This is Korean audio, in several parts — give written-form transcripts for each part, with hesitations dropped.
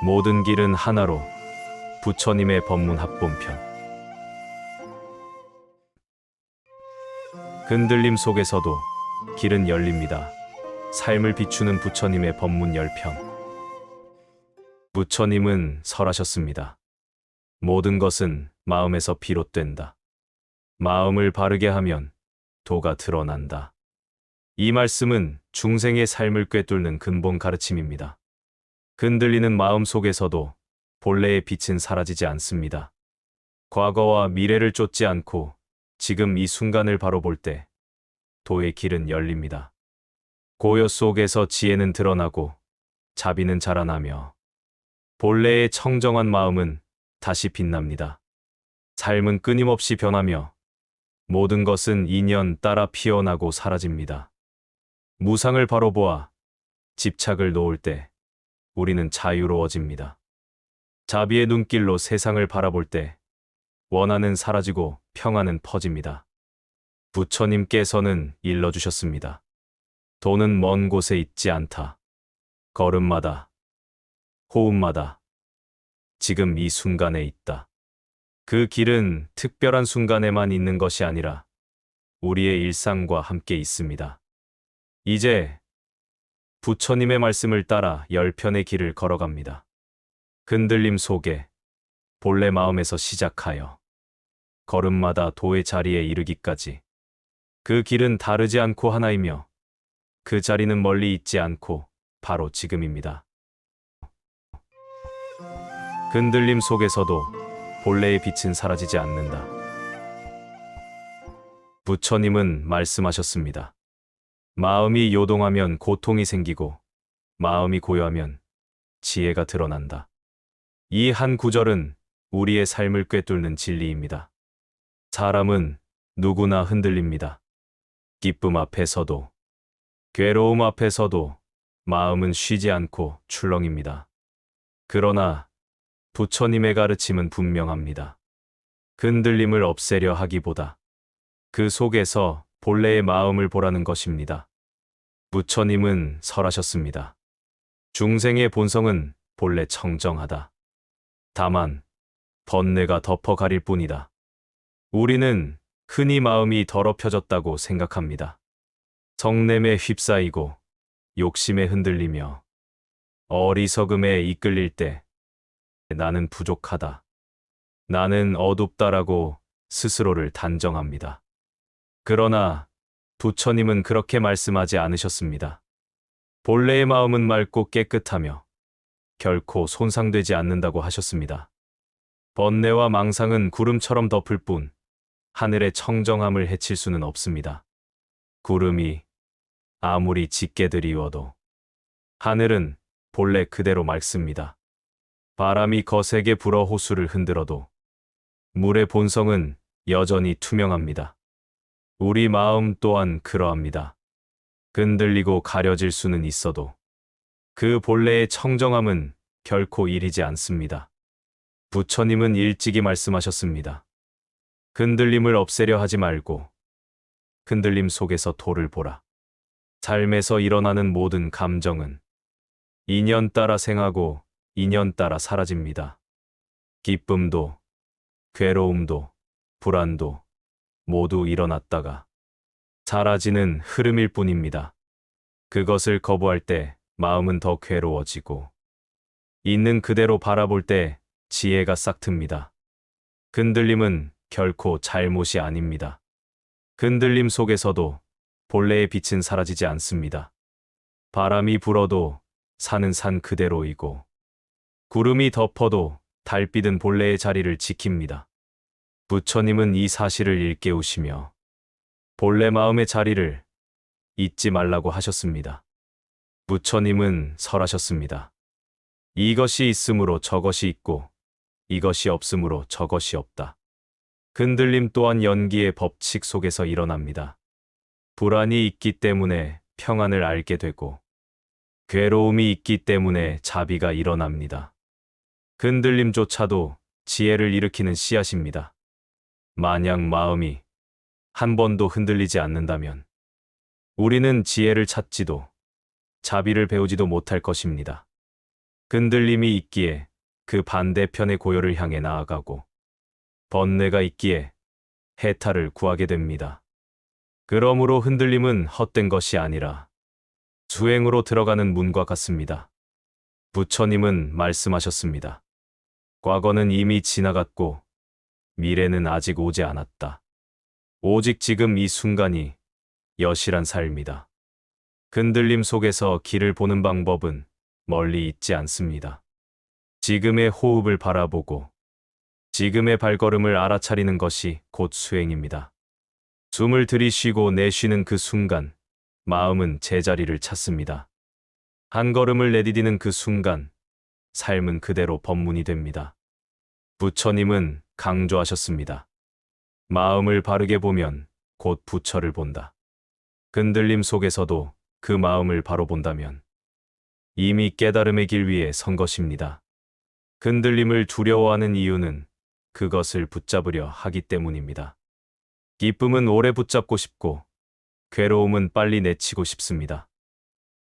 모든 길은 하나로. 부처님의 법문 합본편. 흔들림 속에서도 길은 열립니다. 삶을 비추는 부처님의 법문 10편. 부처님은 설하셨습니다. 모든 것은 마음에서 비롯된다. 마음을 바르게 하면 도가 드러난다. 이 말씀은 중생의 삶을 꿰뚫는 근본 가르침입니다. 흔들리는 마음 속에서도 본래의 빛은 사라지지 않습니다. 과거와 미래를 쫓지 않고 지금 이 순간을 바로 볼 때 도의 길은 열립니다. 고요 속에서 지혜는 드러나고 자비는 자라나며 본래의 청정한 마음은 다시 빛납니다. 삶은 끊임없이 변하며 모든 것은 인연 따라 피어나고 사라집니다. 무상을 바로 보아 집착을 놓을 때 우리는 자유로워집니다. 자비의 눈길로 세상을 바라볼 때 원한은 사라지고 평안은 퍼집니다. 부처님께서는 일러주셨습니다. 도는 먼 곳에 있지 않다. 걸음마다, 호흡마다, 지금 이 순간에 있다. 그 길은 특별한 순간에만 있는 것이 아니라 우리의 일상과 함께 있습니다. 이제 부처님의 말씀을 따라 10편의 길을 걸어갑니다. 흔들림 속에 본래 마음에서 시작하여 걸음마다 도의 자리에 이르기까지 그 길은 다르지 않고 하나이며 그 자리는 멀리 있지 않고 바로 지금입니다. 흔들림 속에서도 본래의 빛은 사라지지 않는다. 부처님은 말씀하셨습니다. 마음이 요동하면 고통이 생기고 마음이 고요하면 지혜가 드러난다. 이 한 구절은 우리의 삶을 꿰뚫는 진리입니다. 사람은 누구나 흔들립니다. 기쁨 앞에서도, 괴로움 앞에서도 마음은 쉬지 않고 출렁입니다. 그러나 부처님의 가르침은 분명합니다. 흔들림을 없애려 하기보다 그 속에서 본래의 마음을 보라는 것입니다. 부처님은 설하셨습니다. 중생의 본성은 본래 청정하다. 다만 번뇌가 덮어 가릴 뿐이다. 우리는 흔히 마음이 더럽혀졌다고 생각합니다. 성냄에 휩싸이고 욕심에 흔들리며 어리석음에 이끌릴 때 나는 부족하다. 나는 어둡다라고 스스로를 단정합니다. 그러나 부처님은 그렇게 말씀하지 않으셨습니다. 본래의 마음은 맑고 깨끗하며 결코 손상되지 않는다고 하셨습니다. 번뇌와 망상은 구름처럼 덮을 뿐 하늘의 청정함을 해칠 수는 없습니다. 구름이 아무리 짙게 드리워도 하늘은 본래 그대로 맑습니다. 바람이 거세게 불어 호수를 흔들어도 물의 본성은 여전히 투명합니다. 우리 마음 또한 그러합니다. 흔들리고 가려질 수는 있어도 그 본래의 청정함은 결코 잃이지 않습니다. 부처님은 일찍이 말씀하셨습니다. 흔들림을 없애려 하지 말고 흔들림 속에서 도를 보라. 삶에서 일어나는 모든 감정은 인연 따라 생하고 인연 따라 사라집니다. 기쁨도, 괴로움도, 불안도 모두 일어났다가 사라지는 흐름일 뿐입니다. 그것을 거부할 때 마음은 더 괴로워지고 있는 그대로 바라볼 때 지혜가 싹틉니다. 흔들림은 결코 잘못이 아닙니다. 흔들림 속에서도 본래의 빛은 사라지지 않습니다. 바람이 불어도 산은 산 그대로이고 구름이 덮어도 달빛은 본래의 자리를 지킵니다. 부처님은 이 사실을 일깨우시며 본래 마음의 자리를 잊지 말라고 하셨습니다. 부처님은 설하셨습니다. 이것이 있으므로 저것이 있고 이것이 없으므로 저것이 없다. 흔들림 또한 연기의 법칙 속에서 일어납니다. 불안이 있기 때문에 평안을 알게 되고 괴로움이 있기 때문에 자비가 일어납니다. 흔들림조차도 지혜를 일으키는 씨앗입니다. 만약 마음이 한 번도 흔들리지 않는다면 우리는 지혜를 찾지도 자비를 배우지도 못할 것입니다. 흔들림이 있기에 그 반대편의 고요를 향해 나아가고, 번뇌가 있기에 해탈을 구하게 됩니다. 그러므로 흔들림은 헛된 것이 아니라 수행으로 들어가는 문과 같습니다. 부처님은 말씀하셨습니다. 과거는 이미 지나갔고 미래는 아직 오지 않았다. 오직 지금 이 순간이 여실한 삶이다. 흔들림 속에서 길을 보는 방법은 멀리 있지 않습니다. 지금의 호흡을 바라보고 지금의 발걸음을 알아차리는 것이 곧 수행입니다. 숨을 들이쉬고 내쉬는 그 순간 마음은 제자리를 찾습니다. 한 걸음을 내디디는 그 순간 삶은 그대로 법문이 됩니다. 부처님은 강조하셨습니다. 마음을 바르게 보면 곧 부처를 본다. 흔들림 속에서도 그 마음을 바로 본다면 이미 깨달음의 길 위에 선 것입니다. 흔들림을 두려워하는 이유는 그것을 붙잡으려 하기 때문입니다. 기쁨은 오래 붙잡고 싶고 괴로움은 빨리 내치고 싶습니다.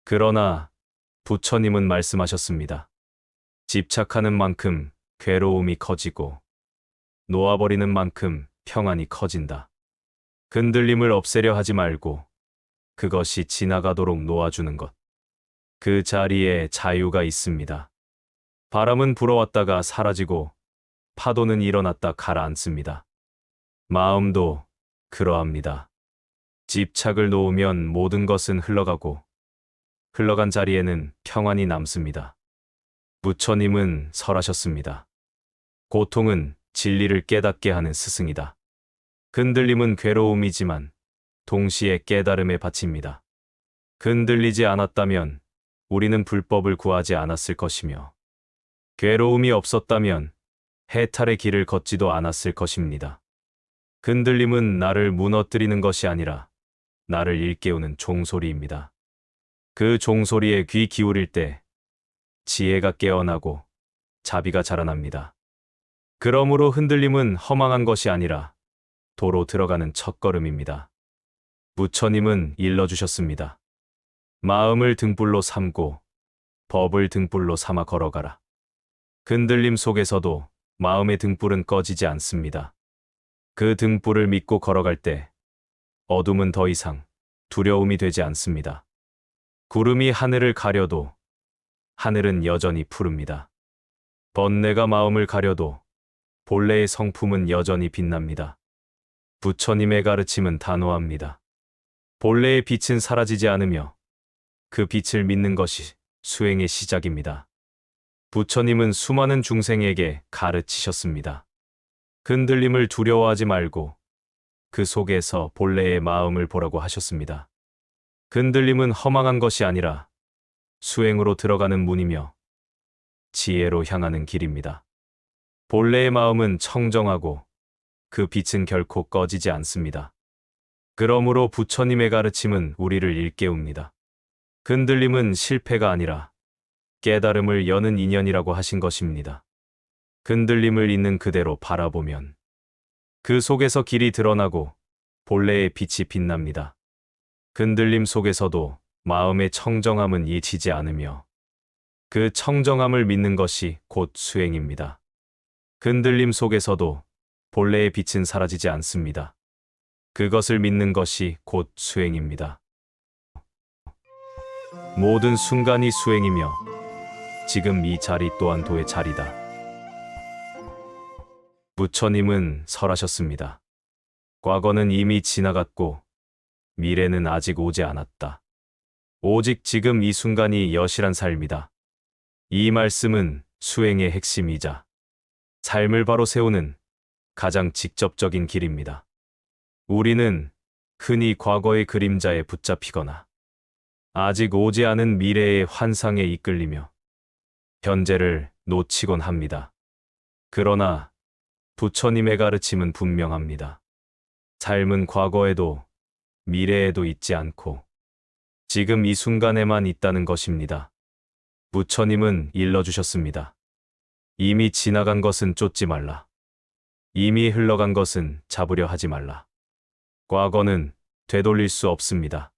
그러나 부처님은 말씀하셨습니다. 집착하는 만큼 괴로움이 커지고 놓아버리는 만큼 평안이 커진다. 흔들림을 없애려 하지 말고 그것이 지나가도록 놓아주는 것. 그 자리에 자유가 있습니다. 바람은 불어왔다가 사라지고 파도는 일어났다 가라앉습니다. 마음도 그러합니다. 집착을 놓으면 모든 것은 흘러가고 흘러간 자리에는 평안이 남습니다. 부처님은 설하셨습니다. 고통은 진리를 깨닫게 하는 스승이다. 흔들림은 괴로움이지만 동시에 깨달음의 밭입니다. 흔들리지 않았다면 우리는 불법을 구하지 않았을 것이며 괴로움이 없었다면 해탈의 길을 걷지도 않았을 것입니다. 흔들림은 나를 무너뜨리는 것이 아니라 나를 일깨우는 종소리입니다. 그 종소리에 귀 기울일 때 지혜가 깨어나고 자비가 자라납니다. 그러므로 흔들림은 허망한 것이 아니라 도로 들어가는 첫걸음입니다. 부처님은 일러주셨습니다. 마음을 등불로 삼고 법을 등불로 삼아 걸어가라. 흔들림 속에서도 마음의 등불은 꺼지지 않습니다. 그 등불을 믿고 걸어갈 때 어둠은 더 이상 두려움이 되지 않습니다. 구름이 하늘을 가려도 하늘은 여전히 푸릅니다. 번뇌가 마음을 가려도 본래의 성품은 여전히 빛납니다. 부처님의 가르침은 단호합니다. 본래의 빛은 사라지지 않으며 그 빛을 믿는 것이 수행의 시작입니다. 부처님은 수많은 중생에게 가르치셨습니다. 흔들림을 두려워하지 말고 그 속에서 본래의 마음을 보라고 하셨습니다. 흔들림은 허망한 것이 아니라 수행으로 들어가는 문이며 지혜로 향하는 길입니다. 본래의 마음은 청정하고 그 빛은 결코 꺼지지 않습니다. 그러므로 부처님의 가르침은 우리를 일깨웁니다. 흔들림은 실패가 아니라 깨달음을 여는 인연이라고 하신 것입니다. 흔들림을 있는 그대로 바라보면 그 속에서 길이 드러나고 본래의 빛이 빛납니다. 흔들림 속에서도 마음의 청정함은 잊히지 않으며 그 청정함을 믿는 것이 곧 수행입니다. 흔들림 속에서도 본래의 빛은 사라지지 않습니다. 그것을 믿는 것이 곧 수행입니다. 모든 순간이 수행이며 지금 이 자리 또한 도의 자리다. 부처님은 설하셨습니다. 과거는 이미 지나갔고 미래는 아직 오지 않았다. 오직 지금 이 순간이 여실한 삶이다. 이 말씀은 수행의 핵심이자 삶을 바로 세우는 가장 직접적인 길입니다. 우리는 흔히 과거의 그림자에 붙잡히거나 아직 오지 않은 미래의 환상에 이끌리며 현재를 놓치곤 합니다. 그러나 부처님의 가르침은 분명합니다. 삶은 과거에도 미래에도 있지 않고 지금 이 순간에만 있다는 것입니다. 부처님은 일러주셨습니다. 이미 지나간 것은 쫓지 말라. 이미 흘러간 것은 잡으려 하지 말라. 과거는 되돌릴 수 없습니다.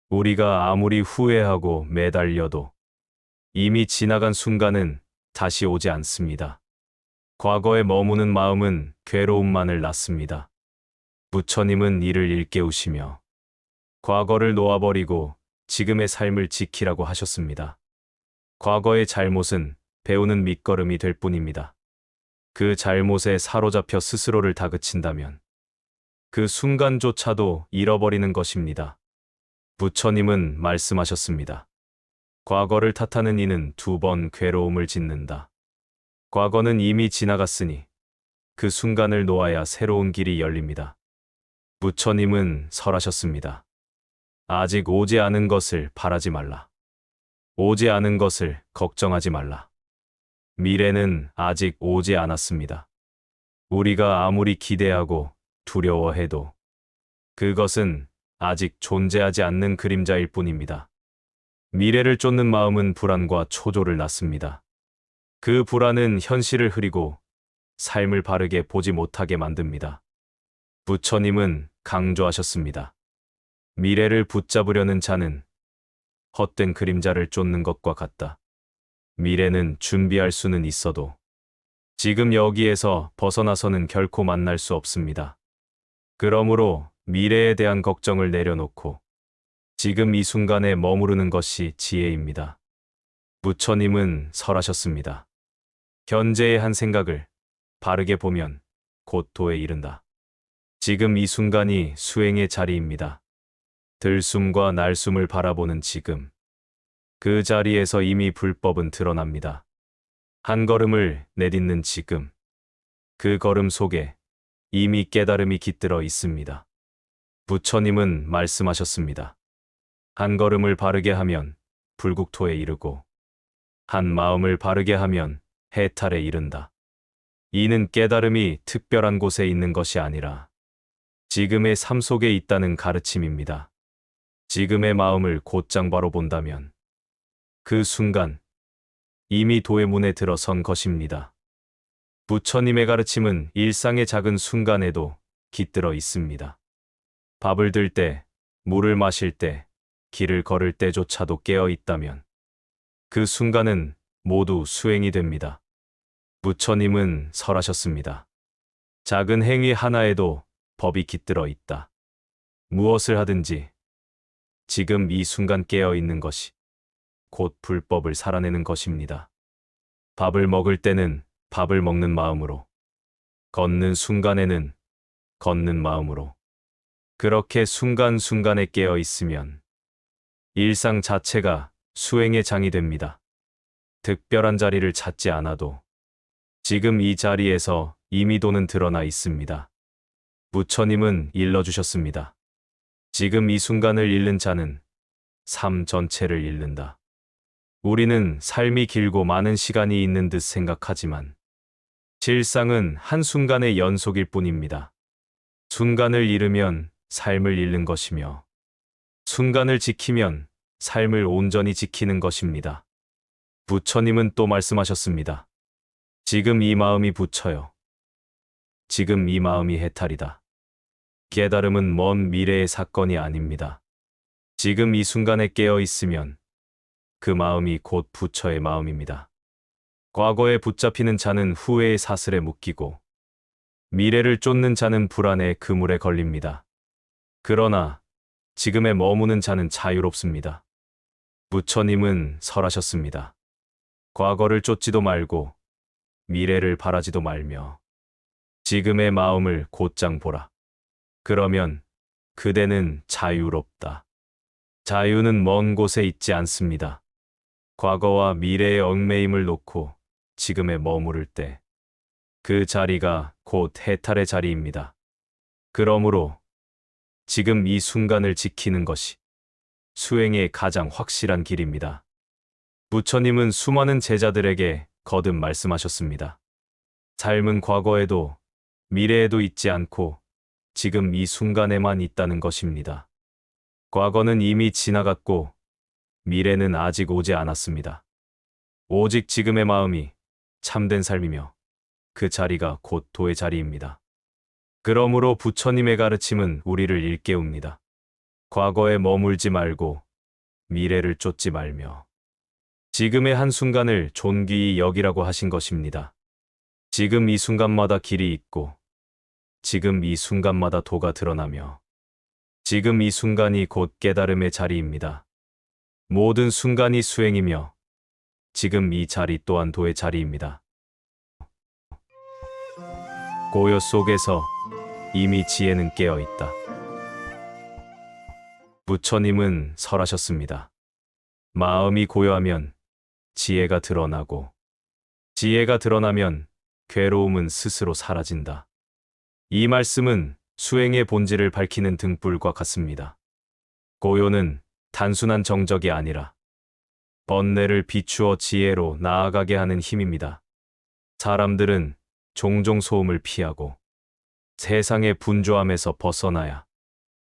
우리가 아무리 후회하고 매달려도 이미 지나간 순간은 다시 오지 않습니다. 과거에 머무는 마음은 괴로움만을 낳습니다. 부처님은 이를 일깨우시며 과거를 놓아버리고 지금의 삶을 지키라고 하셨습니다. 과거의 잘못은 배우는 밑거름이 될 뿐입니다. 그 잘못에 사로잡혀 스스로를 다그친다면 그 순간조차도 잃어버리는 것입니다. 부처님은 말씀하셨습니다. 과거를 탓하는 이는 2번 괴로움을 짓는다. 과거는 이미 지나갔으니 그 순간을 놓아야 새로운 길이 열립니다. 부처님은 설하셨습니다. 아직 오지 않은 것을 바라지 말라. 오지 않은 것을 걱정하지 말라. 미래는 아직 오지 않았습니다. 우리가 아무리 기대하고 두려워해도 그것은 아직 존재하지 않는 그림자일 뿐입니다. 미래를 쫓는 마음은 불안과 초조를 낳습니다. 그 불안은 현실을 흐리고 삶을 바르게 보지 못하게 만듭니다. 부처님은 강조하셨습니다. 미래를 붙잡으려는 자는 헛된 그림자를 쫓는 것과 같다. 미래는 준비할 수는 있어도 지금 여기에서 벗어나서는 결코 만날 수 없습니다. 그러므로 미래에 대한 걱정을 내려놓고 지금 이 순간에 머무르는 것이 지혜입니다. 부처님은 설하셨습니다. 현재의 한 생각을 바르게 보면 곧 도에 이른다. 지금 이 순간이 수행의 자리입니다. 들숨과 날숨을 바라보는 지금, 그 자리에서 이미 불법은 드러납니다. 한 걸음을 내딛는 지금, 그 걸음 속에 이미 깨달음이 깃들어 있습니다. 부처님은 말씀하셨습니다. 한 걸음을 바르게 하면 불국토에 이르고 한 마음을 바르게 하면 해탈에 이른다. 이는 깨달음이 특별한 곳에 있는 것이 아니라 지금의 삶 속에 있다는 가르침입니다. 지금의 마음을 곧장 바로 본다면 그 순간 이미 도의 문에 들어선 것입니다. 부처님의 가르침은 일상의 작은 순간에도 깃들어 있습니다. 밥을 들 때, 물을 마실 때, 길을 걸을 때조차도 깨어 있다면 그 순간은 모두 수행이 됩니다. 부처님은 설하셨습니다. 작은 행위 하나에도 법이 깃들어 있다. 무엇을 하든지 지금 이 순간 깨어 있는 것이 곧 불법을 살아내는 것입니다. 밥을 먹을 때는 밥을 먹는 마음으로, 걷는 순간에는 걷는 마음으로, 그렇게 순간순간에 깨어 있으면 일상 자체가 수행의 장이 됩니다. 특별한 자리를 찾지 않아도 지금 이 자리에서 이미 도는 드러나 있습니다. 부처님은 일러주셨습니다. 지금 이 순간을 잃는 자는 삶 전체를 잃는다. 우리는 삶이 길고 많은 시간이 있는 듯 생각하지만 실상은 한순간의 연속일 뿐입니다. 순간을 잃으면 삶을 잃는 것이며 순간을 지키면 삶을 온전히 지키는 것입니다. 부처님은 또 말씀하셨습니다. 지금 이 마음이 부처요. 지금 이 마음이 해탈이다. 깨달음은 먼 미래의 사건이 아닙니다. 지금 이 순간에 깨어 있으면 그 마음이 곧 부처의 마음입니다. 과거에 붙잡히는 자는 후회의 사슬에 묶이고 미래를 쫓는 자는 불안의 그물에 걸립니다. 그러나 지금에 머무는 자는 자유롭습니다. 부처님은 설하셨습니다. 과거를 쫓지도 말고 미래를 바라지도 말며 지금의 마음을 곧장 보라. 그러면 그대는 자유롭다. 자유는 먼 곳에 있지 않습니다. 과거와 미래의 얽매임을 놓고 지금에 머무를 때 그 자리가 곧 해탈의 자리입니다. 그러므로 지금 이 순간을 지키는 것이 수행의 가장 확실한 길입니다. 부처님은 수많은 제자들에게 거듭 말씀하셨습니다. 삶은 과거에도 미래에도 있지 않고 지금 이 순간에만 있다는 것입니다. 과거는 이미 지나갔고 미래는 아직 오지 않았습니다. 오직 지금의 마음이 참된 삶이며 그 자리가 곧 도의 자리입니다. 그러므로 부처님의 가르침은 우리를 일깨웁니다. 과거에 머물지 말고 미래를 쫓지 말며 지금의 한순간을 존귀히 여기라고 하신 것입니다. 지금 이 순간마다 길이 있고, 지금 이 순간마다 도가 드러나며, 지금 이 순간이 곧 깨달음의 자리입니다. 모든 순간이 수행이며, 지금 이 자리 또한 도의 자리입니다. 고요 속에서 이미 지혜는 깨어 있다. 부처님은 설하셨습니다. 마음이 고요하면 지혜가 드러나고, 지혜가 드러나면 괴로움은 스스로 사라진다. 이 말씀은 수행의 본질을 밝히는 등불과 같습니다. 고요는 단순한 정적이 아니라 번뇌를 비추어 지혜로 나아가게 하는 힘입니다. 사람들은 종종 소음을 피하고 세상의 분주함에서 벗어나야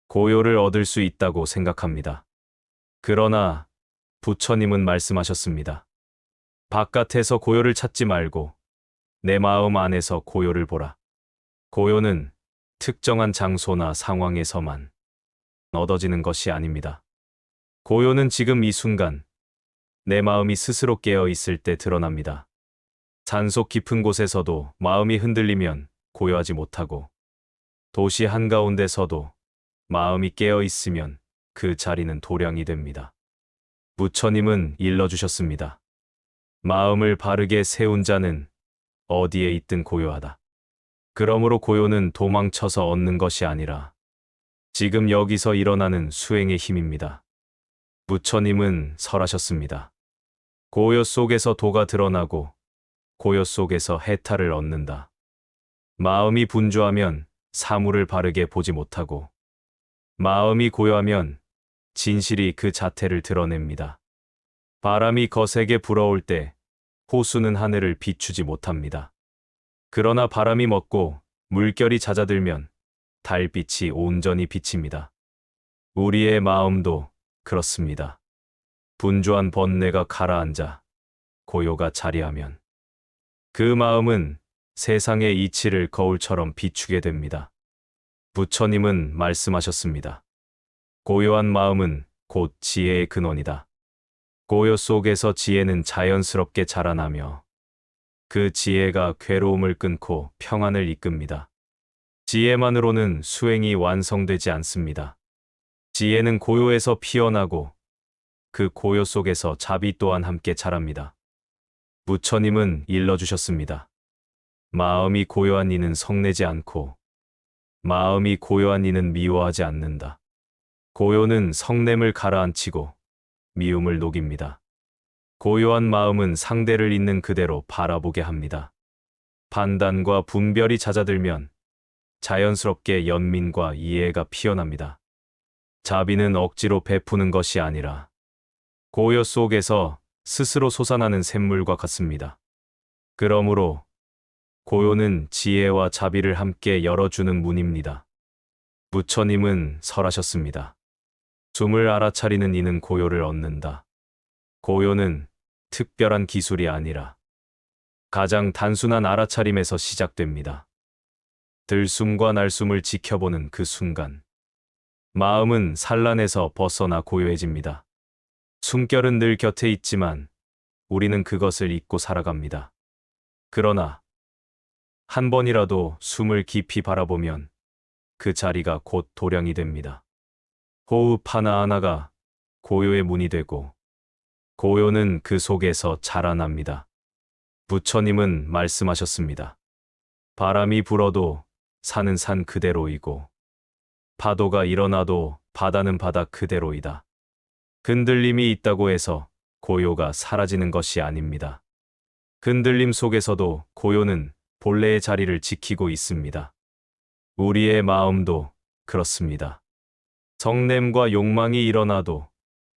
고요를 얻을 수 있다고 생각합니다. 그러나 부처님은 말씀하셨습니다. 바깥에서 고요를 찾지 말고 내 마음 안에서 고요를 보라. 고요는 특정한 장소나 상황에서만 얻어지는 것이 아닙니다. 고요는 지금 이 순간 내 마음이 스스로 깨어 있을 때 드러납니다. 산속 깊은 곳에서도 마음이 흔들리면 고요하지 못하고, 도시 한가운데서도 마음이 깨어 있으면 그 자리는 도량이 됩니다. 부처님은 일러주셨습니다. 마음을 바르게 세운 자는 어디에 있든 고요하다. 그러므로 고요는 도망쳐서 얻는 것이 아니라 지금 여기서 일어나는 수행의 힘입니다. 부처님은 설하셨습니다. 고요 속에서 도가 드러나고 고요 속에서 해탈을 얻는다. 마음이 분주하면 사물을 바르게 보지 못하고, 마음이 고요하면 진실이 그 자태를 드러냅니다. 바람이 거세게 불어올 때 호수는 하늘을 비추지 못합니다. 그러나 바람이 멎고 물결이 잦아들면 달빛이 온전히 비칩니다. 우리의 마음도 그렇습니다. 분주한 번뇌가 가라앉아 고요가 자리하면 그 마음은 세상의 이치를 거울처럼 비추게 됩니다. 부처님은 말씀하셨습니다. 고요한 마음은 곧 지혜의 근원이다. 고요 속에서 지혜는 자연스럽게 자라나며 그 지혜가 괴로움을 끊고 평안을 이끕니다. 지혜만으로는 수행이 완성되지 않습니다. 지혜는 고요에서 피어나고 그 고요 속에서 자비 또한 함께 자랍니다. 부처님은 일러주셨습니다. 마음이 고요한 이는 성내지 않고 마음이 고요한 이는 미워하지 않는다. 고요는 성냄을 가라앉히고 미움을 녹입니다. 고요한 마음은 상대를 있는 그대로 바라보게 합니다. 판단과 분별이 잦아들면 자연스럽게 연민과 이해가 피어납니다. 자비는 억지로 베푸는 것이 아니라 고요 속에서 스스로 솟아나는 샘물과 같습니다. 그러므로 고요는 지혜와 자비를 함께 열어주는 문입니다. 부처님은 설하셨습니다. 숨을 알아차리는 이는 고요를 얻는다. 고요는 특별한 기술이 아니라 가장 단순한 알아차림에서 시작됩니다. 들숨과 날숨을 지켜보는 그 순간, 마음은 산란에서 벗어나 고요해집니다. 숨결은 늘 곁에 있지만 우리는 그것을 잊고 살아갑니다. 그러나 한 번이라도 숨을 깊이 바라보면 그 자리가 곧 도량이 됩니다. 호흡 하나하나가 고요의 문이 되고 고요는 그 속에서 자라납니다. 부처님은 말씀하셨습니다. 바람이 불어도 산은 산 그대로이고 파도가 일어나도 바다는 바다 그대로이다. 흔들림이 있다고 해서 고요가 사라지는 것이 아닙니다. 흔들림 속에서도 고요는 본래의 자리를 지키고 있습니다. 우리의 마음도 그렇습니다. 성냄과 욕망이 일어나도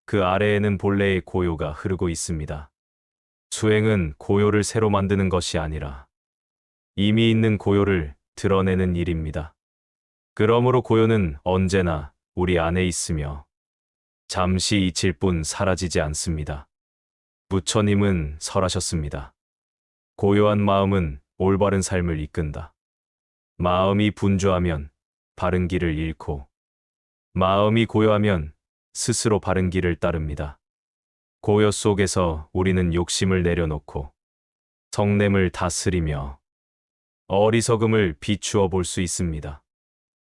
그 아래에는 본래의 고요가 흐르고 있습니다. 수행은 고요를 새로 만드는 것이 아니라 이미 있는 고요를 드러내는 일입니다. 그러므로 고요는 언제나 우리 안에 있으며 잠시 잊힐 뿐 사라지지 않습니다. 부처님은 설하셨습니다. 고요한 마음은 올바른 삶을 이끈다. 마음이 분주하면 바른 길을 잃고 마음이 고요하면 스스로 바른 길을 따릅니다. 고요 속에서 우리는 욕심을 내려놓고 성냄을 다스리며 어리석음을 비추어 볼 수 있습니다.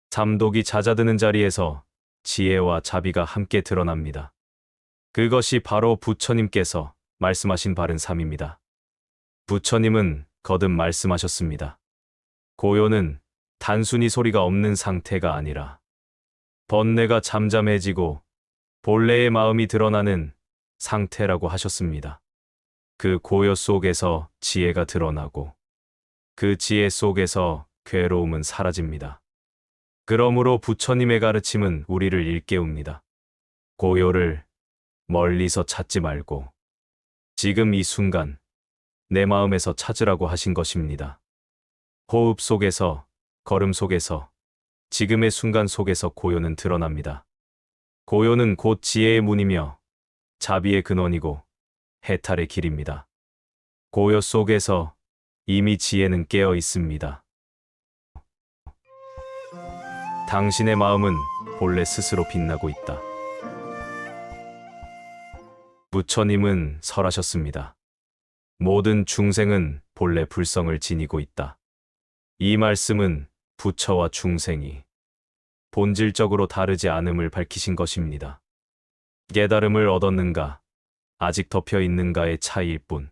잠독이 잦아드는 자리에서 지혜와 자비가 함께 드러납니다. 그것이 바로 부처님께서 말씀하신 바른 삶입니다. 부처님은 거듭 말씀하셨습니다. 고요는 단순히 소리가 없는 상태가 아니라 번뇌가 잠잠해지고 본래의 마음이 드러나는 상태라고 하셨습니다. 그 고요 속에서 지혜가 드러나고 그 지혜 속에서 괴로움은 사라집니다. 그러므로 부처님의 가르침은 우리를 일깨웁니다. 고요를 멀리서 찾지 말고 지금 이 순간 내 마음에서 찾으라고 하신 것입니다. 호흡 속에서, 걸음 속에서, 지금의 순간 속에서 고요는 드러납니다. 고요는 곧 지혜의 문이며 자비의 근원이고 해탈의 길입니다. 고요 속에서 이미 지혜는 깨어 있습니다. 당신의 마음은 본래 스스로 빛나고 있다. 부처님은 설하셨습니다. 모든 중생은 본래 불성을 지니고 있다. 이 말씀은 부처와 중생이 본질적으로 다르지 않음을 밝히신 것입니다. 깨달음을 얻었는가, 아직 덮여 있는가의 차이일 뿐.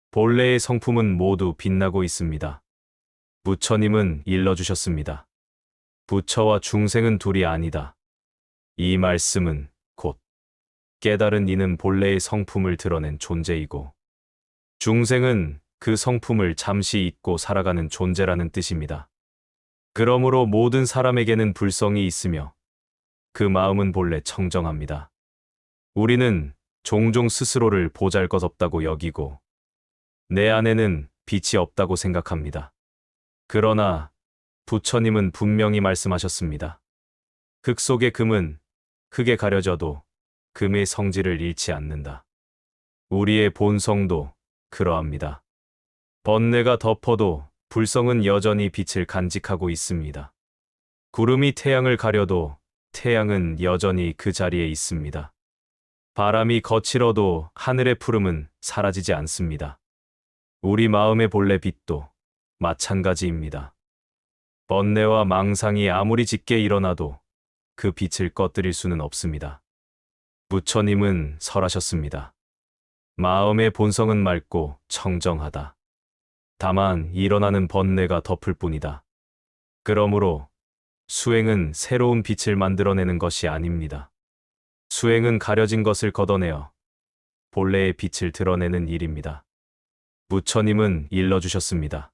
본래의 성품은 모두 빛나고 있습니다. 부처님은 일러주셨습니다. 부처와 중생은 둘이 아니다. 이 말씀은 곧 깨달은 이는 본래의 성품을 드러낸 존재이고 중생은 그 성품을 잠시 잊고 살아가는 존재라는 뜻입니다. 그러므로 모든 사람에게는 불성이 있으며 그 마음은 본래 청정합니다. 우리는 종종 스스로를 보잘것없다고 여기고 내 안에는 빛이 없다고 생각합니다. 그러나 부처님은 분명히 말씀하셨습니다. 흙 속의 금은 흙에 가려져도 금의 성질을 잃지 않는다. 우리의 본성도 그러합니다. 번뇌가 덮어도 불성은 여전히 빛을 간직하고 있습니다. 구름이 태양을 가려도 태양은 여전히 그 자리에 있습니다. 바람이 거칠어도 하늘의 푸름은 사라지지 않습니다. 우리 마음의 본래 빛도 마찬가지입니다. 번뇌와 망상이 아무리 짙게 일어나도 그 빛을 꺼뜨릴 수는 없습니다. 부처님은 설하셨습니다. 마음의 본성은 맑고 청정하다. 다만 일어나는 번뇌가 덮을 뿐이다. 그러므로 수행은 새로운 빛을 만들어내는 것이 아닙니다. 수행은 가려진 것을 걷어내어 본래의 빛을 드러내는 일입니다. 부처님은 일러주셨습니다.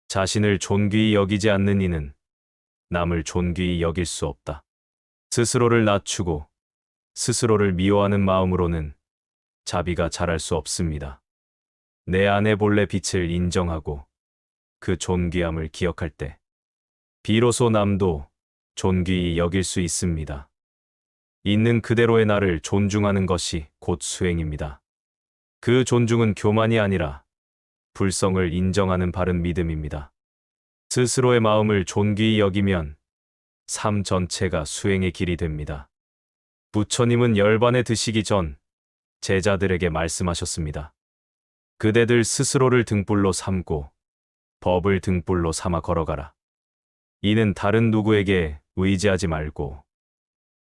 자신을 존귀히 여기지 않는 이는 남을 존귀히 여길 수 없다. 스스로를 낮추고 스스로를 미워하는 마음으로는 자비가 자랄 수 없습니다. 내 안의 본래 빛을 인정하고 그 존귀함을 기억할 때 비로소 남도 존귀히 여길 수 있습니다. 있는 그대로의 나를 존중하는 것이 곧 수행입니다. 그 존중은 교만이 아니라 불성을 인정하는 바른 믿음입니다. 스스로의 마음을 존귀히 여기면 삶 전체가 수행의 길이 됩니다. 부처님은 열반에 드시기 전 제자들에게 말씀하셨습니다. 그대들 스스로를 등불로 삼고 법을 등불로 삼아 걸어가라. 이는 다른 누구에게 의지하지 말고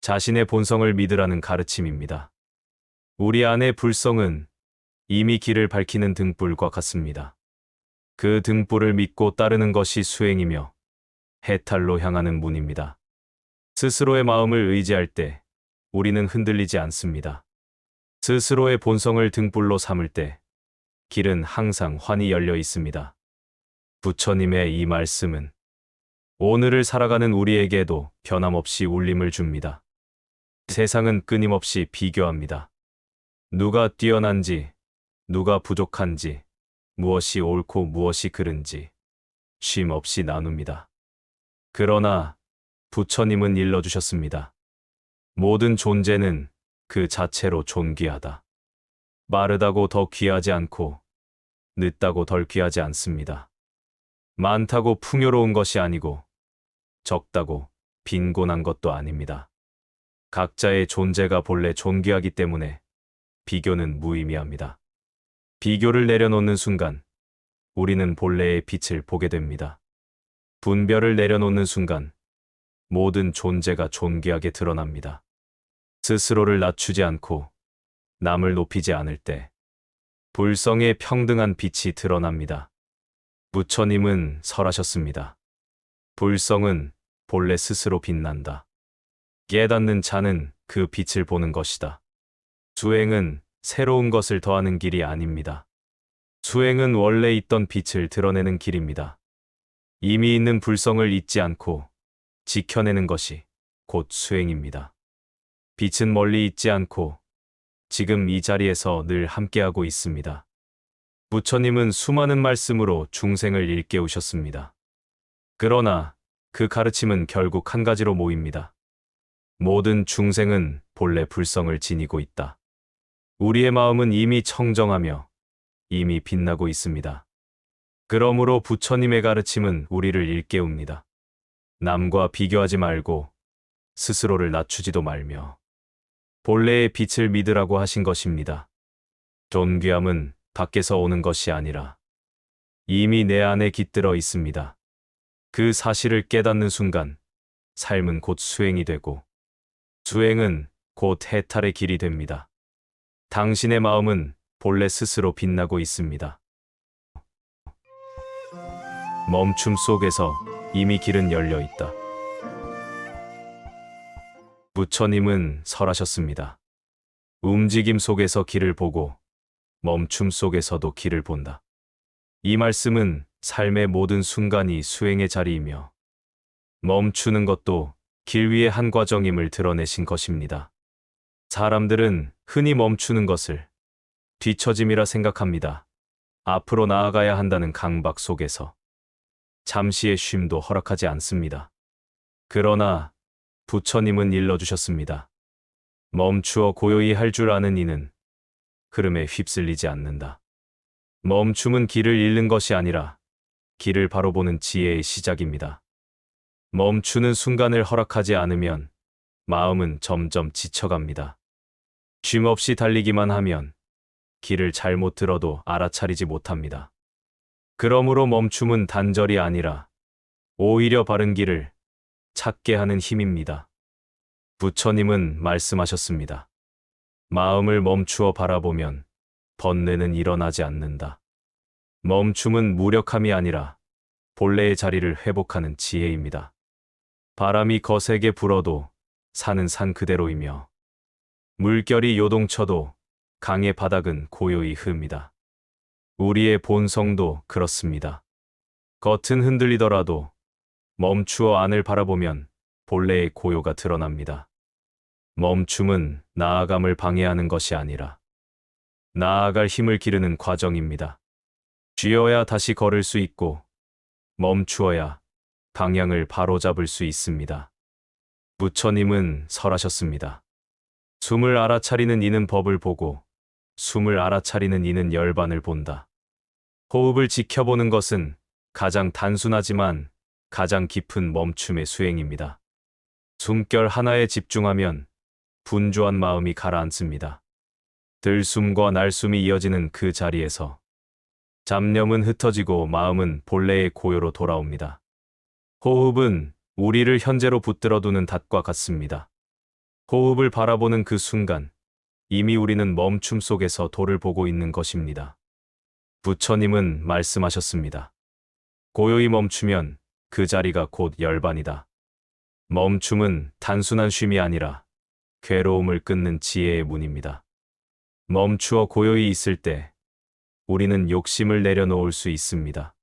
자신의 본성을 믿으라는 가르침입니다. 우리 안의 불성은 이미 길을 밝히는 등불과 같습니다. 그 등불을 믿고 따르는 것이 수행이며 해탈로 향하는 문입니다. 스스로의 마음을 의지할 때 우리는 흔들리지 않습니다. 스스로의 본성을 등불로 삼을 때 길은 항상 환히 열려 있습니다. 부처님의 이 말씀은 오늘을 살아가는 우리에게도 변함없이 울림을 줍니다. 세상은 끊임없이 비교합니다. 누가 뛰어난지, 누가 부족한지, 무엇이 옳고 무엇이 그른지 쉼 없이 나눕니다. 그러나 부처님은 일러주셨습니다. 모든 존재는 그 자체로 존귀하다. 마르다고 더 귀하지 않고 늦다고 덜 귀하지 않습니다. 많다고 풍요로운 것이 아니고 적다고 빈곤한 것도 아닙니다. 각자의 존재가 본래 존귀하기 때문에 비교는 무의미합니다. 비교를 내려놓는 순간 우리는 본래의 빛을 보게 됩니다. 분별을 내려놓는 순간 모든 존재가 존귀하게 드러납니다. 스스로를 낮추지 않고 남을 높이지 않을 때 불성의 평등한 빛이 드러납니다. 부처님은 설하셨습니다. 불성은 본래 스스로 빛난다. 깨닫는 자는 그 빛을 보는 것이다. 수행은 새로운 것을 더하는 길이 아닙니다. 수행은 원래 있던 빛을 드러내는 길입니다. 이미 있는 불성을 잊지 않고 지켜내는 것이 곧 수행입니다. 빛은 멀리 있지 않고 지금 이 자리에서 늘 함께하고 있습니다. 부처님은 수많은 말씀으로 중생을 일깨우셨습니다. 그러나 그 가르침은 결국 한 가지로 모입니다. 모든 중생은 본래 불성을 지니고 있다. 우리의 마음은 이미 청정하며 이미 빛나고 있습니다. 그러므로 부처님의 가르침은 우리를 일깨웁니다. 남과 비교하지 말고 스스로를 낮추지도 말며 본래의 빛을 믿으라고 하신 것입니다. 존귀함은 밖에서 오는 것이 아니라 이미 내 안에 깃들어 있습니다. 그 사실을 깨닫는 순간 삶은 곧 수행이 되고 수행은 곧 해탈의 길이 됩니다. 당신의 마음은 본래 스스로 빛나고 있습니다. 멈춤 속에서 이미 길은 열려 있다. 부처님은 설하셨습니다. 움직임 속에서 길을 보고 멈춤 속에서도 길을 본다. 이 말씀은 삶의 모든 순간이 수행의 자리이며 멈추는 것도 길 위의 한 과정임을 드러내신 것입니다. 사람들은 흔히 멈추는 것을 뒤처짐이라 생각합니다. 앞으로 나아가야 한다는 강박 속에서 잠시의 쉼도 허락하지 않습니다. 그러나 부처님은 일러주셨습니다. 멈추어 고요히 할 줄 아는 이는 흐름에 휩쓸리지 않는다. 멈춤은 길을 잃는 것이 아니라 길을 바로 보는 지혜의 시작입니다. 멈추는 순간을 허락하지 않으면 마음은 점점 지쳐갑니다. 쉼 없이 달리기만 하면 길을 잘못 들어도 알아차리지 못합니다. 그러므로 멈춤은 단절이 아니라 오히려 바른 길을 찾게 하는 힘입니다. 부처님은 말씀하셨습니다. 마음을 멈추어 바라보면 번뇌는 일어나지 않는다. 멈춤은 무력함이 아니라 본래의 자리를 회복하는 지혜입니다. 바람이 거세게 불어도 산은 산 그대로이며 물결이 요동쳐도 강의 바닥은 고요히 흐릅니다. 우리의 본성도 그렇습니다. 겉은 흔들리더라도 멈추어 안을 바라보면 본래의 고요가 드러납니다. 멈춤은 나아감을 방해하는 것이 아니라 나아갈 힘을 기르는 과정입니다. 쉬어야 다시 걸을 수 있고 멈추어야 방향을 바로잡을 수 있습니다. 부처님은 설하셨습니다. 숨을 알아차리는 이는 법을 보고 숨을 알아차리는 이는 열반을 본다. 호흡을 지켜보는 것은 가장 단순하지만 가장 깊은 멈춤의 수행입니다. 숨결 하나에 집중하면 분주한 마음이 가라앉습니다. 들숨과 날숨이 이어지는 그 자리에서 잡념은 흩어지고 마음은 본래의 고요로 돌아옵니다. 호흡은 우리를 현재로 붙들어두는 닷과 같습니다. 호흡을 바라보는 그 순간 이미 우리는 멈춤 속에서 도를 보고 있는 것입니다. 부처님은 말씀하셨습니다. 고요히 멈추면 그 자리가 곧 열반이다. 멈춤은 단순한 쉼이 아니라 괴로움을 끊는 지혜의 문입니다. 멈추어 고요히 있을 때 우리는 욕심을 내려놓을 수 있습니다.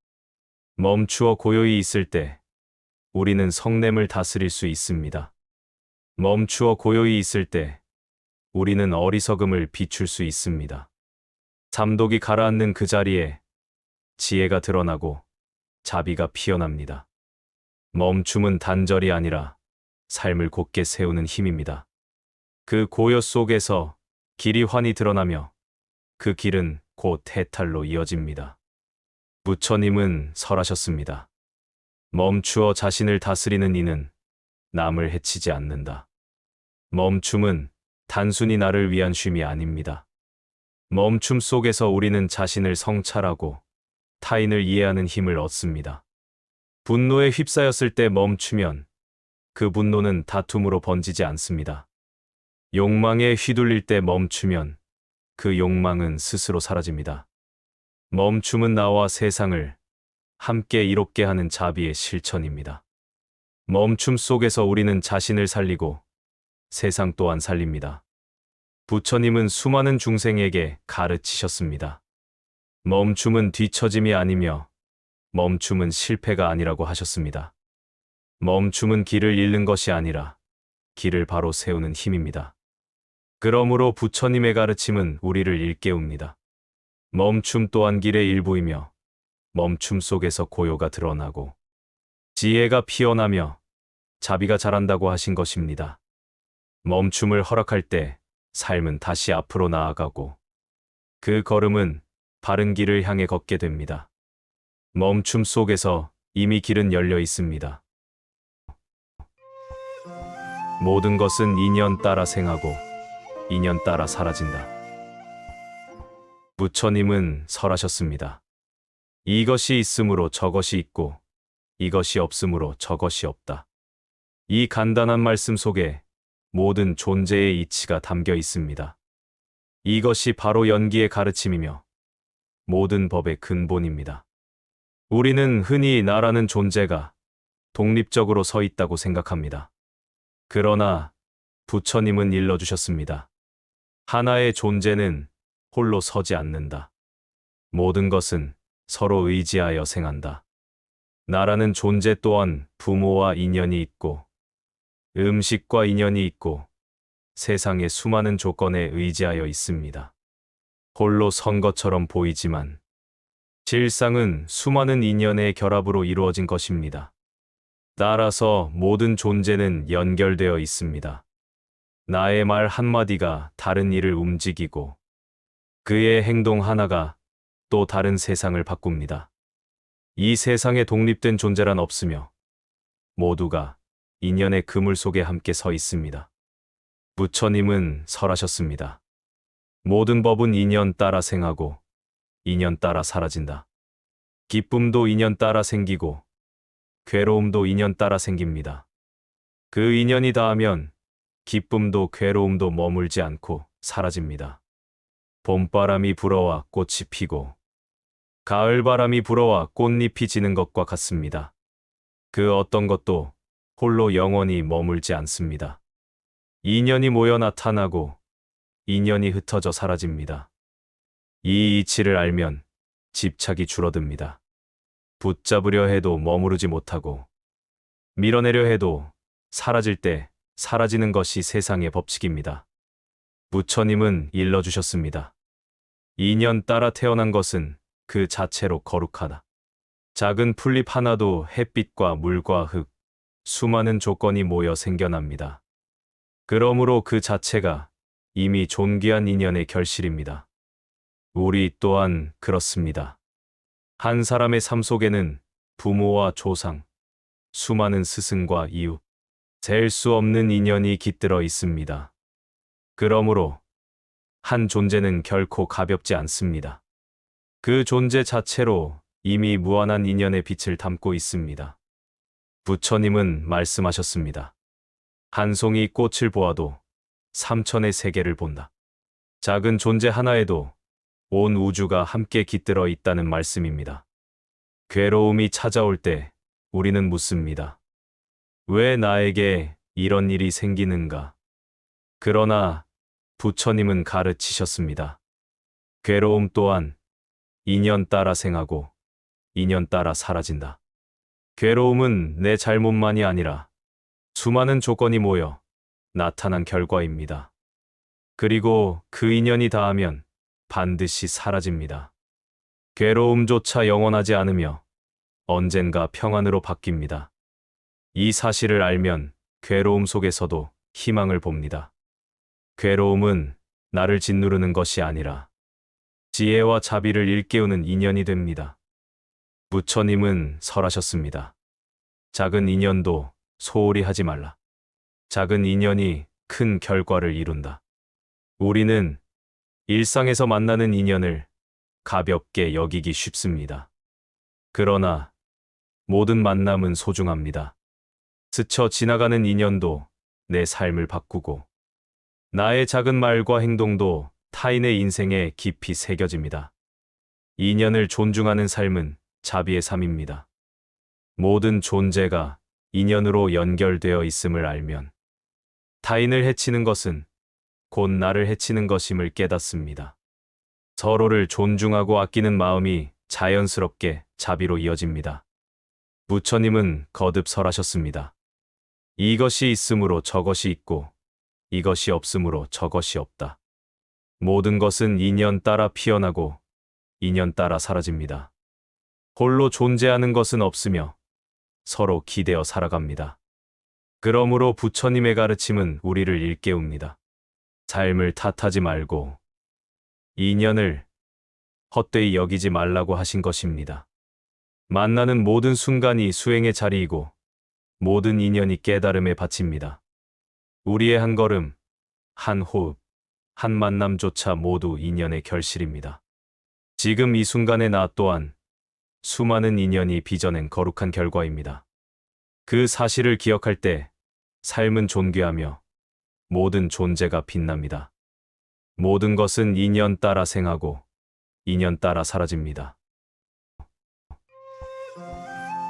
멈추어 고요히 있을 때 우리는 성냄을 다스릴 수 있습니다. 멈추어 고요히 있을 때 우리는 어리석음을 비출 수 있습니다. 잠독이 가라앉는 그 자리에 지혜가 드러나고 자비가 피어납니다. 멈춤은 단절이 아니라 삶을 곧게 세우는 힘입니다. 그 고요 속에서 길이 환히 드러나며 그 길은 곧 해탈로 이어집니다. 부처님은 설하셨습니다. 멈추어 자신을 다스리는 이는 남을 해치지 않는다. 멈춤은 단순히 나를 위한 쉼이 아닙니다. 멈춤 속에서 우리는 자신을 성찰하고 타인을 이해하는 힘을 얻습니다. 분노에 휩싸였을 때 멈추면 그 분노는 다툼으로 번지지 않습니다. 욕망에 휘둘릴 때 멈추면 그 욕망은 스스로 사라집니다. 멈춤은 나와 세상을 함께 이롭게 하는 자비의 실천입니다. 멈춤 속에서 우리는 자신을 살리고 세상 또한 살립니다. 부처님은 수많은 중생에게 가르치셨습니다. 멈춤은 뒤처짐이 아니며 멈춤은 실패가 아니라고 하셨습니다. 멈춤은 길을 잃는 것이 아니라 길을 바로 세우는 힘입니다. 그러므로 부처님의 가르침은 우리를 일깨웁니다. 멈춤 또한 길의 일부이며 멈춤 속에서 고요가 드러나고 지혜가 피어나며 자비가 자란다고 하신 것입니다. 멈춤을 허락할 때 삶은 다시 앞으로 나아가고 그 걸음은 바른 길을 향해 걷게 됩니다. 멈춤 속에서 이미 길은 열려 있습니다. 모든 것은 인연 따라 생하고 인연 따라 사라진다. 부처님은 설하셨습니다. 이것이 있으므로 저것이 있고 이것이 없으므로 저것이 없다. 이 간단한 말씀 속에 모든 존재의 이치가 담겨 있습니다. 이것이 바로 연기의 가르침이며 모든 법의 근본입니다. 우리는 흔히 나라는 존재가 독립적으로 서 있다고 생각합니다. 그러나 부처님은 일러주셨습니다. 하나의 존재는 홀로 서지 않는다. 모든 것은 서로 의지하여 생한다. 나라는 존재 또한 부모와 인연이 있고 음식과 인연이 있고 세상의 수많은 조건에 의지하여 있습니다. 홀로 선 것처럼 보이지만 실상은 수많은 인연의 결합으로 이루어진 것입니다. 따라서 모든 존재는 연결되어 있습니다. 나의 말 한마디가 다른 일을 움직이고 그의 행동 하나가 또 다른 세상을 바꿉니다. 이 세상에 독립된 존재란 없으며 모두가 인연의 그물 속에 함께 서 있습니다. 부처님은 설하셨습니다. 모든 법은 인연 따라 생하고 인연 따라 사라진다. 기쁨도 인연 따라 생기고 괴로움도 인연 따라 생깁니다. 그 인연이 닿으면 기쁨도 괴로움도 머물지 않고 사라집니다. 봄바람이 불어와 꽃이 피고 가을바람이 불어와 꽃잎이 지는 것과 같습니다. 그 어떤 것도 홀로 영원히 머물지 않습니다. 인연이 모여 나타나고 인연이 흩어져 사라집니다. 이 이치를 알면 집착이 줄어듭니다. 붙잡으려 해도 머무르지 못하고 밀어내려 해도 사라질 때 사라지는 것이 세상의 법칙입니다. 부처님은 일러주셨습니다. 인연 따라 태어난 것은 그 자체로 거룩하다. 작은 풀잎 하나도 햇빛과 물과 흙, 수많은 조건이 모여 생겨납니다. 그러므로 그 자체가 이미 존귀한 인연의 결실입니다. 우리 또한 그렇습니다. 한 사람의 삶 속에는 부모와 조상, 수많은 스승과 이웃, 셀 수 없는 인연이 깃들어 있습니다. 그러므로 한 존재는 결코 가볍지 않습니다. 그 존재 자체로 이미 무한한 인연의 빛을 담고 있습니다. 부처님은 말씀하셨습니다. 한 송이 꽃을 보아도 삼천의 세계를 본다. 작은 존재 하나에도 온 우주가 함께 깃들어 있다는 말씀입니다. 괴로움이 찾아올 때 우리는 묻습니다. 왜 나에게 이런 일이 생기는가? 그러나 부처님은 가르치셨습니다. 괴로움 또한 인연 따라 생하고 인연 따라 사라진다. 괴로움은 내 잘못만이 아니라 수많은 조건이 모여 나타난 결과입니다. 그리고 그 인연이 닿으면 반드시 사라집니다. 괴로움조차 영원하지 않으며 언젠가 평안으로 바뀝니다. 이 사실을 알면 괴로움 속에서도 희망을 봅니다. 괴로움은 나를 짓누르는 것이 아니라 지혜와 자비를 일깨우는 인연이 됩니다. 부처님은 설하셨습니다. 작은 인연도 소홀히 하지 말라. 작은 인연이 큰 결과를 이룬다. 우리는 일상에서 만나는 인연을 가볍게 여기기 쉽습니다. 그러나 모든 만남은 소중합니다. 스쳐 지나가는 인연도 내 삶을 바꾸고 나의 작은 말과 행동도 타인의 인생에 깊이 새겨집니다. 인연을 존중하는 삶은 자비의 삶입니다. 모든 존재가 인연으로 연결되어 있음을 알면 타인을 해치는 것은 곧 나를 해치는 것임을 깨닫습니다. 서로를 존중하고 아끼는 마음이 자연스럽게 자비로 이어집니다. 부처님은 거듭 설하셨습니다. 이것이 있으므로 저것이 있고 이것이 없으므로 저것이 없다. 모든 것은 인연 따라 피어나고 인연 따라 사라집니다. 홀로 존재하는 것은 없으며 서로 기대어 살아갑니다. 그러므로 부처님의 가르침은 우리를 일깨웁니다. 삶을 탓하지 말고 인연을 헛되이 여기지 말라고 하신 것입니다. 만나는 모든 순간이 수행의 자리이고 모든 인연이 깨달음의 밭입니다. 우리의 한 걸음, 한 호흡, 한 만남조차 모두 인연의 결실입니다. 지금 이 순간의 나 또한 수많은 인연이 빚어낸 거룩한 결과입니다. 그 사실을 기억할 때 삶은 존귀하며 모든 존재가 빛납니다. 모든 것은 인연 따라 생하고 인연 따라 사라집니다.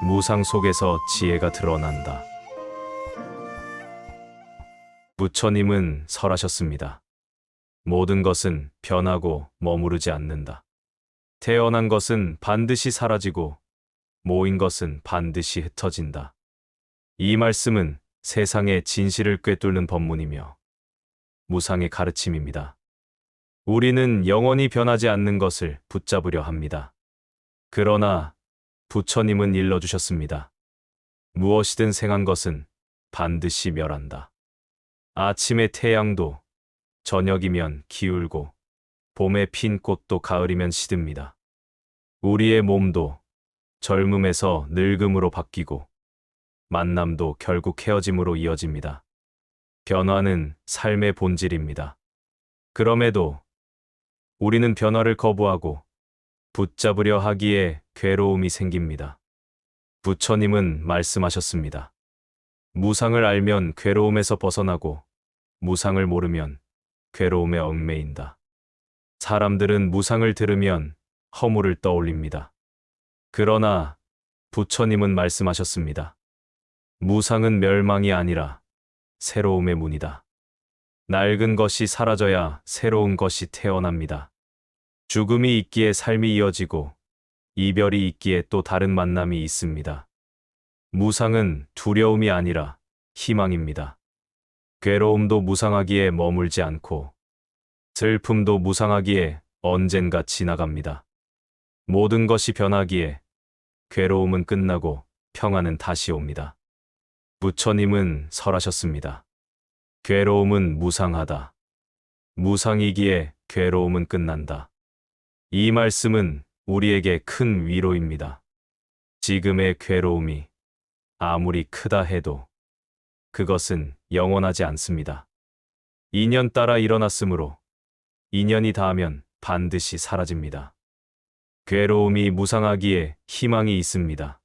무상 속에서 지혜가 드러난다. 부처님은 설하셨습니다. 모든 것은 변하고 머무르지 않는다. 태어난 것은 반드시 사라지고 모인 것은 반드시 흩어진다. 이 말씀은 세상의 진실을 꿰뚫는 법문이며 무상의 가르침입니다. 우리는 영원히 변하지 않는 것을 붙잡으려 합니다. 그러나 부처님은 일러주셨습니다. 무엇이든 생한 것은 반드시 멸한다. 아침의 태양도 저녁이면 기울고 봄에 핀 꽃도 가을이면 시듭니다. 우리의 몸도 젊음에서 늙음으로 바뀌고 만남도 결국 헤어짐으로 이어집니다. 변화는 삶의 본질입니다. 그럼에도 우리는 변화를 거부하고 붙잡으려 하기에 괴로움이 생깁니다. 부처님은 말씀하셨습니다. 무상을 알면 괴로움에서 벗어나고 무상을 모르면 괴로움에 얽매인다. 사람들은 무상을 들으면 허물을 떠올립니다. 그러나 부처님은 말씀하셨습니다. 무상은 멸망이 아니라 새로움의 문이다. 낡은 것이 사라져야 새로운 것이 태어납니다. 죽음이 있기에 삶이 이어지고 이별이 있기에 또 다른 만남이 있습니다. 무상은 두려움이 아니라 희망입니다. 괴로움도 무상하기에 머물지 않고 슬픔도 무상하기에 언젠가 지나갑니다. 모든 것이 변하기에 괴로움은 끝나고 평안은 다시 옵니다. 부처님은 설하셨습니다. 괴로움은 무상하다. 무상이기에 괴로움은 끝난다. 이 말씀은 우리에게 큰 위로입니다. 지금의 괴로움이 아무리 크다 해도 그것은 영원하지 않습니다. 인연 따라 일어났으므로 인연이 닿으면 반드시 사라집니다. 괴로움이 무상하기에 희망이 있습니다.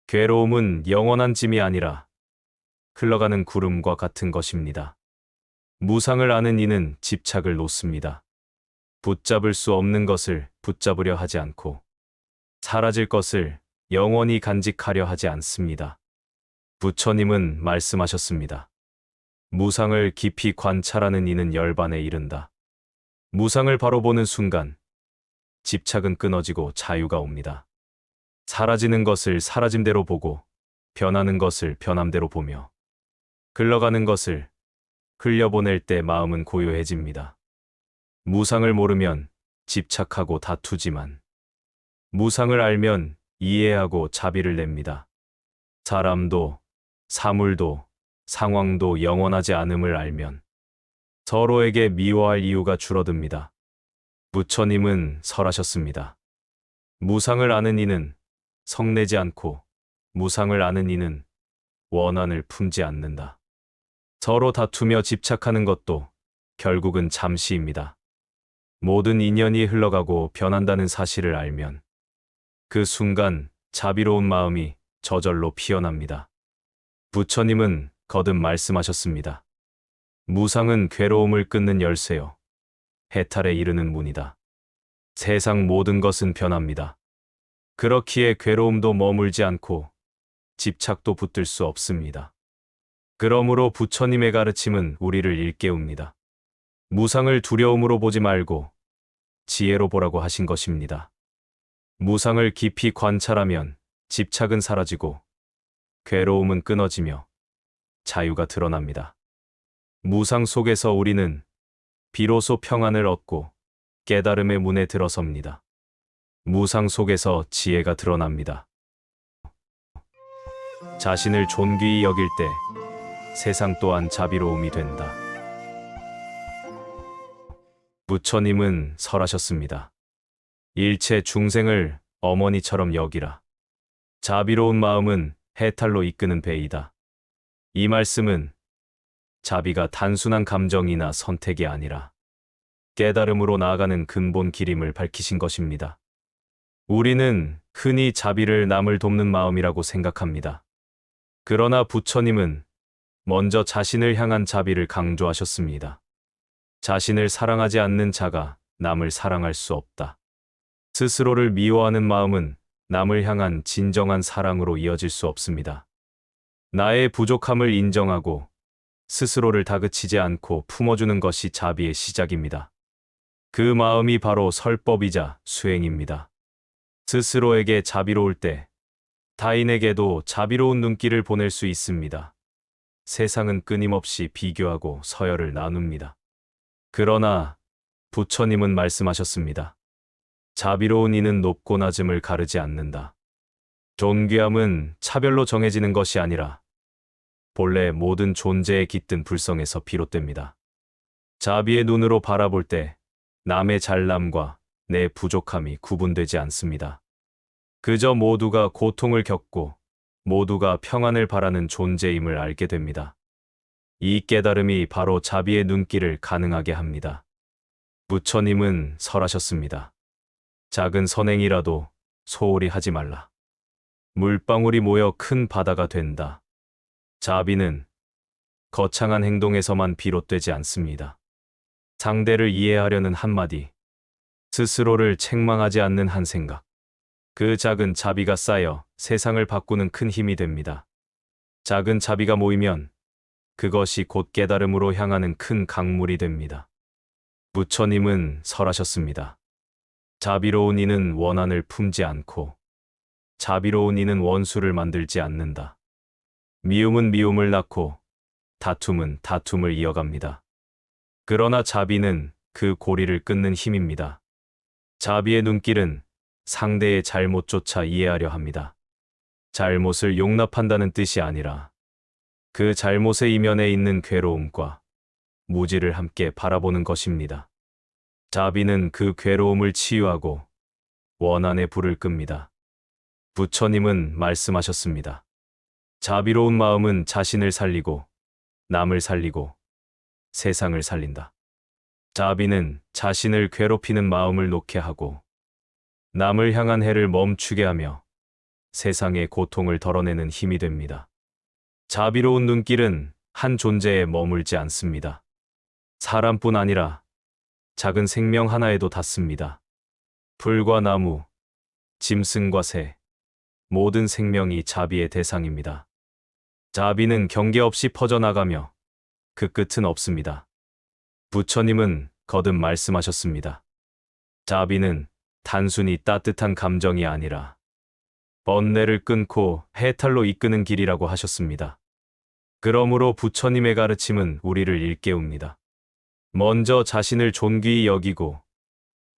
괴로움은 영원한 짐이 아니라 흘러가는 구름과 같은 것입니다. 무상을 아는 이는 집착을 놓습니다. 붙잡을 수 없는 것을 붙잡으려 하지 않고 사라질 것을 영원히 간직하려 하지 않습니다. 부처님은 말씀하셨습니다. 무상을 깊이 관찰하는 이는 열반에 이른다. 무상을 바로 보는 순간 집착은 끊어지고 자유가 옵니다. 사라지는 것을 사라짐대로 보고 변하는 것을 변함대로 보며 흘러가는 것을 흘려보낼 때 마음은 고요해집니다. 무상을 모르면 집착하고 다투지만 무상을 알면 이해하고 자비를 냅니다. 사람도 사물도 상황도 영원하지 않음을 알면 서로에게 미워할 이유가 줄어듭니다. 부처님은 설하셨습니다. 무상을 아는 이는 성내지 않고 무상을 아는 이는 원한을 품지 않는다. 서로 다투며 집착하는 것도 결국은 잠시입니다. 모든 인연이 흘러가고 변한다는 사실을 알면 그 순간 자비로운 마음이 저절로 피어납니다. 부처님은 거듭 말씀하셨습니다. 무상은 괴로움을 끊는 열쇠요. 해탈에 이르는 문이다. 세상 모든 것은 변합니다. 그렇기에 괴로움도 머물지 않고 집착도 붙들 수 없습니다. 그러므로 부처님의 가르침은 우리를 일깨웁니다. 무상을 두려움으로 보지 말고 지혜로 보라고 하신 것입니다. 무상을 깊이 관찰하면 집착은 사라지고 괴로움은 끊어지며 자유가 드러납니다. 무상 속에서 우리는 비로소 평안을 얻고 깨달음의 문에 들어섭니다. 무상 속에서 지혜가 드러납니다. 자신을 존귀히 여길 때 세상 또한 자비로움이 된다. 부처님은 설하셨습니다. 일체 중생을 어머니처럼 여기라. 자비로운 마음은 해탈로 이끄는 배이다. 이 말씀은 자비가 단순한 감정이나 선택이 아니라 깨달음으로 나아가는 근본 길임을 밝히신 것입니다. 우리는 흔히 자비를 남을 돕는 마음이라고 생각합니다. 그러나 부처님은 먼저 자신을 향한 자비를 강조하셨습니다. 자신을 사랑하지 않는 자가 남을 사랑할 수 없다. 스스로를 미워하는 마음은 남을 향한 진정한 사랑으로 이어질 수 없습니다. 나의 부족함을 인정하고 스스로를 다그치지 않고 품어주는 것이 자비의 시작입니다. 그 마음이 바로 설법이자 수행입니다. 스스로에게 자비로울 때 타인에게도 자비로운 눈길을 보낼 수 있습니다. 세상은 끊임없이 비교하고 서열을 나눕니다. 그러나 부처님은 말씀하셨습니다. 자비로운 이는 높고 낮음을 가르지 않는다. 존귀함은 차별로 정해지는 것이 아니라 본래 모든 존재에 깃든 불성에서 비롯됩니다. 자비의 눈으로 바라볼 때 남의 잘남과 내 부족함이 구분되지 않습니다. 그저 모두가 고통을 겪고 모두가 평안을 바라는 존재임을 알게 됩니다. 이 깨달음이 바로 자비의 눈길을 가능하게 합니다. 부처님은 설하셨습니다. 작은 선행이라도 소홀히 하지 말라. 물방울이 모여 큰 바다가 된다. 자비는 거창한 행동에서만 비롯되지 않습니다. 상대를 이해하려는 한마디, 스스로를 책망하지 않는 한 생각, 그 작은 자비가 쌓여 세상을 바꾸는 큰 힘이 됩니다. 작은 자비가 모이면 그것이 곧 깨달음으로 향하는 큰 강물이 됩니다. 부처님은 설하셨습니다. 자비로운 이는 원한을 품지 않고 자비로운 이는 원수를 만들지 않는다. 미움은 미움을 낳고 다툼은 다툼을 이어갑니다. 그러나 자비는 그 고리를 끊는 힘입니다. 자비의 눈길은 상대의 잘못조차 이해하려 합니다. 잘못을 용납한다는 뜻이 아니라 그 잘못의 이면에 있는 괴로움과 무지를 함께 바라보는 것입니다. 자비는 그 괴로움을 치유하고 원한의 불을 끕니다. 부처님은 말씀하셨습니다. 자비로운 마음은 자신을 살리고 남을 살리고 세상을 살린다. 자비는 자신을 괴롭히는 마음을 놓게 하고 남을 향한 해를 멈추게 하며 세상의 고통을 덜어내는 힘이 됩니다. 자비로운 눈길은 한 존재에 머물지 않습니다. 사람뿐 아니라 작은 생명 하나에도 닿습니다. 풀과 나무, 짐승과 새, 모든 생명이 자비의 대상입니다. 자비는 경계 없이 퍼져나가며 그 끝은 없습니다. 부처님은 거듭 말씀하셨습니다. 자비는 단순히 따뜻한 감정이 아니라 번뇌를 끊고 해탈로 이끄는 길이라고 하셨습니다. 그러므로 부처님의 가르침은 우리를 일깨웁니다. 먼저 자신을 존귀히 여기고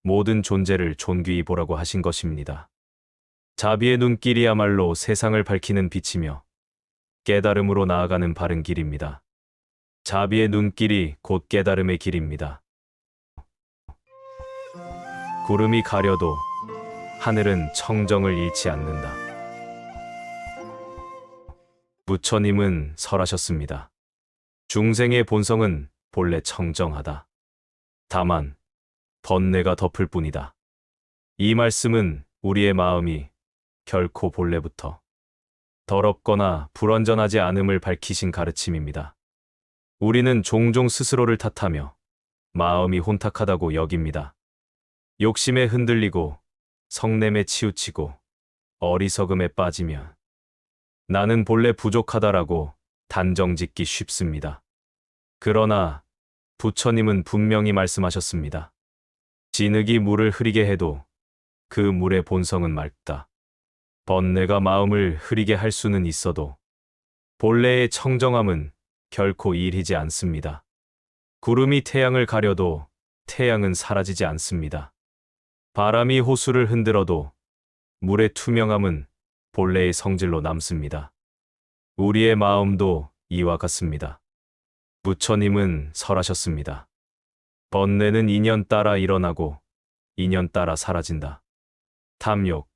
모든 존재를 존귀히 보라고 하신 것입니다. 자비의 눈길이야말로 세상을 밝히는 빛이며 깨달음으로 나아가는 바른 길입니다. 자비의 눈길이 곧 깨달음의 길입니다. 구름이 가려도 하늘은 청정을 잃지 않는다. 부처님은 설하셨습니다. 중생의 본성은 본래 청정하다. 다만 번뇌가 덮을 뿐이다. 이 말씀은 우리의 마음이 결코 본래부터 더럽거나 불완전하지 않음을 밝히신 가르침입니다. 우리는 종종 스스로를 탓하며 마음이 혼탁하다고 여깁니다. 욕심에 흔들리고 성냄에 치우치고 어리석음에 빠지면 나는 본래 부족하다라고 단정짓기 쉽습니다. 그러나 부처님은 분명히 말씀하셨습니다. 진흙이 물을 흐리게 해도 그 물의 본성은 맑다. 번뇌가 마음을 흐리게 할 수는 있어도 본래의 청정함은 결코 잃히지 않습니다. 구름이 태양을 가려도 태양은 사라지지 않습니다. 바람이 호수를 흔들어도 물의 투명함은 본래의 성질로 남습니다. 우리의 마음도 이와 같습니다. 부처님은 설하셨습니다. 번뇌는 인연 따라 일어나고 인연 따라 사라진다. 탐욕,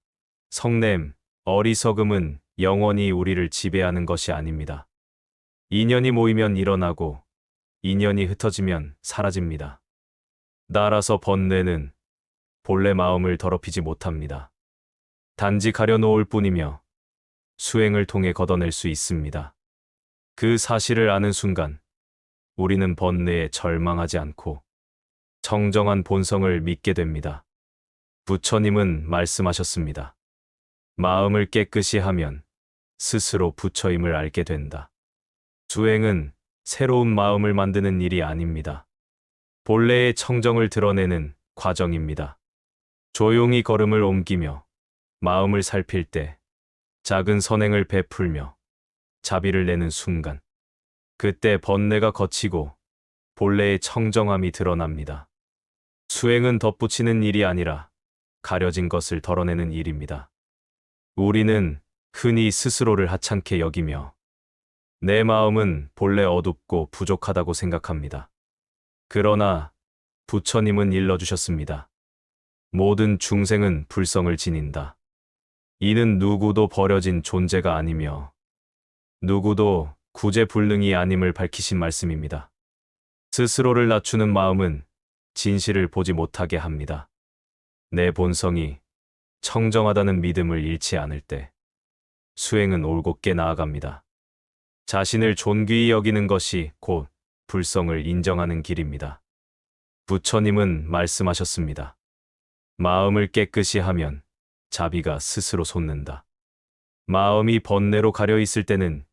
성냄, 어리석음은 영원히 우리를 지배하는 것이 아닙니다. 인연이 모이면 일어나고 인연이 흩어지면 사라집니다. 따라서 번뇌는 본래 마음을 더럽히지 못합니다. 단지 가려놓을 뿐이며 수행을 통해 걷어낼 수 있습니다. 그 사실을 아는 순간 우리는 번뇌에 절망하지 않고 청정한 본성을 믿게 됩니다. 부처님은 말씀하셨습니다. 마음을 깨끗이 하면 스스로 부처임을 알게 된다. 수행은 새로운 마음을 만드는 일이 아닙니다. 본래의 청정을 드러내는 과정입니다. 조용히 걸음을 옮기며 마음을 살필 때 작은 선행을 베풀며 자비를 내는 순간 그때 번뇌가 걷히고 본래의 청정함이 드러납니다. 수행은 덧붙이는 일이 아니라 가려진 것을 덜어내는 일입니다. 우리는 흔히 스스로를 하찮게 여기며 내 마음은 본래 어둡고 부족하다고 생각합니다. 그러나 부처님은 일러주셨습니다. 모든 중생은 불성을 지닌다. 이는 누구도 버려진 존재가 아니며 누구도 구제불능이 아님을 밝히신 말씀입니다. 스스로를 낮추는 마음은 진실을 보지 못하게 합니다. 내 본성이 청정하다는 믿음을 잃지 않을 때 수행은 올곧게 나아갑니다. 자신을 존귀히 여기는 것이 곧 불성을 인정하는 길입니다. 부처님은 말씀하셨습니다. 마음을 깨끗이 하면 자비가 스스로 솟는다. 마음이 번뇌로 가려 있을 때는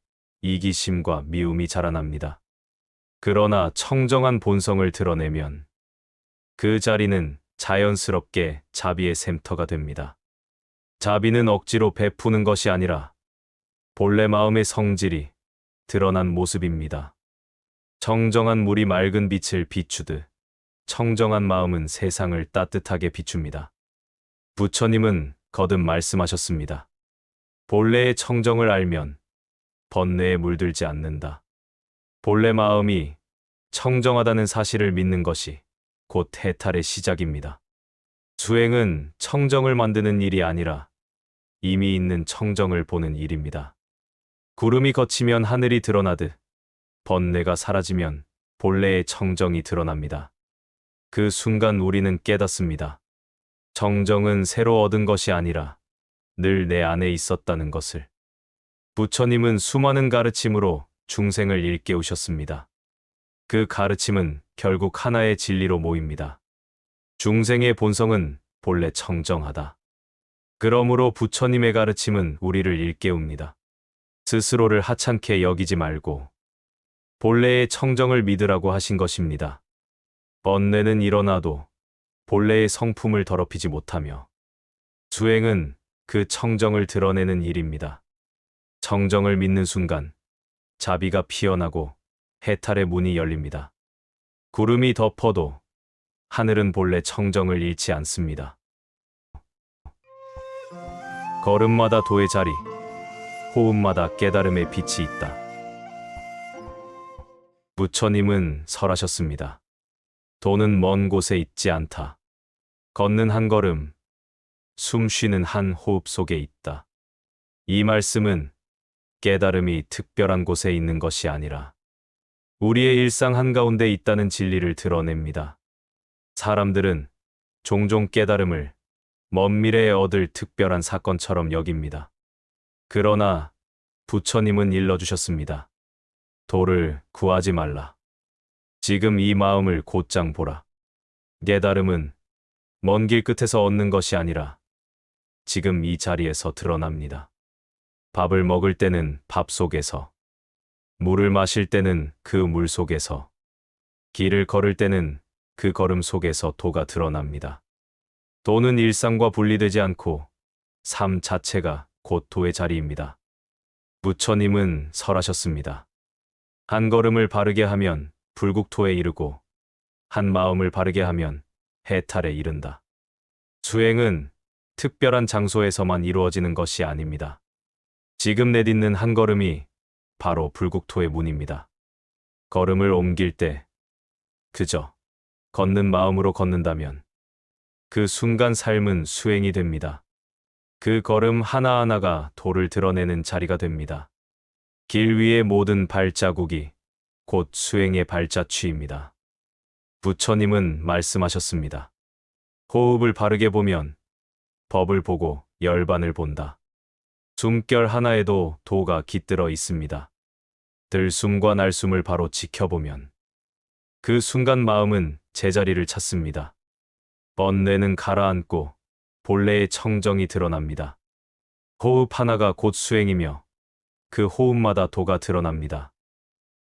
이기심과 미움이 자라납니다. 그러나 청정한 본성을 드러내면 그 자리는 자연스럽게 자비의 샘터가 됩니다. 자비는 억지로 베푸는 것이 아니라 본래 마음의 성질이 드러난 모습입니다. 청정한 물이 맑은 빛을 비추듯 청정한 마음은 세상을 따뜻하게 비춥니다. 부처님은 거듭 말씀하셨습니다. 본래의 청정을 알면 번뇌에 물들지 않는다. 본래 마음이 청정하다는 사실을 믿는 것이 곧 해탈의 시작입니다. 수행은 청정을 만드는 일이 아니라 이미 있는 청정을 보는 일입니다. 구름이 걷히면 하늘이 드러나듯 번뇌가 사라지면 본래의 청정이 드러납니다. 그 순간 우리는 깨닫습니다. 청정은 새로 얻은 것이 아니라 늘 내 안에 있었다는 것을. 부처님은 수많은 가르침으로 중생을 일깨우셨습니다. 그 가르침은 결국 하나의 진리로 모입니다. 중생의 본성은 본래 청정하다. 그러므로 부처님의 가르침은 우리를 일깨웁니다. 스스로를 하찮게 여기지 말고 본래의 청정을 믿으라고 하신 것입니다. 번뇌는 일어나도 본래의 성품을 더럽히지 못하며 수행은 그 청정을 드러내는 일입니다. 청정을 믿는 순간 자비가 피어나고 해탈의 문이 열립니다. 구름이 덮어도 하늘은 본래 청정을 잃지 않습니다. 걸음마다 도의 자리, 호흡마다 깨달음의 빛이 있다. 부처님은 설하셨습니다. 도는 먼 곳에 있지 않다. 걷는 한 걸음, 숨 쉬는 한 호흡 속에 있다. 이 말씀은 깨달음이 특별한 곳에 있는 것이 아니라 우리의 일상 한가운데 있다는 진리를 드러냅니다. 사람들은 종종 깨달음을 먼 미래에 얻을 특별한 사건처럼 여깁니다. 그러나 부처님은 일러주셨습니다. 도를 구하지 말라. 지금 이 마음을 곧장 보라. 깨달음은 먼 길 끝에서 얻는 것이 아니라 지금 이 자리에서 드러납니다. 밥을 먹을 때는 밥 속에서, 물을 마실 때는 그 물 속에서, 길을 걸을 때는 그 걸음 속에서 도가 드러납니다. 도는 일상과 분리되지 않고 삶 자체가 곧 도의 자리입니다. 부처님은 설하셨습니다. 한 걸음을 바르게 하면 불국토에 이르고 한 마음을 바르게 하면 해탈에 이른다. 수행은 특별한 장소에서만 이루어지는 것이 아닙니다. 지금 내딛는 한 걸음이 바로 불국토의 문입니다. 걸음을 옮길 때 그저 걷는 마음으로 걷는다면 그 순간 삶은 수행이 됩니다. 그 걸음 하나하나가 도를 드러내는 자리가 됩니다. 길 위의 모든 발자국이 곧 수행의 발자취입니다. 부처님은 말씀하셨습니다. 호흡을 바르게 보면 법을 보고 열반을 본다. 숨결 하나에도 도가 깃들어 있습니다. 들숨과 날숨을 바로 지켜보면 그 순간 마음은 제자리를 찾습니다. 번뇌는 가라앉고 본래의 청정이 드러납니다. 호흡 하나가 곧 수행이며 그 호흡마다 도가 드러납니다.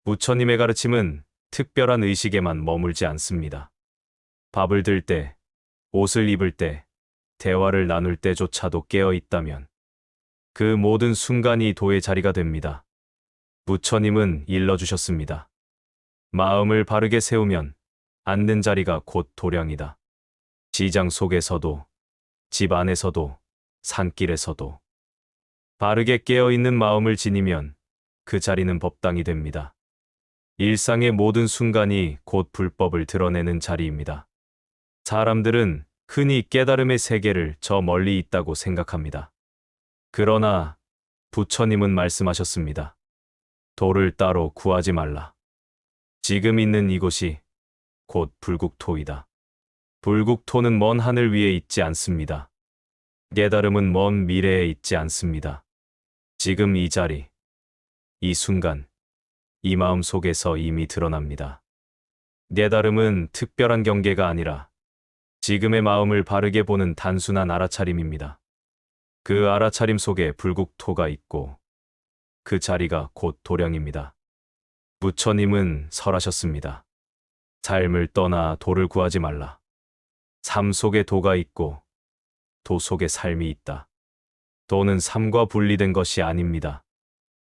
부처님의 가르침은 특별한 의식에만 머물지 않습니다. 밥을 들 때, 옷을 입을 때, 대화를 나눌 때조차도 깨어 있다면 그 모든 순간이 도의 자리가 됩니다. 부처님은 일러주셨습니다. 마음을 바르게 세우면 앉는 자리가 곧 도량이다. 시장 속에서도, 집 안에서도, 산길에서도 바르게 깨어있는 마음을 지니면 그 자리는 법당이 됩니다. 일상의 모든 순간이 곧 불법을 드러내는 자리입니다. 사람들은 흔히 깨달음의 세계를 저 멀리 있다고 생각합니다. 그러나 부처님은 말씀하셨습니다. 도를 따로 구하지 말라. 지금 있는 이곳이 곧 불국토이다. 불국토는 먼 하늘 위에 있지 않습니다. 깨달음은 먼 미래에 있지 않습니다. 지금 이 자리, 이 순간, 이 마음 속에서 이미 드러납니다. 깨달음은 특별한 경계가 아니라 지금의 마음을 바르게 보는 단순한 알아차림입니다. 그 알아차림 속에 불국토가 있고 그 자리가 곧 도량입니다. 부처님은 설하셨습니다. 삶을 떠나 도를 구하지 말라. 삶 속에 도가 있고 도 속에 삶이 있다. 도는 삶과 분리된 것이 아닙니다.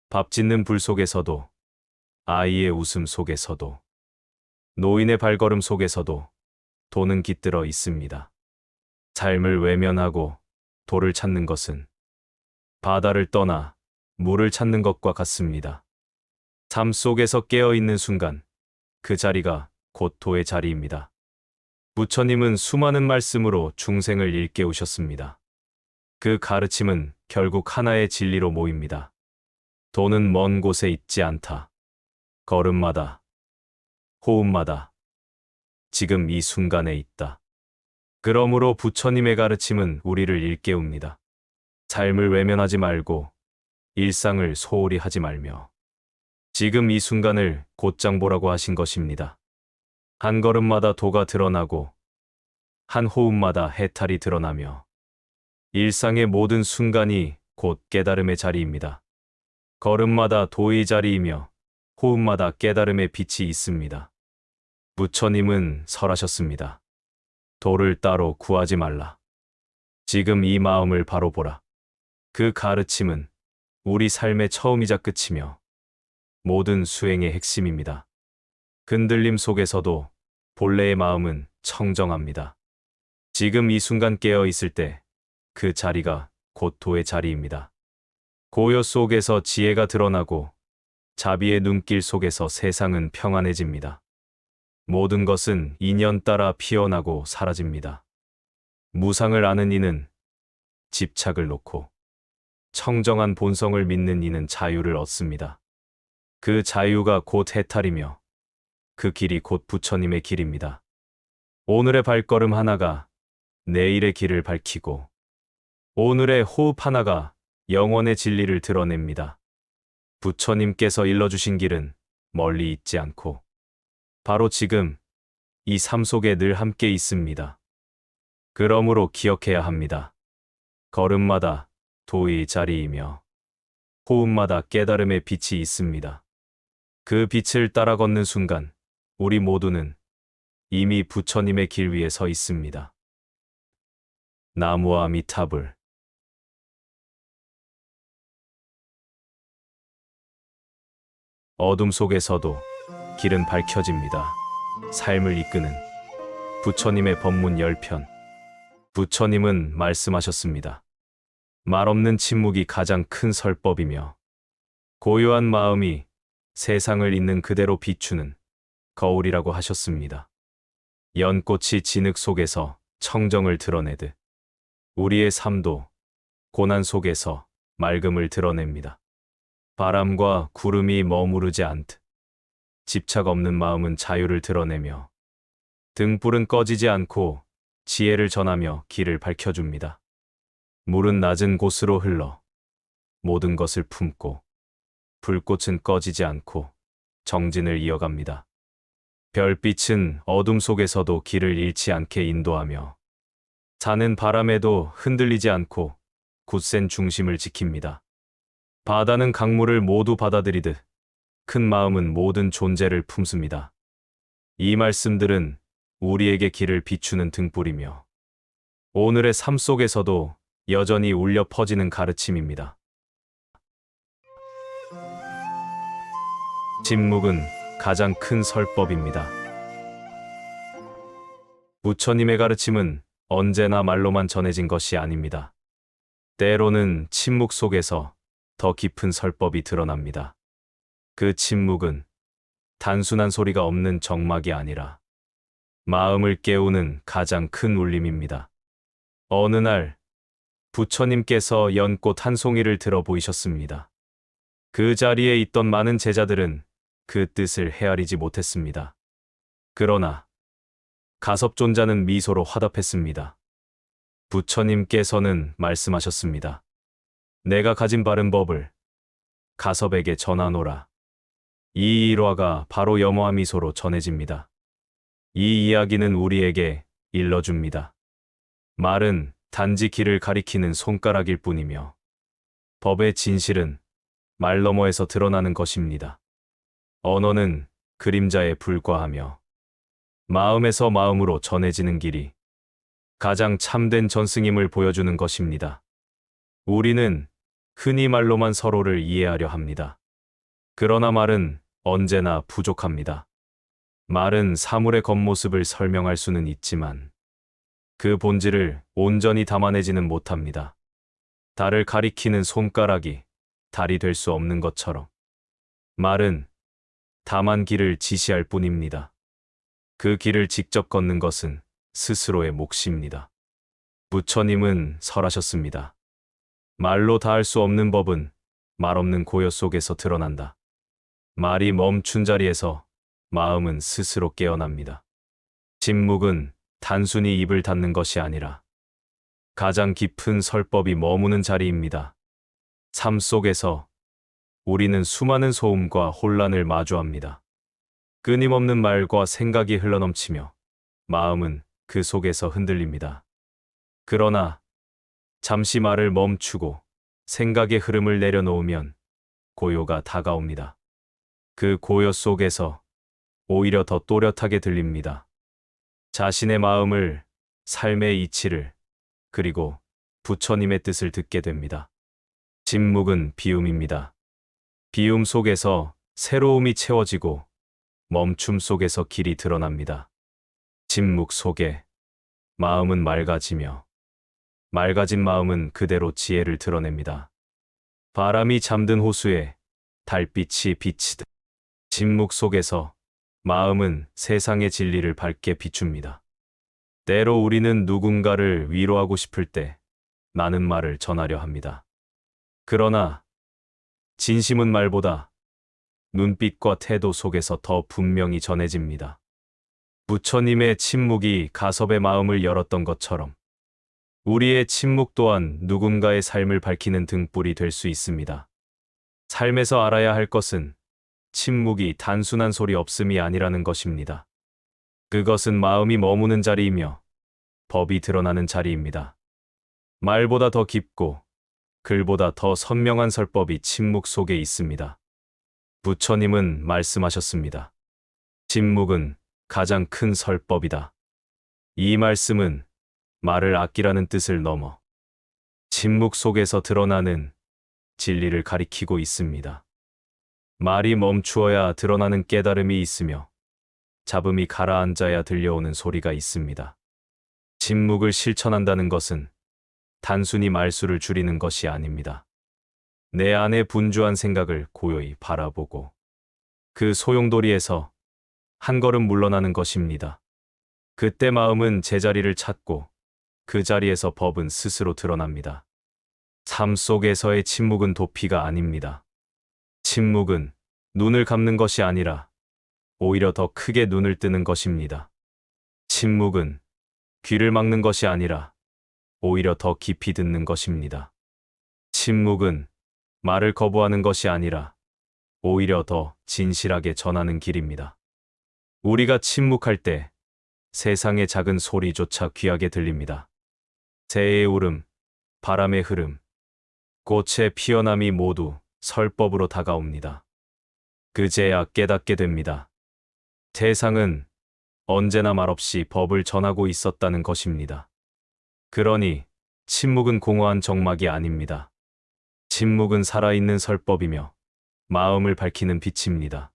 밥 짓는 불 속에서도, 아이의 웃음 속에서도, 노인의 발걸음 속에서도 도는 깃들어 있습니다. 삶을 외면하고 도를 찾는 것은 바다를 떠나 물을 찾는 것과 같습니다. 삶 속에서 깨어있는 순간 그 자리가 곧 도의 자리입니다. 부처님은 수많은 말씀으로 중생을 일깨우셨습니다. 그 가르침은 결국 하나의 진리로 모입니다. 도는 먼 곳에 있지 않다. 걸음마다, 호흡마다, 지금 이 순간에 있다. 그러므로 부처님의 가르침은 우리를 일깨웁니다. 삶을 외면하지 말고 일상을 소홀히 하지 말며 지금 이 순간을 곧장 보라고 하신 것입니다. 한 걸음마다 도가 드러나고 한 호흡마다 해탈이 드러나며 일상의 모든 순간이 곧 깨달음의 자리입니다. 걸음마다 도의 자리이며 호흡마다 깨달음의 빛이 있습니다. 부처님은 설하셨습니다. 도를 따로 구하지 말라. 지금 이 마음을 바로 보라. 그 가르침은 우리 삶의 처음이자 끝이며 모든 수행의 핵심입니다. 흔들림 속에서도 본래의 마음은 청정합니다. 지금 이 순간 깨어 있을 때 그 자리가 곧 도의 자리입니다. 고요 속에서 지혜가 드러나고 자비의 눈길 속에서 세상은 평안해집니다. 모든 것은 인연 따라 피어나고 사라집니다. 무상을 아는 이는 집착을 놓고 청정한 본성을 믿는 이는 자유를 얻습니다. 그 자유가 곧 해탈이며 그 길이 곧 부처님의 길입니다. 오늘의 발걸음 하나가 내일의 길을 밝히고 오늘의 호흡 하나가 영원의 진리를 드러냅니다. 부처님께서 일러주신 길은 멀리 있지 않고 바로 지금 이 삶 속에 늘 함께 있습니다. 그러므로 기억해야 합니다. 걸음마다 도의 자리이며 호흡마다 깨달음의 빛이 있습니다. 그 빛을 따라 걷는 순간 우리 모두는 이미 부처님의 길 위에 서 있습니다. 나무 아미타불. 어둠 속에서도 길은 밝혀집니다. 삶을 이끄는 부처님의 법문 10편. 부처님은 말씀하셨습니다. 말 없는 침묵이 가장 큰 설법이며 고요한 마음이 세상을 있는 그대로 비추는 거울이라고 하셨습니다. 연꽃이 진흙 속에서 청정을 드러내듯 우리의 삶도 고난 속에서 맑음을 드러냅니다. 바람과 구름이 머무르지 않듯 집착 없는 마음은 자유를 드러내며 등불은 꺼지지 않고 지혜를 전하며 길을 밝혀줍니다. 물은 낮은 곳으로 흘러 모든 것을 품고 불꽃은 꺼지지 않고 정진을 이어갑니다. 별빛은 어둠 속에서도 길을 잃지 않게 인도하며 사는 바람에도 흔들리지 않고 굳센 중심을 지킵니다. 바다는 강물을 모두 받아들이듯 큰 마음은 모든 존재를 품습니다. 이 말씀들은 우리에게 길을 비추는 등불이며 오늘의 삶 속에서도 여전히 울려 퍼지는 가르침입니다. 침묵은 가장 큰 설법입니다. 부처님의 가르침은 언제나 말로만 전해진 것이 아닙니다. 때로는 침묵 속에서 더 깊은 설법이 드러납니다. 그 침묵은 단순한 소리가 없는 정막이 아니라 마음을 깨우는 가장 큰 울림입니다. 어느 날 부처님께서 연꽃 한 송이를 들어 보이셨습니다. 그 자리에 있던 많은 제자들은 그 뜻을 헤아리지 못했습니다. 그러나 가섭존자는 미소로 화답했습니다. 부처님께서는 말씀하셨습니다. 내가 가진 바른 법을 가섭에게 전하노라. 이 일화가 바로 염화 미소로 전해집니다. 이 이야기는 우리에게 일러줍니다. 말은 단지 길을 가리키는 손가락일 뿐이며 법의 진실은 말 너머에서 드러나는 것입니다. 언어는 그림자에 불과하며 마음에서 마음으로 전해지는 길이 가장 참된 전승임을 보여주는 것입니다. 우리는 흔히 말로만 서로를 이해하려 합니다. 그러나 말은 언제나 부족합니다. 말은 사물의 겉모습을 설명할 수는 있지만 그 본질을 온전히 담아내지는 못합니다. 달을 가리키는 손가락이 달이 될 수 없는 것처럼 말은 다만 길을 지시할 뿐입니다. 그 길을 직접 걷는 것은 스스로의 몫입니다. 부처님은 설하셨습니다. 말로 다 할 수 없는 법은 말 없는 고요 속에서 드러난다. 말이 멈춘 자리에서 마음은 스스로 깨어납니다. 침묵은 단순히 입을 닫는 것이 아니라 가장 깊은 설법이 머무는 자리입니다. 삶 속에서 우리는 수많은 소음과 혼란을 마주합니다. 끊임없는 말과 생각이 흘러넘치며 마음은 그 속에서 흔들립니다. 그러나 잠시 말을 멈추고 생각의 흐름을 내려놓으면 고요가 다가옵니다. 그 고요 속에서 오히려 더 또렷하게 들립니다. 자신의 마음을, 삶의 이치를, 그리고 부처님의 뜻을 듣게 됩니다. 침묵은 비움입니다. 비움 속에서 새로움이 채워지고 멈춤 속에서 길이 드러납니다. 침묵 속에 마음은 맑아지며 맑아진 마음은 그대로 지혜를 드러냅니다. 바람이 잠든 호수에 달빛이 비치듯 침묵 속에서 마음은 세상의 진리를 밝게 비춥니다. 때로 우리는 누군가를 위로하고 싶을 때 많은 말을 전하려 합니다. 그러나 진심은 말보다 눈빛과 태도 속에서 더 분명히 전해집니다. 부처님의 침묵이 가섭의 마음을 열었던 것처럼 우리의 침묵 또한 누군가의 삶을 밝히는 등불이 될 수 있습니다. 삶에서 알아야 할 것은 침묵이 단순한 소리 없음이 아니라는 것입니다. 그것은 마음이 머무는 자리이며 법이 드러나는 자리입니다. 말보다 더 깊고 글보다 더 선명한 설법이 침묵 속에 있습니다. 부처님은 말씀하셨습니다. 침묵은 가장 큰 설법이다. 이 말씀은 말을 아끼라는 뜻을 넘어 침묵 속에서 드러나는 진리를 가리키고 있습니다. 말이 멈추어야 드러나는 깨달음이 있으며 잡음이 가라앉아야 들려오는 소리가 있습니다. 침묵을 실천한다는 것은 단순히 말수를 줄이는 것이 아닙니다. 내 안의 분주한 생각을 고요히 바라보고 그 소용돌이에서 한 걸음 물러나는 것입니다. 그때 마음은 제자리를 찾고 그 자리에서 법은 스스로 드러납니다. 삶 속에서의 침묵은 도피가 아닙니다. 침묵은 눈을 감는 것이 아니라 오히려 더 크게 눈을 뜨는 것입니다. 침묵은 귀를 막는 것이 아니라 오히려 더 깊이 듣는 것입니다. 침묵은 말을 거부하는 것이 아니라 오히려 더 진실하게 전하는 길입니다. 우리가 침묵할 때 세상의 작은 소리조차 귀하게 들립니다. 새의 울음, 바람의 흐름, 꽃의 피어남이 모두 설법으로 다가옵니다. 그제야 깨닫게 됩니다. 세상은 언제나 말없이 법을 전하고 있었다는 것입니다. 그러니 침묵은 공허한 정막이 아닙니다. 침묵은 살아있는 설법이며 마음을 밝히는 빛입니다.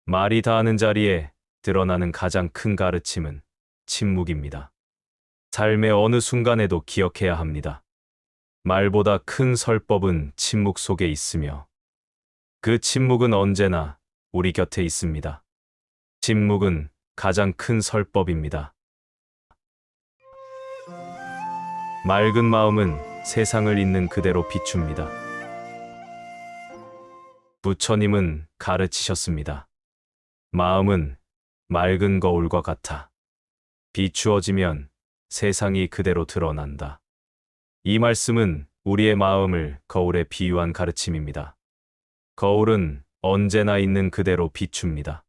말이 닿는 자리에 드러나는 가장 큰 가르침은 침묵입니다. 삶의 어느 순간에도 기억해야 합니다. 말보다 큰 설법은 침묵 속에 있으며 그 침묵은 언제나 우리 곁에 있습니다. 침묵은 가장 큰 설법입니다. 맑은 마음은 세상을 있는 그대로 비춥니다. 부처님은 가르치셨습니다. 마음은 맑은 거울과 같아. 비추어지면 세상이 그대로 드러난다. 이 말씀은 우리의 마음을 거울에 비유한 가르침입니다. 거울은 언제나 있는 그대로 비춥니다.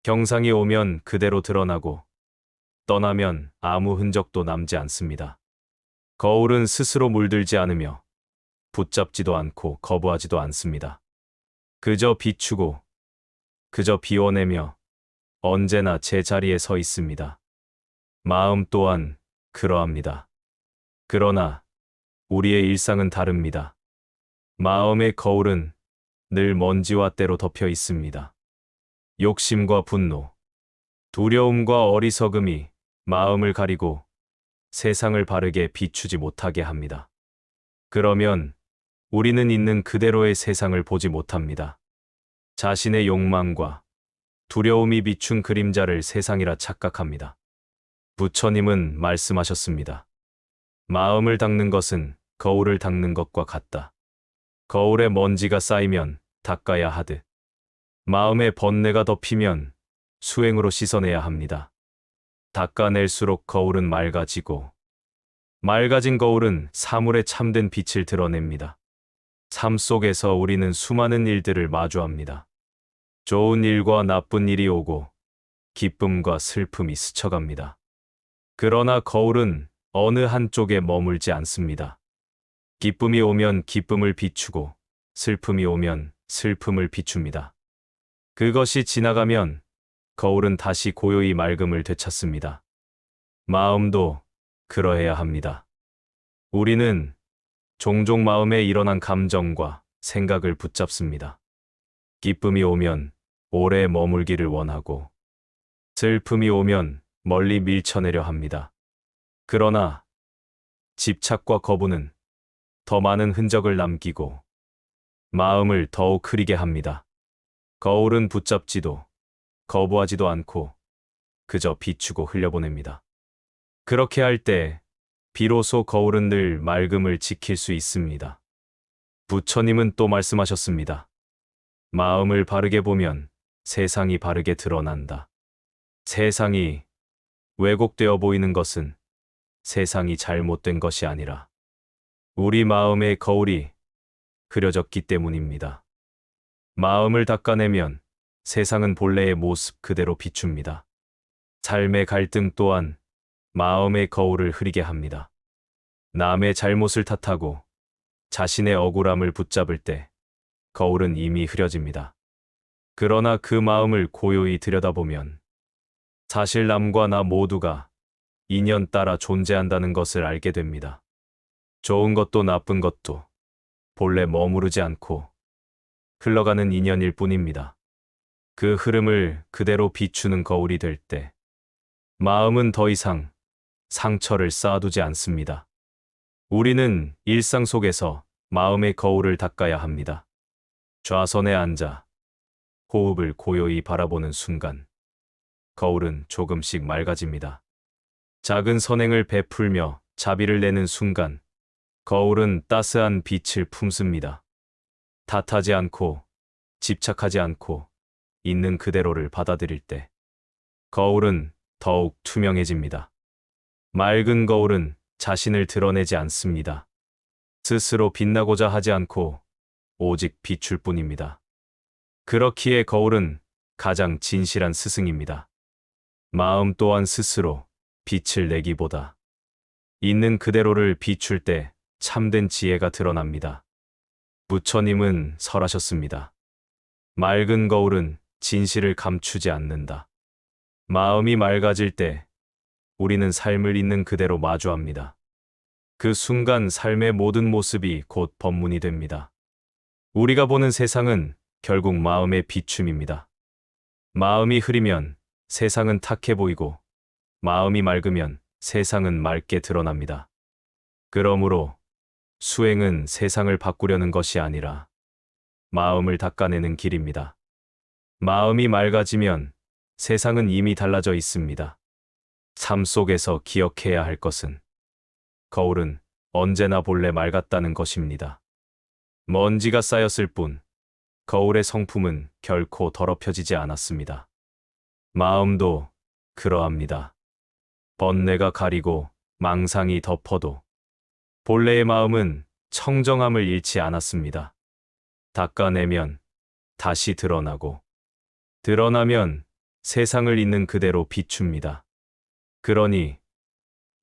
경상이 오면 그대로 드러나고 떠나면 아무 흔적도 남지 않습니다. 거울은 스스로 물들지 않으며 붙잡지도 않고 거부하지도 않습니다. 그저 비추고 그저 비워내며 언제나 제자리에 서 있습니다. 마음 또한 그러합니다. 그러나 우리의 일상은 다릅니다. 마음의 거울은 늘 먼지와 때로 덮여 있습니다. 욕심과 분노, 두려움과 어리석음이 마음을 가리고 세상을 바르게 비추지 못하게 합니다. 그러면 우리는 있는 그대로의 세상을 보지 못합니다. 자신의 욕망과 두려움이 비춘 그림자를 세상이라 착각합니다. 부처님은 말씀하셨습니다. 마음을 닦는 것은 거울을 닦는 것과 같다. 거울에 먼지가 쌓이면 닦아야 하듯 마음에 번뇌가 덮이면 수행으로 씻어내야 합니다. 닦아낼수록 거울은 맑아지고 맑아진 거울은 사물의 참된 빛을 드러냅니다. 삶 속에서 우리는 수많은 일들을 마주합니다. 좋은 일과 나쁜 일이 오고 기쁨과 슬픔이 스쳐갑니다. 그러나 거울은 어느 한쪽에 머물지 않습니다. 기쁨이 오면 기쁨을 비추고 슬픔이 오면 슬픔을 비춥니다. 그것이 지나가면 거울은 다시 고요히 맑음을 되찾습니다. 마음도 그러해야 합니다. 우리는 종종 마음에 일어난 감정과 생각을 붙잡습니다. 기쁨이 오면 오래 머물기를 원하고 슬픔이 오면 멀리 밀쳐내려 합니다. 그러나 집착과 거부는 더 많은 흔적을 남기고 마음을 더욱 흐리게 합니다. 거울은 붙잡지도 거부하지도 않고 그저 비추고 흘려보냅니다. 그렇게 할 때 비로소 거울은 늘 맑음을 지킬 수 있습니다. 부처님은 또 말씀하셨습니다. 마음을 바르게 보면 세상이 바르게 드러난다. 세상이 왜곡되어 보이는 것은 세상이 잘못된 것이 아니라 우리 마음의 거울이 흐려졌기 때문입니다. 마음을 닦아내면 세상은 본래의 모습 그대로 비춥니다. 삶의 갈등 또한 마음의 거울을 흐리게 합니다. 남의 잘못을 탓하고 자신의 억울함을 붙잡을 때 거울은 이미 흐려집니다. 그러나 그 마음을 고요히 들여다보면 사실 남과 나 모두가 인연 따라 존재한다는 것을 알게 됩니다. 좋은 것도 나쁜 것도 본래 머무르지 않고 흘러가는 인연일 뿐입니다. 그 흐름을 그대로 비추는 거울이 될 때 마음은 더 이상 상처를 쌓아두지 않습니다. 우리는 일상 속에서 마음의 거울을 닦아야 합니다. 좌선에 앉아 호흡을 고요히 바라보는 순간 거울은 조금씩 맑아집니다. 작은 선행을 베풀며 자비를 내는 순간 거울은 따스한 빛을 품습니다. 탓하지 않고 집착하지 않고 있는 그대로를 받아들일 때 거울은 더욱 투명해집니다. 맑은 거울은 자신을 드러내지 않습니다. 스스로 빛나고자 하지 않고 오직 비출 뿐입니다. 그렇기에 거울은 가장 진실한 스승입니다. 마음 또한 스스로 빛을 내기보다 있는 그대로를 비출 때 참된 지혜가 드러납니다. 부처님은 설하셨습니다. 맑은 거울은 진실을 감추지 않는다. 마음이 맑아질 때 우리는 삶을 있는 그대로 마주합니다. 그 순간 삶의 모든 모습이 곧 법문이 됩니다. 우리가 보는 세상은 결국 마음의 비춤입니다. 마음이 흐리면 세상은 탁해 보이고 마음이 맑으면 세상은 맑게 드러납니다. 그러므로 수행은 세상을 바꾸려는 것이 아니라 마음을 닦아내는 길입니다. 마음이 맑아지면 세상은 이미 달라져 있습니다. 삶 속에서 기억해야 할 것은 거울은 언제나 본래 맑았다는 것입니다. 먼지가 쌓였을 뿐 거울의 성품은 결코 더럽혀지지 않았습니다. 마음도 그러합니다. 번뇌가 가리고 망상이 덮어도 본래의 마음은 청정함을 잃지 않았습니다. 닦아내면 다시 드러나고 드러나면 세상을 있는 그대로 비춥니다. 그러니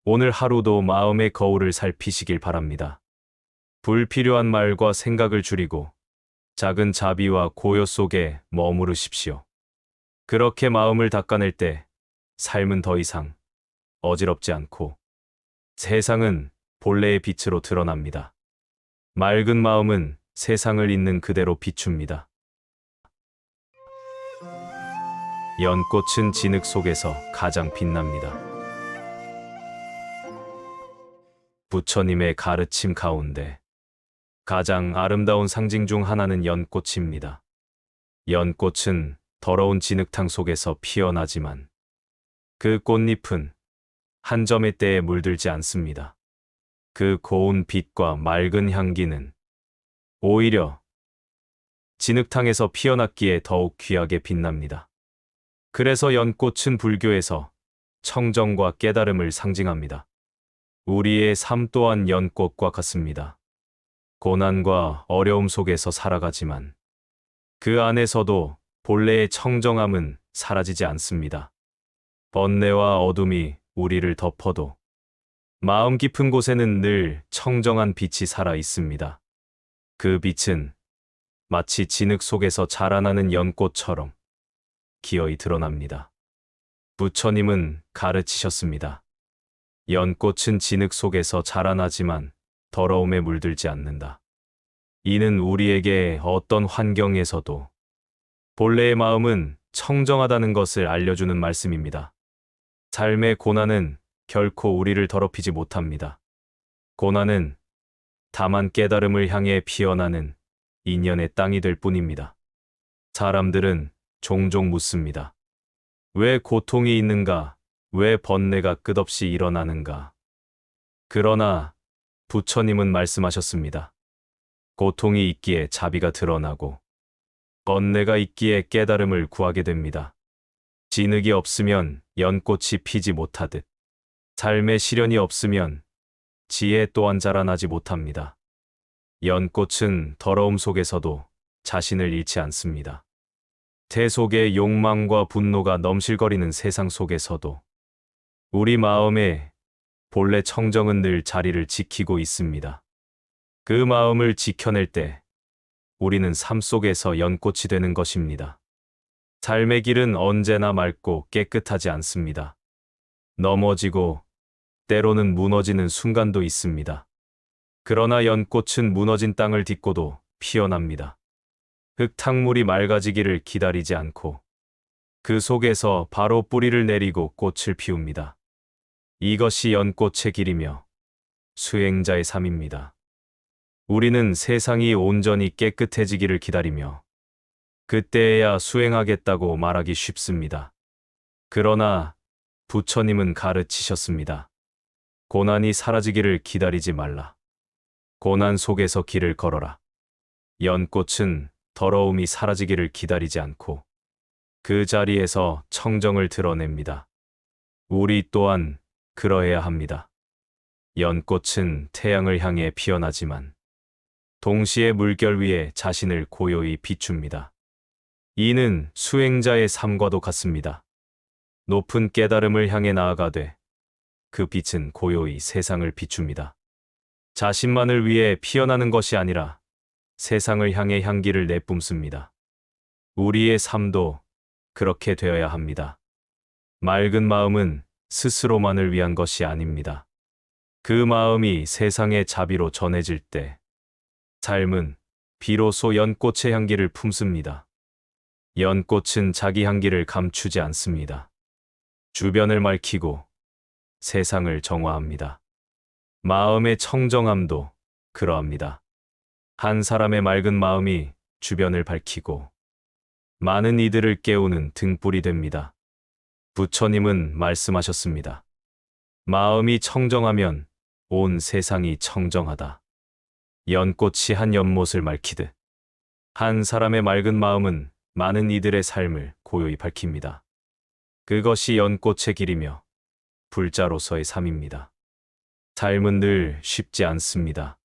오늘 하루도 마음의 거울을 살피시길 바랍니다. 불필요한 말과 생각을 줄이고 작은 자비와 고요 속에 머무르십시오. 그렇게 마음을 닦아낼 때 삶은 더 이상 어지럽지 않고 세상은 본래의 빛으로 드러납니다. 맑은 마음은 세상을 있는 그대로 비춥니다. 연꽃은 진흙 속에서 가장 빛납니다. 부처님의 가르침 가운데 가장 아름다운 상징 중 하나는 연꽃입니다. 연꽃은 더러운 진흙탕 속에서 피어나지만 그 꽃잎은 한 점의 때에 물들지 않습니다. 그 고운 빛과 맑은 향기는 오히려 진흙탕에서 피어났기에 더욱 귀하게 빛납니다. 그래서 연꽃은 불교에서 청정과 깨달음을 상징합니다. 우리의 삶 또한 연꽃과 같습니다. 고난과 어려움 속에서 살아가지만 그 안에서도 본래의 청정함은 사라지지 않습니다. 번뇌와 어둠이 우리를 덮어도 마음 깊은 곳에는 늘 청정한 빛이 살아 있습니다. 그 빛은 마치 진흙 속에서 자라나는 연꽃처럼 기어이 드러납니다. 부처님은 가르치셨습니다. 연꽃은 진흙 속에서 자라나지만 더러움에 물들지 않는다. 이는 우리에게 어떤 환경에서도 본래의 마음은 청정하다는 것을 알려주는 말씀입니다. 삶의 고난은 결코 우리를 더럽히지 못합니다. 고난은 다만 깨달음을 향해 피어나는 인연의 땅이 될 뿐입니다. 사람들은 종종 묻습니다. 왜 고통이 있는가? 왜 번뇌가 끝없이 일어나는가? 그러나 부처님은 말씀하셨습니다. 고통이 있기에 자비가 드러나고 번뇌가 있기에 깨달음을 구하게 됩니다. 진흙이 없으면 연꽃이 피지 못하듯 삶에 시련이 없으면 지혜 또한 자라나지 못합니다. 연꽃은 더러움 속에서도 자신을 잃지 않습니다. 태 속의 욕망과 분노가 넘실거리는 세상 속에서도 우리 마음에 본래 청정은 늘 자리를 지키고 있습니다. 그 마음을 지켜낼 때 우리는 삶 속에서 연꽃이 되는 것입니다. 삶의 길은 언제나 맑고 깨끗하지 않습니다. 넘어지고 때로는 무너지는 순간도 있습니다. 그러나 연꽃은 무너진 땅을 딛고도 피어납니다. 흙탕물이 맑아지기를 기다리지 않고 그 속에서 바로 뿌리를 내리고 꽃을 피웁니다. 이것이 연꽃의 길이며 수행자의 삶입니다. 우리는 세상이 온전히 깨끗해지기를 기다리며 그때에야 수행하겠다고 말하기 쉽습니다. 그러나 부처님은 가르치셨습니다. 고난이 사라지기를 기다리지 말라. 고난 속에서 길을 걸어라. 연꽃은 더러움이 사라지기를 기다리지 않고 그 자리에서 청정을 드러냅니다. 우리 또한 그러해야 합니다. 연꽃은 태양을 향해 피어나지만 동시에 물결 위에 자신을 고요히 비춥니다. 이는 수행자의 삶과도 같습니다. 높은 깨달음을 향해 나아가되 그 빛은 고요히 세상을 비춥니다. 자신만을 위해 피어나는 것이 아니라 세상을 향해 향기를 내뿜습니다. 우리의 삶도 그렇게 되어야 합니다. 맑은 마음은 스스로만을 위한 것이 아닙니다. 그 마음이 세상의 자비로 전해질 때 삶은 비로소 연꽃의 향기를 품습니다. 연꽃은 자기 향기를 감추지 않습니다. 주변을 맑히고 세상을 정화합니다. 마음의 청정함도 그러합니다. 한 사람의 맑은 마음이 주변을 밝히고 많은 이들을 깨우는 등불이 됩니다. 부처님은 말씀하셨습니다. 마음이 청정하면 온 세상이 청정하다. 연꽃이 한 연못을 맑히듯 한 사람의 맑은 마음은 많은 이들의 삶을 고요히 밝힙니다. 그것이 연꽃의 길이며 불자로서의 삶입니다. 삶은 늘 쉽지 않습니다.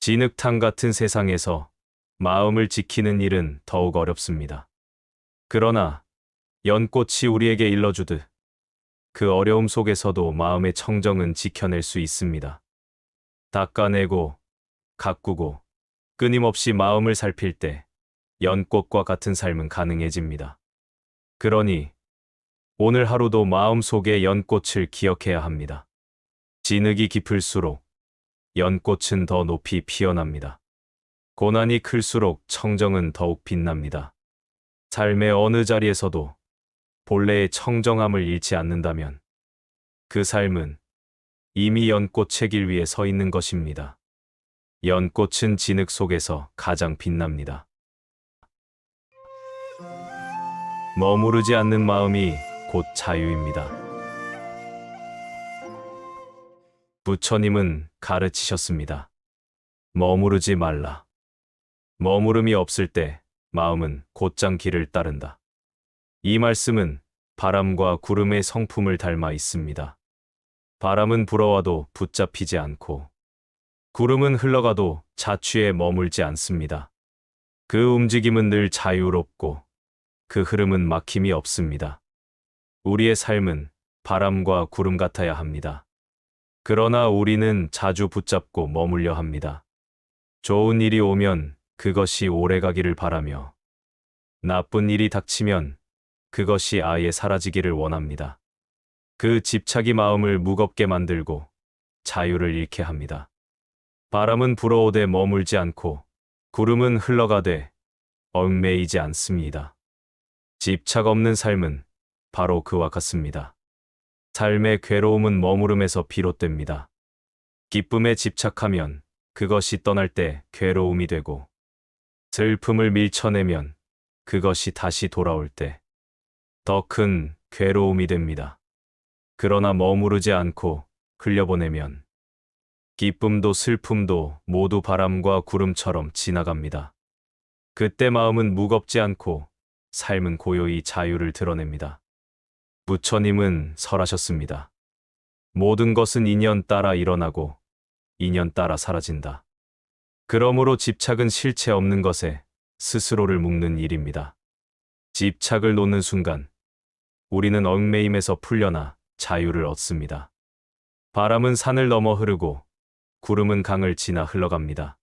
진흙탕 같은 세상에서 마음을 지키는 일은 더욱 어렵습니다. 그러나 연꽃이 우리에게 일러주듯 그 어려움 속에서도 마음의 청정은 지켜낼 수 있습니다. 닦아내고 가꾸고 끊임없이 마음을 살필 때 연꽃과 같은 삶은 가능해집니다. 그러니 오늘 하루도 마음속에 연꽃을 기억해야 합니다. 진흙이 깊을수록 연꽃은 더 높이 피어납니다. 고난이 클수록 청정은 더욱 빛납니다. 삶의 어느 자리에서도 본래의 청정함을 잃지 않는다면 그 삶은 이미 연꽃의 길 위에 서 있는 것입니다. 연꽃은 진흙 속에서 가장 빛납니다. 머무르지 않는 마음이 곧 자유입니다. 부처님은 가르치셨습니다. 머무르지 말라. 머무름이 없을 때 마음은 곧장 길을 따른다. 이 말씀은 바람과 구름의 성품을 닮아 있습니다. 바람은 불어와도 붙잡히지 않고 구름은 흘러가도 자취에 머물지 않습니다. 그 움직임은 늘 자유롭고 그 흐름은 막힘이 없습니다. 우리의 삶은 바람과 구름 같아야 합니다. 그러나 우리는 자주 붙잡고 머물려 합니다. 좋은 일이 오면 그것이 오래가기를 바라며 나쁜 일이 닥치면 그것이 아예 사라지기를 원합니다. 그 집착이 마음을 무겁게 만들고 자유를 잃게 합니다. 바람은 불어오되 머물지 않고 구름은 흘러가되 얽매이지 않습니다. 집착 없는 삶은 바로 그와 같습니다. 삶의 괴로움은 머무름에서 비롯됩니다. 기쁨에 집착하면 그것이 떠날 때 괴로움이 되고 슬픔을 밀쳐내면 그것이 다시 돌아올 때 더 큰 괴로움이 됩니다. 그러나 머무르지 않고 흘려보내면 기쁨도 슬픔도 모두 바람과 구름처럼 지나갑니다. 그때 마음은 무겁지 않고 삶은 고요히 자유를 드러냅니다. 부처님은 설하셨습니다. 모든 것은 인연 따라 일어나고 인연 따라 사라진다. 그러므로 집착은 실체 없는 것에 스스로를 묶는 일입니다. 집착을 놓는 순간 우리는 얽매임에서 풀려나 자유를 얻습니다. 바람은 산을 넘어 흐르고 구름은 강을 지나 흘러갑니다.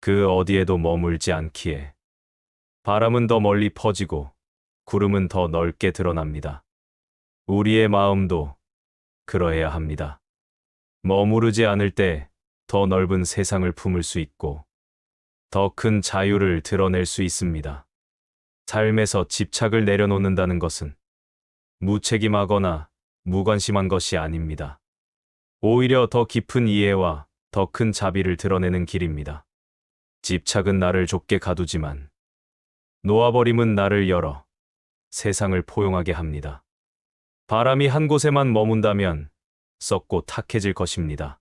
그 어디에도 머물지 않기에 바람은 더 멀리 퍼지고 구름은 더 넓게 드러납니다. 우리의 마음도 그러해야 합니다. 머무르지 않을 때 더 넓은 세상을 품을 수 있고 더 큰 자유를 드러낼 수 있습니다. 삶에서 집착을 내려놓는다는 것은 무책임하거나 무관심한 것이 아닙니다. 오히려 더 깊은 이해와 더 큰 자비를 드러내는 길입니다. 집착은 나를 좁게 가두지만 놓아버림은 나를 열어 세상을 포용하게 합니다. 바람이 한 곳에만 머문다면 썩고 탁해질 것입니다.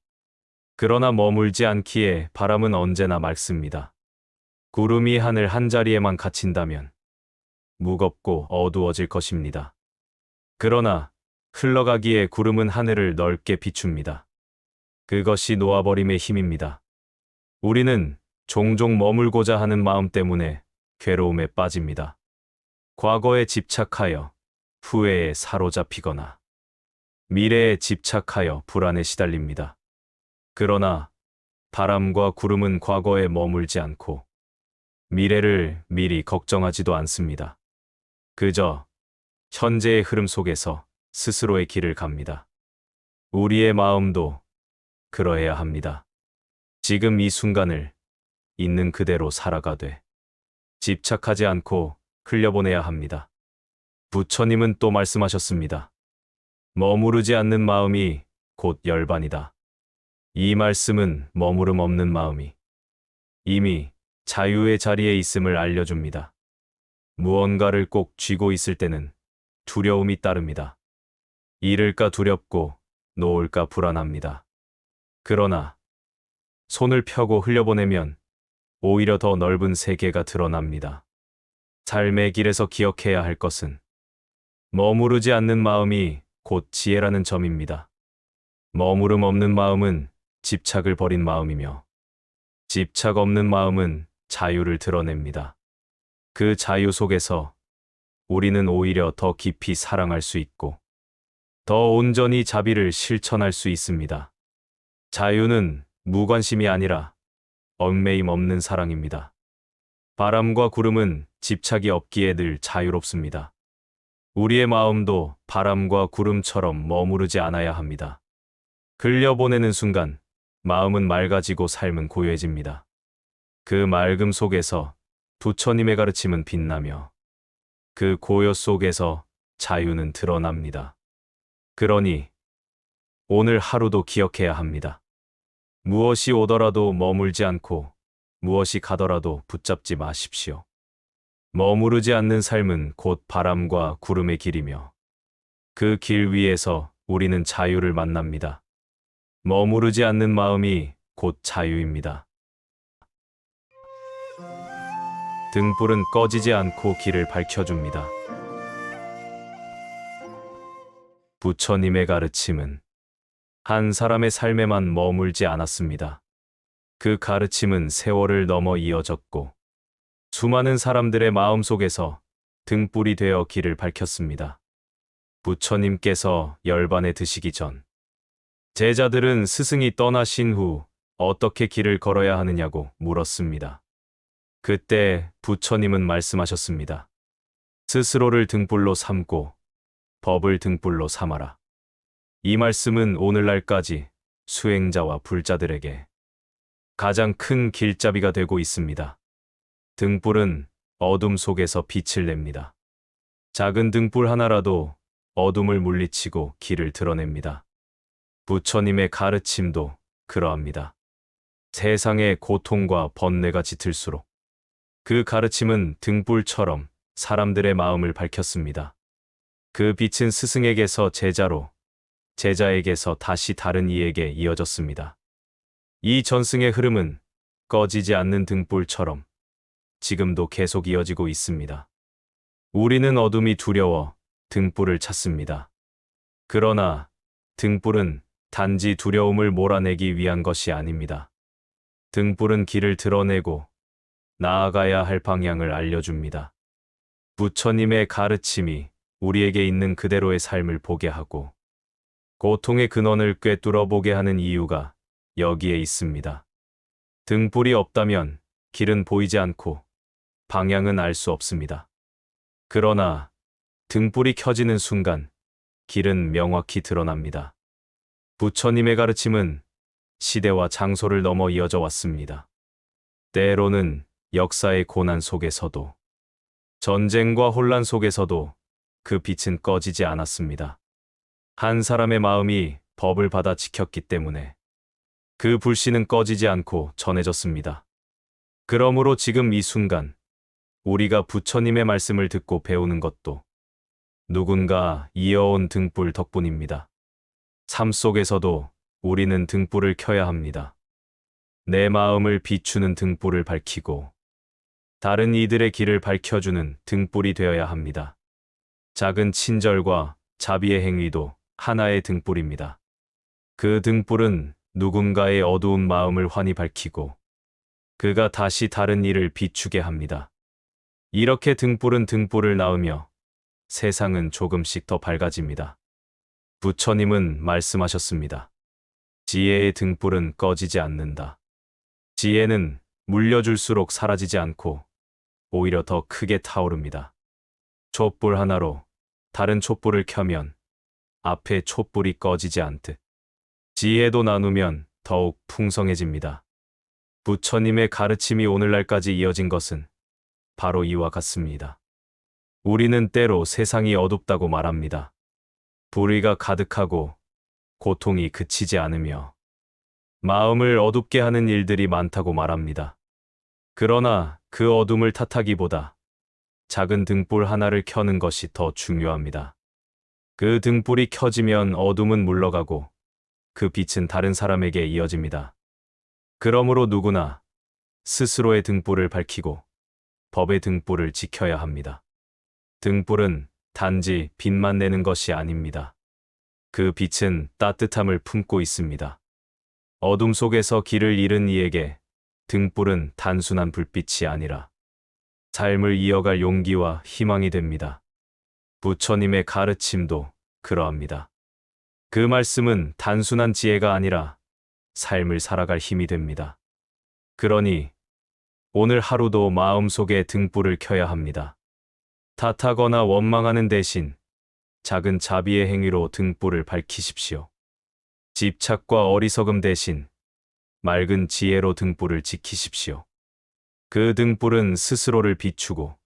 그러나 머물지 않기에 바람은 언제나 맑습니다. 구름이 하늘 한자리에만 갇힌다면 무겁고 어두워질 것입니다. 그러나 흘러가기에 구름은 하늘을 넓게 비춥니다. 그것이 놓아버림의 힘입니다. 우리는 종종 머물고자 하는 마음 때문에 괴로움에 빠집니다. 과거에 집착하여 후회에 사로잡히거나 미래에 집착하여 불안에 시달립니다. 그러나 바람과 구름은 과거에 머물지 않고 미래를 미리 걱정하지도 않습니다. 그저 현재의 흐름 속에서 스스로의 길을 갑니다. 우리의 마음도 그러해야 합니다. 지금 이 순간을 있는 그대로 살아가되 집착하지 않고 흘려보내야 합니다. 부처님은 또 말씀하셨습니다. 머무르지 않는 마음이 곧 열반이다. 이 말씀은 머무름 없는 마음이 이미 자유의 자리에 있음을 알려줍니다. 무언가를 꼭 쥐고 있을 때는 두려움이 따릅니다. 잃을까 두렵고 놓을까 불안합니다. 그러나 손을 펴고 흘려보내면 오히려 더 넓은 세계가 드러납니다. 삶의 길에서 기억해야 할 것은 머무르지 않는 마음이 곧 지혜라는 점입니다. 머무름 없는 마음은 집착을 버린 마음이며 집착 없는 마음은 자유를 드러냅니다. 그 자유 속에서 우리는 오히려 더 깊이 사랑할 수 있고 더 온전히 자비를 실천할 수 있습니다. 자유는 무관심이 아니라 얽매임 없는 사랑입니다. 바람과 구름은 집착이 없기에 늘 자유롭습니다. 우리의 마음도 바람과 구름처럼 머무르지 않아야 합니다. 흘려보내는 순간 마음은 맑아지고 삶은 고요해집니다. 그 맑음 속에서 부처님의 가르침은 빛나며 그 고요 속에서 자유는 드러납니다. 그러니 오늘 하루도 기억해야 합니다. 무엇이 오더라도 머물지 않고 무엇이 가더라도 붙잡지 마십시오. 머무르지 않는 삶은 곧 바람과 구름의 길이며 그 길 위에서 우리는 자유를 만납니다. 머무르지 않는 마음이 곧 자유입니다. 등불은 꺼지지 않고 길을 밝혀줍니다. 부처님의 가르침은 한 사람의 삶에만 머물지 않았습니다. 그 가르침은 세월을 넘어 이어졌고 수많은 사람들의 마음 속에서 등불이 되어 길을 밝혔습니다. 부처님께서 열반에 드시기 전 제자들은 스승이 떠나신 후 어떻게 길을 걸어야 하느냐고 물었습니다. 그때 부처님은 말씀하셨습니다. 스스로를 등불로 삼고 법을 등불로 삼아라. 이 말씀은 오늘날까지 수행자와 불자들에게 가장 큰 길잡이가 되고 있습니다. 등불은 어둠 속에서 빛을 냅니다. 작은 등불 하나라도 어둠을 물리치고 길을 드러냅니다. 부처님의 가르침도 그러합니다. 세상의 고통과 번뇌가 짙을수록 그 가르침은 등불처럼 사람들의 마음을 밝혔습니다. 그 빛은 스승에게서 제자로, 제자에게서 다시 다른 이에게 이어졌습니다. 이 전승의 흐름은 꺼지지 않는 등불처럼 지금도 계속 이어지고 있습니다. 우리는 어둠이 두려워 등불을 찾습니다. 그러나 등불은 단지 두려움을 몰아내기 위한 것이 아닙니다. 등불은 길을 드러내고 나아가야 할 방향을 알려줍니다. 부처님의 가르침이 우리에게 있는 그대로의 삶을 보게 하고 고통의 근원을 꿰뚫어 보게 하는 이유가 여기에 있습니다. 등불이 없다면 길은 보이지 않고 방향은 알 수 없습니다. 그러나 등불이 켜지는 순간 길은 명확히 드러납니다. 부처님의 가르침은 시대와 장소를 넘어 이어져 왔습니다. 때로는 역사의 고난 속에서도, 전쟁과 혼란 속에서도 그 빛은 꺼지지 않았습니다. 한 사람의 마음이 법을 받아 지켰기 때문에 그 불씨는 꺼지지 않고 전해졌습니다. 그러므로 지금 이 순간 우리가 부처님의 말씀을 듣고 배우는 것도 누군가 이어온 등불 덕분입니다. 삶 속에서도 우리는 등불을 켜야 합니다. 내 마음을 비추는 등불을 밝히고 다른 이들의 길을 밝혀주는 등불이 되어야 합니다. 작은 친절과 자비의 행위도 하나의 등불입니다. 그 등불은 누군가의 어두운 마음을 환히 밝히고 그가 다시 다른 일을 비추게 합니다. 이렇게 등불은 등불을 낳으며 세상은 조금씩 더 밝아집니다. 부처님은 말씀하셨습니다. 지혜의 등불은 꺼지지 않는다. 지혜는 물려줄수록 사라지지 않고 오히려 더 크게 타오릅니다. 촛불 하나로 다른 촛불을 켜면 앞에 촛불이 꺼지지 않듯 지혜도 나누면 더욱 풍성해집니다. 부처님의 가르침이 오늘날까지 이어진 것은 바로 이와 같습니다. 우리는 때로 세상이 어둡다고 말합니다. 불의가 가득하고 고통이 그치지 않으며 마음을 어둡게 하는 일들이 많다고 말합니다. 그러나 그 어둠을 탓하기보다 작은 등불 하나를 켜는 것이 더 중요합니다. 그 등불이 켜지면 어둠은 물러가고 그 빛은 다른 사람에게 이어집니다. 그러므로 누구나 스스로의 등불을 밝히고 법의 등불을 지켜야 합니다. 등불은 단지 빛만 내는 것이 아닙니다. 그 빛은 따뜻함을 품고 있습니다. 어둠 속에서 길을 잃은 이에게 등불은 단순한 불빛이 아니라 삶을 이어갈 용기와 희망이 됩니다. 부처님의 가르침도 그러합니다. 그 말씀은 단순한 지혜가 아니라 삶을 살아갈 힘이 됩니다. 그러니 오늘 하루도 마음속에 등불을 켜야 합니다. 탓하거나 원망하는 대신 작은 자비의 행위로 등불을 밝히십시오. 집착과 어리석음 대신 맑은 지혜로 등불을 지키십시오. 그 등불은 스스로를 비추고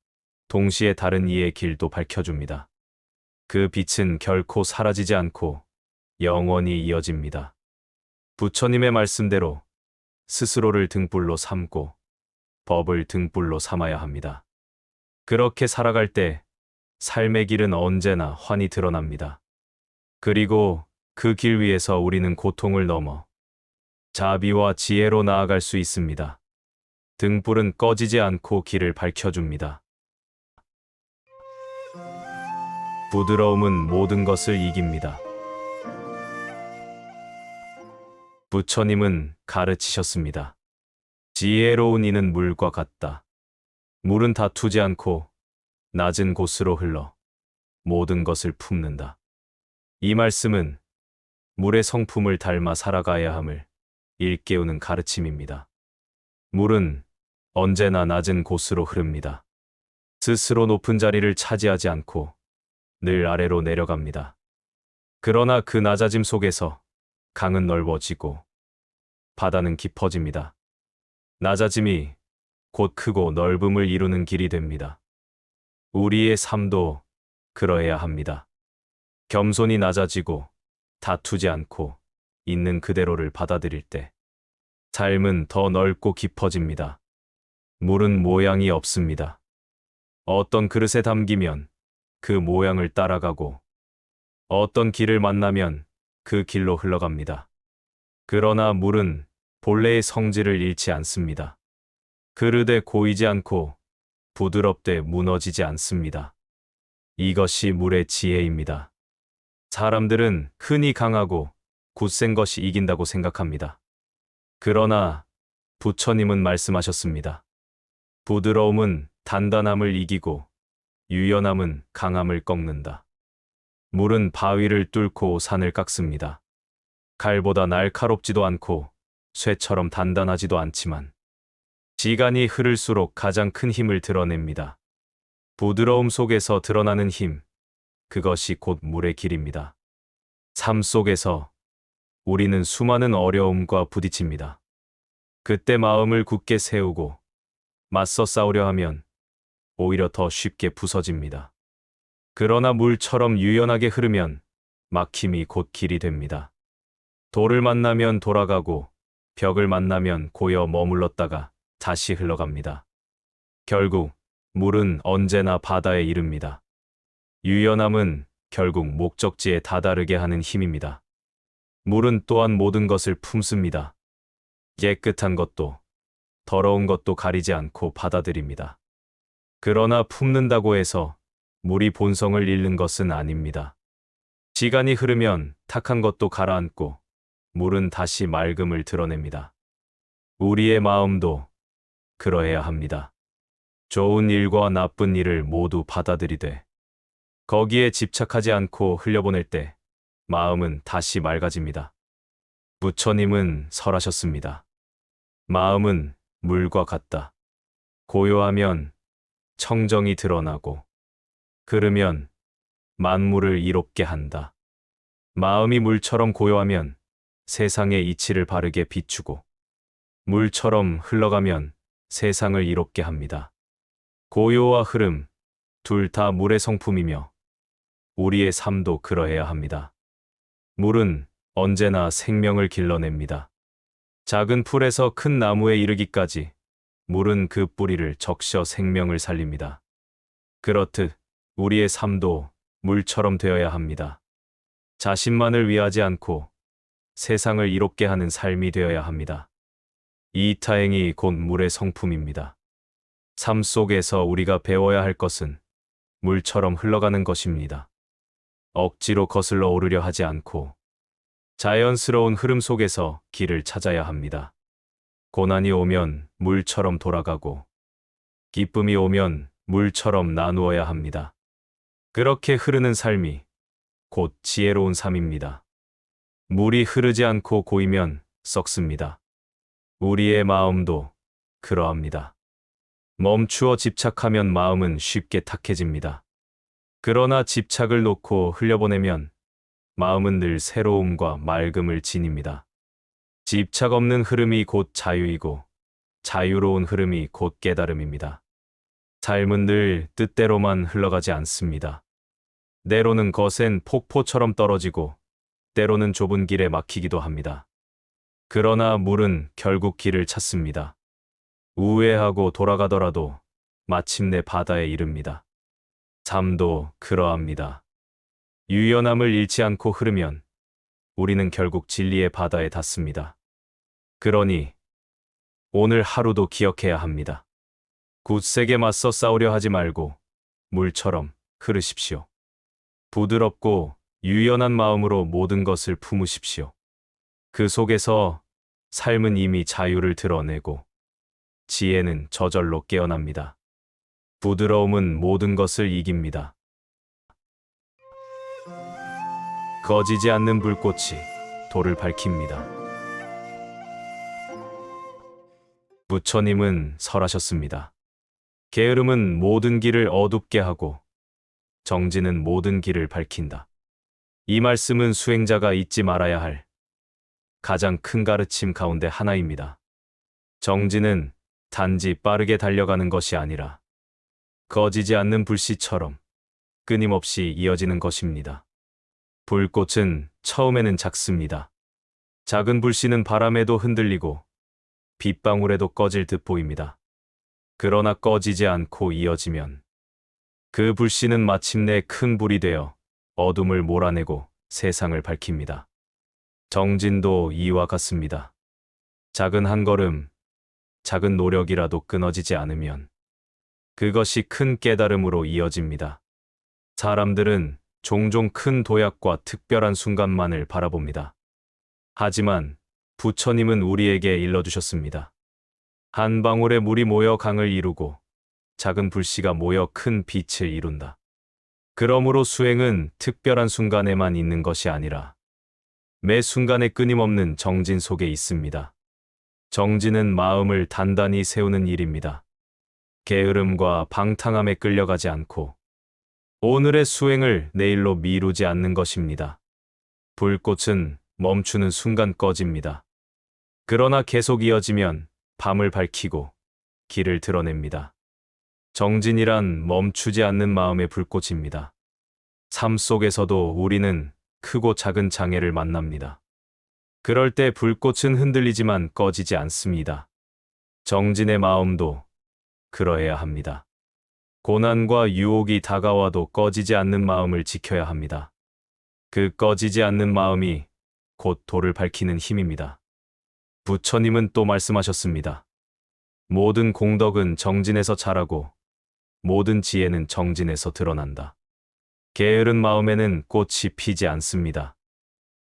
동시에 다른 이의 길도 밝혀줍니다. 그 빛은 결코 사라지지 않고 영원히 이어집니다. 부처님의 말씀대로 스스로를 등불로 삼고 법을 등불로 삼아야 합니다. 그렇게 살아갈 때 삶의 길은 언제나 환히 드러납니다. 그리고 그 길 위에서 우리는 고통을 넘어 자비와 지혜로 나아갈 수 있습니다. 등불은 꺼지지 않고 길을 밝혀줍니다. 부드러움은 모든 것을 이깁니다. 부처님은 가르치셨습니다. 지혜로운 이는 물과 같다. 물은 다투지 않고 낮은 곳으로 흘러 모든 것을 품는다. 이 말씀은 물의 성품을 닮아 살아가야 함을 일깨우는 가르침입니다. 물은 언제나 낮은 곳으로 흐릅니다. 스스로 높은 자리를 차지하지 않고 늘 아래로 내려갑니다. 그러나 그 낮아짐 속에서 강은 넓어지고 바다는 깊어집니다. 낮아짐이 곧 크고 넓음을 이루는 길이 됩니다. 우리의 삶도 그러해야 합니다. 겸손히 낮아지고 다투지 않고 있는 그대로를 받아들일 때 삶은 더 넓고 깊어집니다. 물은 모양이 없습니다. 어떤 그릇에 담기면 그 모양을 따라가고 어떤 길을 만나면 그 길로 흘러갑니다. 그러나 물은 본래의 성질을 잃지 않습니다. 그릇에 고이지 않고 부드럽게 무너지지 않습니다. 이것이 물의 지혜입니다. 사람들은 흔히 강하고 굳센 것이 이긴다고 생각합니다. 그러나 부처님은 말씀하셨습니다. 부드러움은 단단함을 이기고 유연함은 강함을 꺾는다. 물은 바위를 뚫고 산을 깎습니다. 칼보다 날카롭지도 않고 쇠처럼 단단하지도 않지만 시간이 흐를수록 가장 큰 힘을 드러냅니다. 부드러움 속에서 드러나는 힘, 그것이 곧 물의 길입니다. 삶 속에서 우리는 수많은 어려움과 부딪힙니다. 그때 마음을 굳게 세우고 맞서 싸우려 하면 오히려 더 쉽게 부서집니다. 그러나 물처럼 유연하게 흐르면 막힘이 곧 길이 됩니다. 돌을 만나면 돌아가고 벽을 만나면 고여 머물렀다가 다시 흘러갑니다. 결국 물은 언제나 바다에 이릅니다. 유연함은 결국 목적지에 다다르게 하는 힘입니다. 물은 또한 모든 것을 품습니다. 깨끗한 것도 더러운 것도 가리지 않고 받아들입니다. 그러나 품는다고 해서 물이 본성을 잃는 것은 아닙니다. 시간이 흐르면 탁한 것도 가라앉고 물은 다시 맑음을 드러냅니다. 우리의 마음도 그러해야 합니다. 좋은 일과 나쁜 일을 모두 받아들이되 거기에 집착하지 않고 흘려보낼 때 마음은 다시 맑아집니다. 부처님은 설하셨습니다. 마음은 물과 같다. 고요하면 청정이 드러나고 흐르면 만물을 이롭게 한다. 마음이 물처럼 고요하면 세상의 이치를 바르게 비추고 물처럼 흘러가면 세상을 이롭게 합니다. 고요와 흐름, 둘 다 물의 성품이며 우리의 삶도 그러해야 합니다. 물은 언제나 생명을 길러냅니다. 작은 풀에서 큰 나무에 이르기까지 물은 그 뿌리를 적셔 생명을 살립니다. 그렇듯 우리의 삶도 물처럼 되어야 합니다. 자신만을 위하지 않고 세상을 이롭게 하는 삶이 되어야 합니다. 이타행이 곧 물의 성품입니다. 삶 속에서 우리가 배워야 할 것은 물처럼 흘러가는 것입니다. 억지로 거슬러 오르려 하지 않고 자연스러운 흐름 속에서 길을 찾아야 합니다. 고난이 오면 물처럼 돌아가고 기쁨이 오면 물처럼 나누어야 합니다. 그렇게 흐르는 삶이 곧 지혜로운 삶입니다. 물이 흐르지 않고 고이면 썩습니다. 우리의 마음도 그러합니다. 멈추어 집착하면 마음은 쉽게 탁해집니다. 그러나 집착을 놓고 흘려보내면 마음은 늘 새로움과 맑음을 지닙니다. 집착 없는 흐름이 곧 자유이고 자유로운 흐름이 곧 깨달음입니다. 삶은 늘 뜻대로만 흘러가지 않습니다. 때로는 거센 폭포처럼 떨어지고 때로는 좁은 길에 막히기도 합니다. 그러나 물은 결국 길을 찾습니다. 우회하고 돌아가더라도 마침내 바다에 이릅니다. 삶도 그러합니다. 유연함을 잃지 않고 흐르면 우리는 결국 진리의 바다에 닿습니다. 그러니 오늘 하루도 기억해야 합니다. 굳세게 맞서 싸우려 하지 말고 물처럼 흐르십시오. 부드럽고 유연한 마음으로 모든 것을 품으십시오. 그 속에서 삶은 이미 자유를 드러내고 지혜는 저절로 깨어납니다. 부드러움은 모든 것을 이깁니다. 꺼지지 않는 불꽃이 돌을 밝힙니다. 부처님은 설하셨습니다. 게으름은 모든 길을 어둡게 하고 정진은 모든 길을 밝힌다. 이 말씀은 수행자가 잊지 말아야 할 가장 큰 가르침 가운데 하나입니다. 정진은 단지 빠르게 달려가는 것이 아니라 꺼지지 않는 불씨처럼 끊임없이 이어지는 것입니다. 불꽃은 처음에는 작습니다. 작은 불씨는 바람에도 흔들리고 빗방울에도 꺼질 듯 보입니다. 그러나 꺼지지 않고 이어지면 그 불씨는 마침내 큰 불이 되어 어둠을 몰아내고 세상을 밝힙니다. 정진도 이와 같습니다. 작은 한 걸음, 작은 노력이라도 끊어지지 않으면 그것이 큰 깨달음으로 이어집니다. 사람들은 종종 큰 도약과 특별한 순간만을 바라봅니다. 하지만 부처님은 우리에게 일러주셨습니다. 한 방울의 물이 모여 강을 이루고 작은 불씨가 모여 큰 빛을 이룬다. 그러므로 수행은 특별한 순간에만 있는 것이 아니라 매 순간에 끊임없는 정진 속에 있습니다. 정진은 마음을 단단히 세우는 일입니다. 게으름과 방탕함에 끌려가지 않고 오늘의 수행을 내일로 미루지 않는 것입니다. 불꽃은 멈추는 순간 꺼집니다. 그러나 계속 이어지면 밤을 밝히고 길을 드러냅니다. 정진이란 멈추지 않는 마음의 불꽃입니다. 삶 속에서도 우리는 크고 작은 장애를 만납니다. 그럴 때 불꽃은 흔들리지만 꺼지지 않습니다. 정진의 마음도 그러해야 합니다. 고난과 유혹이 다가와도 꺼지지 않는 마음을 지켜야 합니다. 그 꺼지지 않는 마음이 곧 도를 밝히는 힘입니다. 부처님은 또 말씀하셨습니다. 모든 공덕은 정진에서 자라고 모든 지혜는 정진에서 드러난다. 게으른 마음에는 꽃이 피지 않습니다.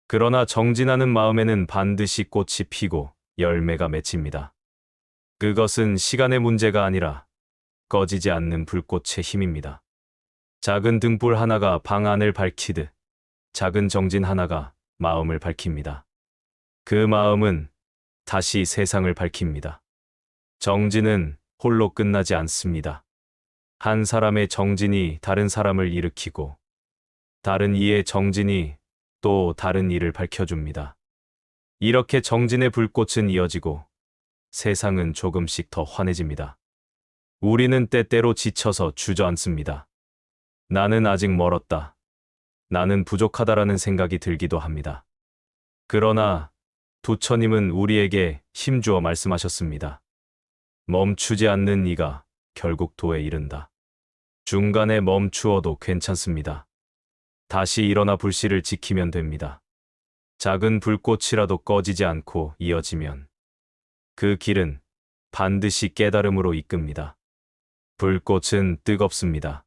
그러나 정진하는 마음에는 반드시 꽃이 피고 열매가 맺힙니다. 그것은 시간의 문제가 아니라 꺼지지 않는 불꽃의 힘입니다. 작은 등불 하나가 방 안을 밝히듯 작은 정진 하나가 마음을 밝힙니다. 그 마음은 다시 세상을 밝힙니다. 정진은 홀로 끝나지 않습니다. 한 사람의 정진이 다른 사람을 일으키고 다른 이의 정진이 또 다른 이를 밝혀줍니다. 이렇게 정진의 불꽃은 이어지고 세상은 조금씩 더 환해집니다. 우리는 때때로 지쳐서 주저앉습니다. 나는 아직 멀었다. 나는 부족하다라는 생각이 들기도 합니다. 그러나 부처님은 우리에게 힘주어 말씀하셨습니다. 멈추지 않는 이가 결국 도에 이른다. 중간에 멈추어도 괜찮습니다. 다시 일어나 불씨를 지키면 됩니다. 작은 불꽃이라도 꺼지지 않고 이어지면 그 길은 반드시 깨달음으로 이끕니다. 불꽃은 뜨겁습니다.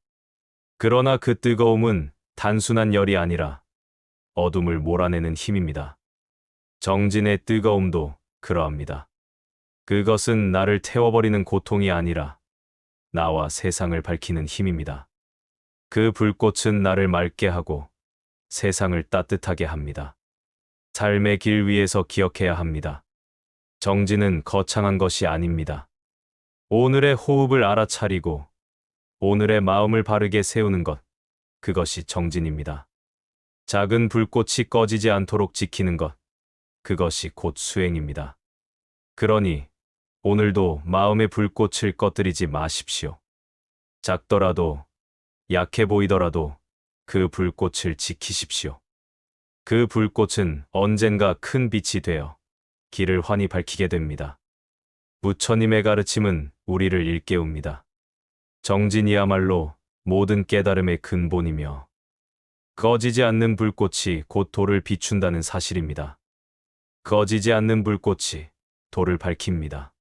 그러나 그 뜨거움은 단순한 열이 아니라 어둠을 몰아내는 힘입니다. 정진의 뜨거움도 그러합니다. 그것은 나를 태워버리는 고통이 아니라 나와 세상을 밝히는 힘입니다. 그 불꽃은 나를 맑게 하고 세상을 따뜻하게 합니다. 삶의 길 위에서 기억해야 합니다. 정진은 거창한 것이 아닙니다. 오늘의 호흡을 알아차리고 오늘의 마음을 바르게 세우는 것, 그것이 정진입니다. 작은 불꽃이 꺼지지 않도록 지키는 것, 그것이 곧 수행입니다. 그러니 오늘도 마음의 불꽃을 꺼뜨리지 마십시오. 작더라도 약해 보이더라도 그 불꽃을 지키십시오. 그 불꽃은 언젠가 큰 빛이 되어 길을 환히 밝히게 됩니다. 부처님의 가르침은 우리를 일깨웁니다. 정진이야말로 모든 깨달음의 근본이며 꺼지지 않는 불꽃이 곧 도를 비춘다는 사실입니다. 꺼지지 않는 불꽃이 도를 밝힙니다.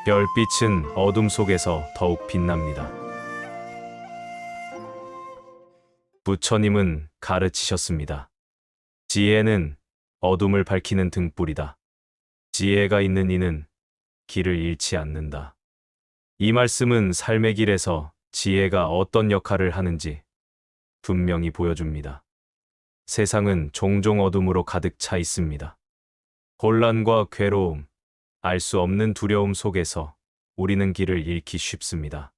별빛은 어둠 속에서 더욱 빛납니다. 부처님은 가르치셨습니다. 지혜는 어둠을 밝히는 등불이다. 지혜가 있는 이는 길을 잃지 않는다. 이 말씀은 삶의 길에서 지혜가 어떤 역할을 하는지 분명히 보여줍니다. 세상은 종종 어둠으로 가득 차 있습니다. 혼란과 괴로움, 알 수 없는 두려움 속에서 우리는 길을 잃기 쉽습니다.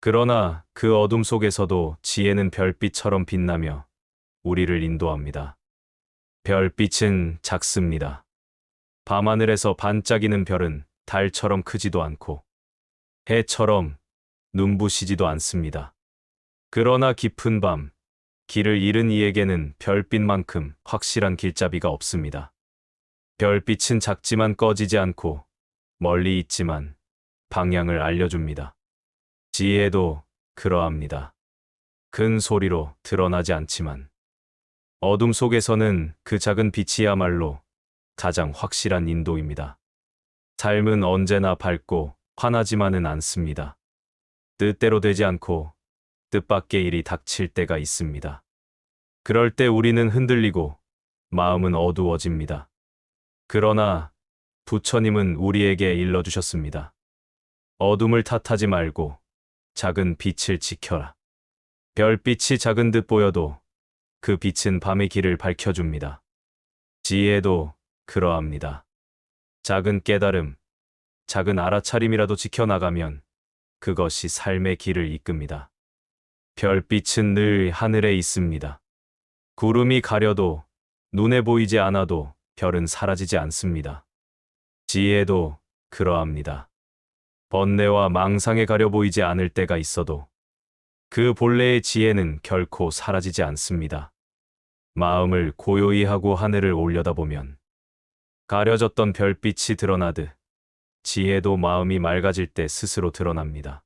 그러나 그 어둠 속에서도 지혜는 별빛처럼 빛나며 우리를 인도합니다. 별빛은 작습니다. 밤하늘에서 반짝이는 별은 달처럼 크지도 않고 해처럼 눈부시지도 않습니다. 그러나 깊은 밤, 길을 잃은 이에게는 별빛만큼 확실한 길잡이가 없습니다. 별빛은 작지만 꺼지지 않고 멀리 있지만 방향을 알려줍니다. 지혜도 그러합니다. 큰 소리로 드러나지 않지만 어둠 속에서는 그 작은 빛이야말로 가장 확실한 인도입니다. 삶은 언제나 밝고 환하지만은 않습니다. 뜻대로 되지 않고 뜻밖의 일이 닥칠 때가 있습니다. 그럴 때 우리는 흔들리고 마음은 어두워집니다. 그러나 부처님은 우리에게 일러주셨습니다. 어둠을 탓하지 말고 작은 빛을 지켜라. 별빛이 작은 듯 보여도 그 빛은 밤의 길을 밝혀줍니다. 지혜도 그러합니다. 작은 깨달음, 작은 알아차림이라도 지켜나가면 그것이 삶의 길을 이끕니다. 별빛은 늘 하늘에 있습니다. 구름이 가려도 눈에 보이지 않아도 별은 사라지지 않습니다. 지혜도 그러합니다. 번뇌와 망상에 가려 보이지 않을 때가 있어도 그 본래의 지혜는 결코 사라지지 않습니다. 마음을 고요히 하고 하늘을 올려다보면 가려졌던 별빛이 드러나듯 지혜도 마음이 맑아질 때 스스로 드러납니다.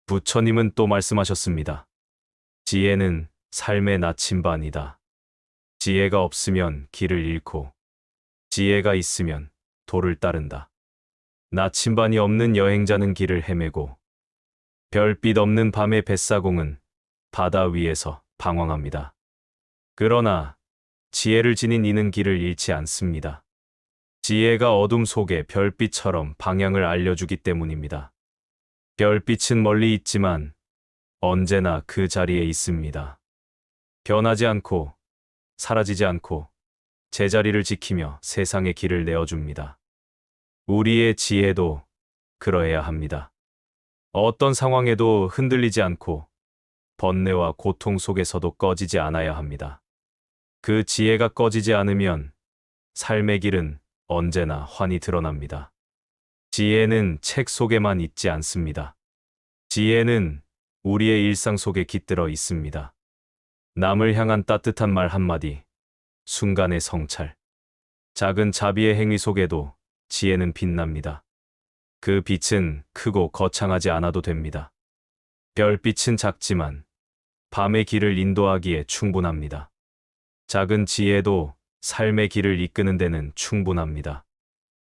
부처님은 또 말씀하셨습니다. 지혜는 삶의 나침반이다. 지혜가 없으면 길을 잃고 지혜가 있으면 도를 따른다. 나침반이 없는 여행자는 길을 헤매고 별빛 없는 밤의 뱃사공은 바다 위에서 방황합니다. 그러나 지혜를 지닌 이는 길을 잃지 않습니다. 지혜가 어둠 속에 별빛처럼 방향을 알려주기 때문입니다. 별빛은 멀리 있지만 언제나 그 자리에 있습니다. 변하지 않고 사라지지 않고 제자리를 지키며 세상의 길을 내어줍니다. 우리의 지혜도 그러해야 합니다. 어떤 상황에도 흔들리지 않고 번뇌와 고통 속에서도 꺼지지 않아야 합니다. 그 지혜가 꺼지지 않으면 삶의 길은 언제나 환히 드러납니다. 지혜는 책 속에만 있지 않습니다. 지혜는 우리의 일상 속에 깃들어 있습니다. 남을 향한 따뜻한 말 한마디, 순간의 성찰, 작은 자비의 행위 속에도 지혜는 빛납니다. 그 빛은 크고 거창하지 않아도 됩니다. 별빛은 작지만 밤의 길을 인도하기에 충분합니다. 작은 지혜도 삶의 길을 이끄는 데는 충분합니다.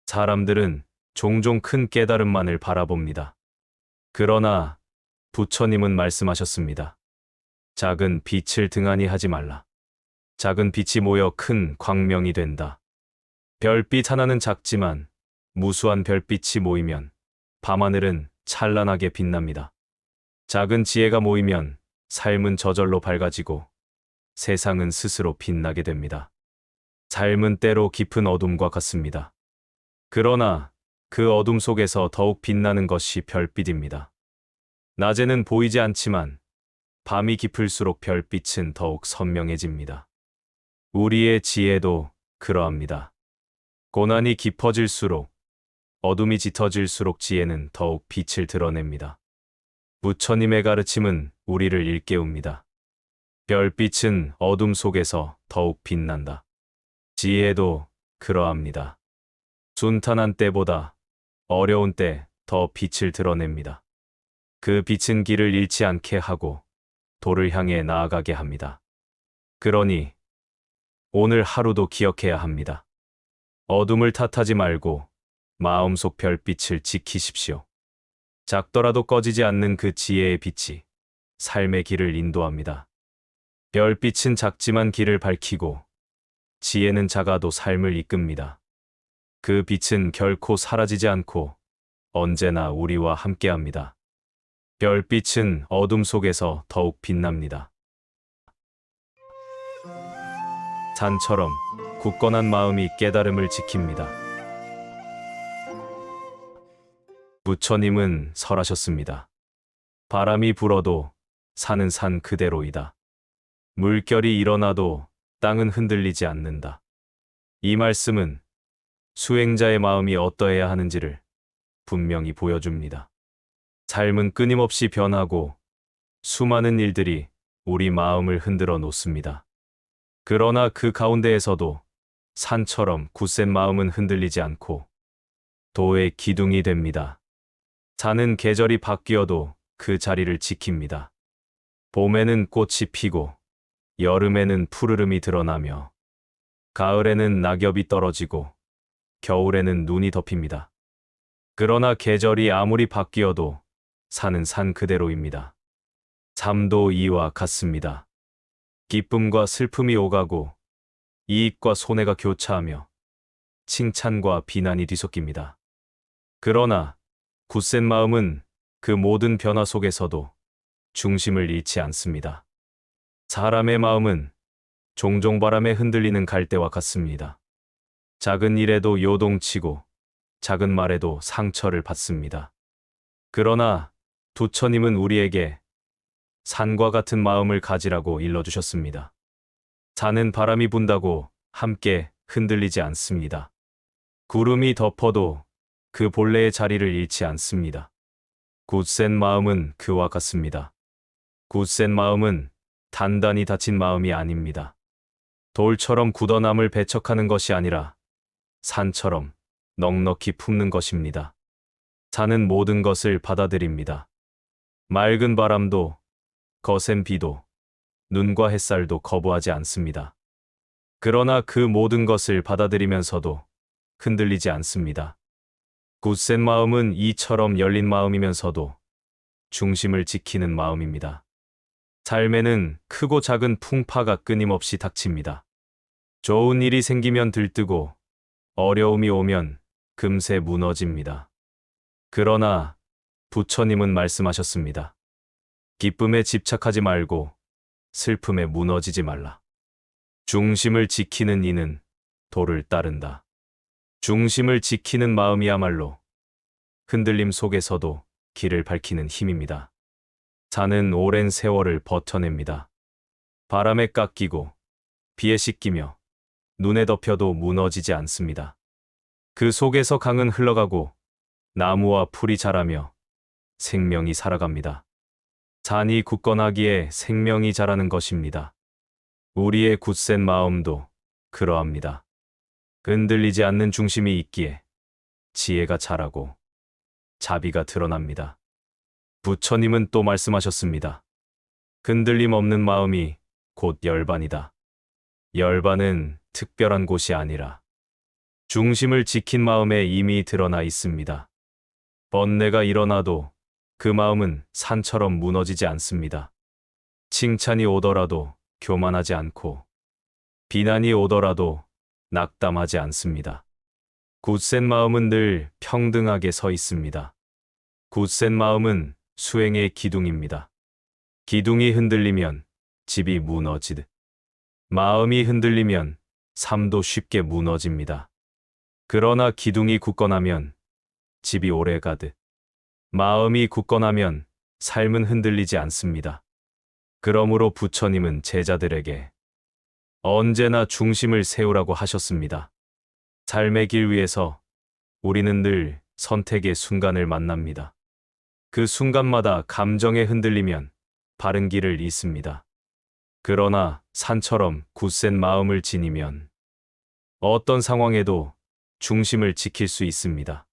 사람들은 종종 큰 깨달음만을 바라봅니다. 그러나 부처님은 말씀하셨습니다. 작은 빛을 등한히 하지 말라. 작은 빛이 모여 큰 광명이 된다. 별빛 하나는 작지만 무수한 별빛이 모이면 밤하늘은 찬란하게 빛납니다. 작은 지혜가 모이면 삶은 저절로 밝아지고 세상은 스스로 빛나게 됩니다. 삶은 때로 깊은 어둠과 같습니다. 그러나 그 어둠 속에서 더욱 빛나는 것이 별빛입니다. 낮에는 보이지 않지만 밤이 깊을수록 별빛은 더욱 선명해집니다. 우리의 지혜도 그러합니다. 고난이 깊어질수록, 어둠이 짙어질수록 지혜는 더욱 빛을 드러냅니다. 부처님의 가르침은 우리를 일깨웁니다. 별빛은 어둠 속에서 더욱 빛난다. 지혜도 그러합니다. 순탄한 때보다 어려운 때 더 빛을 드러냅니다. 그 빛은 길을 잃지 않게 하고 도를 향해 나아가게 합니다. 그러니 오늘 하루도 기억해야 합니다. 어둠을 탓하지 말고 마음속 별빛을 지키십시오. 작더라도 꺼지지 않는 그 지혜의 빛이 삶의 길을 인도합니다. 별빛은 작지만 길을 밝히고 지혜는 작아도 삶을 이끕니다. 그 빛은 결코 사라지지 않고 언제나 우리와 함께합니다. 별빛은 어둠 속에서 더욱 빛납니다. 산처럼 굳건한 마음이 깨달음을 지킵니다. 부처님은 설하셨습니다. 바람이 불어도 산은 산 그대로이다. 물결이 일어나도 땅은 흔들리지 않는다. 이 말씀은 수행자의 마음이 어떠해야 하는지를 분명히 보여줍니다. 삶은 끊임없이 변하고 수많은 일들이 우리 마음을 흔들어 놓습니다. 그러나 그 가운데에서도 산처럼 굳센 마음은 흔들리지 않고 도의 기둥이 됩니다. 산은 계절이 바뀌어도 그 자리를 지킵니다. 봄에는 꽃이 피고 여름에는 푸르름이 드러나며 가을에는 낙엽이 떨어지고 겨울에는 눈이 덮입니다. 그러나 계절이 아무리 바뀌어도 산은 산 그대로입니다. 삶도 이와 같습니다. 기쁨과 슬픔이 오가고 이익과 손해가 교차하며 칭찬과 비난이 뒤섞입니다. 그러나 굳센 마음은 그 모든 변화 속에서도 중심을 잃지 않습니다. 사람의 마음은 종종 바람에 흔들리는 갈대와 같습니다. 작은 일에도 요동치고 작은 말에도 상처를 받습니다. 그러나 부처님은 우리에게 산과 같은 마음을 가지라고 일러주셨습니다. 산은 바람이 분다고 함께 흔들리지 않습니다. 구름이 덮어도 그 본래의 자리를 잃지 않습니다. 굳센 마음은 그와 같습니다. 굳센 마음은 단단히 닫힌 마음이 아닙니다. 돌처럼 굳어남을 배척하는 것이 아니라 산처럼 넉넉히 품는 것입니다. 산은 모든 것을 받아들입니다. 맑은 바람도, 거센 비도, 눈과 햇살도 거부하지 않습니다. 그러나 그 모든 것을 받아들이면서도 흔들리지 않습니다. 굳센 마음은 이처럼 열린 마음이면서도 중심을 지키는 마음입니다. 삶에는 크고 작은 풍파가 끊임없이 닥칩니다. 좋은 일이 생기면 들뜨고 어려움이 오면 금세 무너집니다. 그러나 부처님은 말씀하셨습니다. 기쁨에 집착하지 말고 슬픔에 무너지지 말라. 중심을 지키는 이는 도를 따른다. 중심을 지키는 마음이야말로 흔들림 속에서도 길을 밝히는 힘입니다. 산은 오랜 세월을 버텨냅니다. 바람에 깎이고 비에 씻기며 눈에 덮여도 무너지지 않습니다. 그 속에서 강은 흘러가고 나무와 풀이 자라며 생명이 살아갑니다. 산이 굳건하기에 생명이 자라는 것입니다. 우리의 굳센 마음도 그러합니다. 흔들리지 않는 중심이 있기에 지혜가 자라고 자비가 드러납니다. 부처님은 또 말씀하셨습니다. 흔들림 없는 마음이 곧 열반이다. 열반은 특별한 곳이 아니라 중심을 지킨 마음에 이미 드러나 있습니다. 번뇌가 일어나도 그 마음은 산처럼 무너지지 않습니다. 칭찬이 오더라도 교만하지 않고 비난이 오더라도 낙담하지 않습니다. 굳센 마음은 늘 평등하게 서 있습니다. 굳센 마음은 수행의 기둥입니다. 기둥이 흔들리면 집이 무너지듯 마음이 흔들리면 삶도 쉽게 무너집니다. 그러나 기둥이 굳건하면 집이 오래가듯 마음이 굳건하면 삶은 흔들리지 않습니다. 그러므로 부처님은 제자들에게 언제나 중심을 세우라고 하셨습니다. 삶의 길 위에서 우리는 늘 선택의 순간을 만납니다. 그 순간마다 감정에 흔들리면 바른 길을 잃습니다. 그러나 산처럼 굳센 마음을 지니면 어떤 상황에도 중심을 지킬 수 있습니다.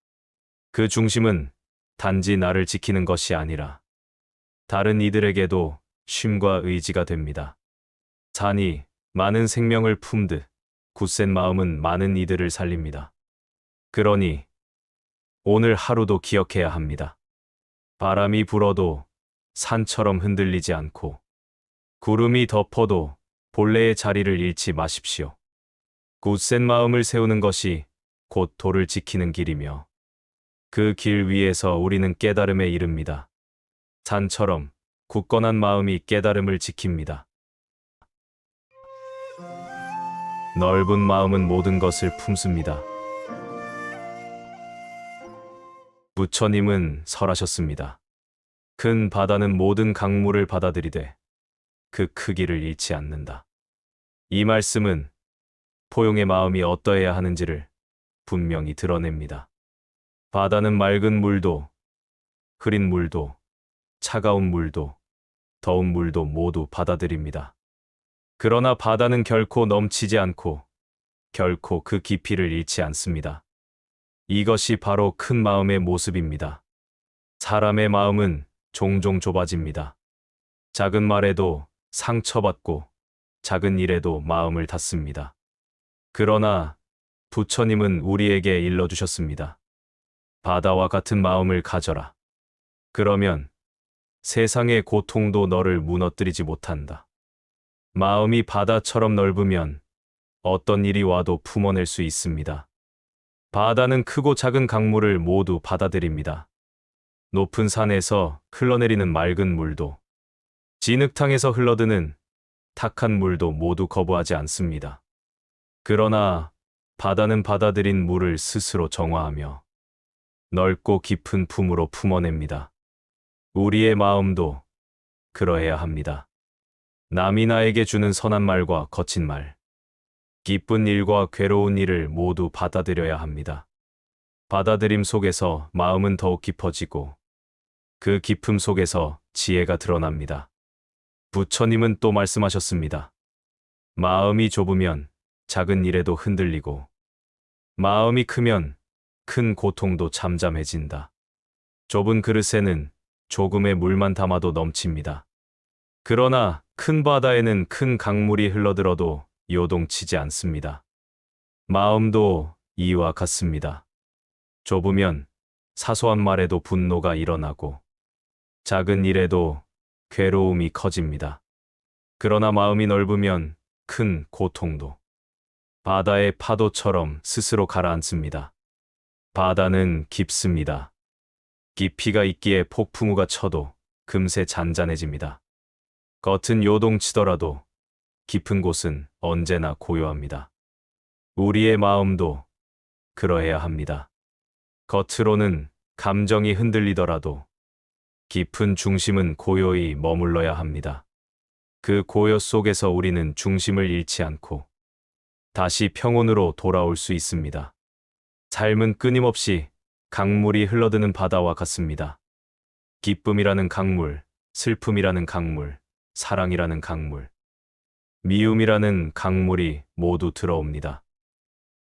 그 중심은 단지 나를 지키는 것이 아니라 다른 이들에게도 쉼과 의지가 됩니다. 산이 많은 생명을 품듯 굳센 마음은 많은 이들을 살립니다. 그러니 오늘 하루도 기억해야 합니다. 바람이 불어도 산처럼 흔들리지 않고 구름이 덮어도 본래의 자리를 잃지 마십시오. 굳센 마음을 세우는 것이 곧 도를 지키는 길이며 그 길 위에서 우리는 깨달음에 이릅니다. 산처럼 굳건한 마음이 깨달음을 지킵니다. 넓은 마음은 모든 것을 품습니다. 부처님은 설하셨습니다. 큰 바다는 모든 강물을 받아들이되 그 크기를 잃지 않는다. 이 말씀은 포용의 마음이 어떠해야 하는지를 분명히 드러냅니다. 바다는 맑은 물도, 흐린 물도, 차가운 물도, 더운 물도 모두 받아들입니다. 그러나 바다는 결코 넘치지 않고 결코 그 깊이를 잃지 않습니다. 이것이 바로 큰 마음의 모습입니다. 사람의 마음은 종종 좁아집니다. 작은 말에도 상처받고 작은 일에도 마음을 닫습니다. 그러나 부처님은 우리에게 일러주셨습니다. 바다와 같은 마음을 가져라. 그러면 세상의 고통도 너를 무너뜨리지 못한다. 마음이 바다처럼 넓으면 어떤 일이 와도 품어낼 수 있습니다. 바다는 크고 작은 강물을 모두 받아들입니다. 높은 산에서 흘러내리는 맑은 물도, 진흙탕에서 흘러드는 탁한 물도 모두 거부하지 않습니다. 그러나 바다는 받아들인 물을 스스로 정화하며 넓고 깊은 품으로 품어냅니다. 우리의 마음도 그러해야 합니다. 남이 나에게 주는 선한 말과 거친 말, 기쁜 일과 괴로운 일을 모두 받아들여야 합니다. 받아들임 속에서 마음은 더욱 깊어지고 그 깊음 속에서 지혜가 드러납니다. 부처님은 또 말씀하셨습니다. 마음이 좁으면 작은 일에도 흔들리고 마음이 크면 큰 고통도 잠잠해진다. 좁은 그릇에는 조금의 물만 담아도 넘칩니다. 그러나 큰 바다에는 큰 강물이 흘러들어도 요동치지 않습니다. 마음도 이와 같습니다. 좁으면 사소한 말에도 분노가 일어나고 작은 일에도 괴로움이 커집니다. 그러나 마음이 넓으면 큰 고통도 바다의 파도처럼 스스로 가라앉습니다. 바다는 깊습니다. 깊이가 있기에 폭풍우가 쳐도 금세 잔잔해집니다. 겉은 요동치더라도 깊은 곳은 언제나 고요합니다. 우리의 마음도 그러해야 합니다. 겉으로는 감정이 흔들리더라도 깊은 중심은 고요히 머물러야 합니다. 그 고요 속에서 우리는 중심을 잃지 않고 다시 평온으로 돌아올 수 있습니다. 삶은 끊임없이 강물이 흘러드는 바다와 같습니다. 기쁨이라는 강물, 슬픔이라는 강물, 사랑이라는 강물, 미움이라는 강물이 모두 들어옵니다.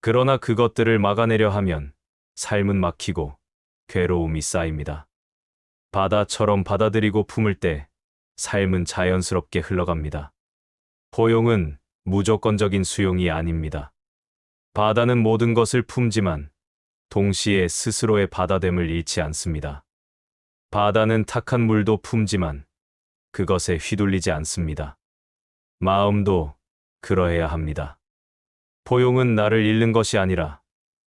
그러나 그것들을 막아내려 하면 삶은 막히고 괴로움이 쌓입니다. 바다처럼 받아들이고 품을 때 삶은 자연스럽게 흘러갑니다. 포용은 무조건적인 수용이 아닙니다. 바다는 모든 것을 품지만 동시에 스스로의 바다됨을 잃지 않습니다. 바다는 탁한 물도 품지만 그것에 휘둘리지 않습니다. 마음도 그러해야 합니다. 포용은 나를 잃는 것이 아니라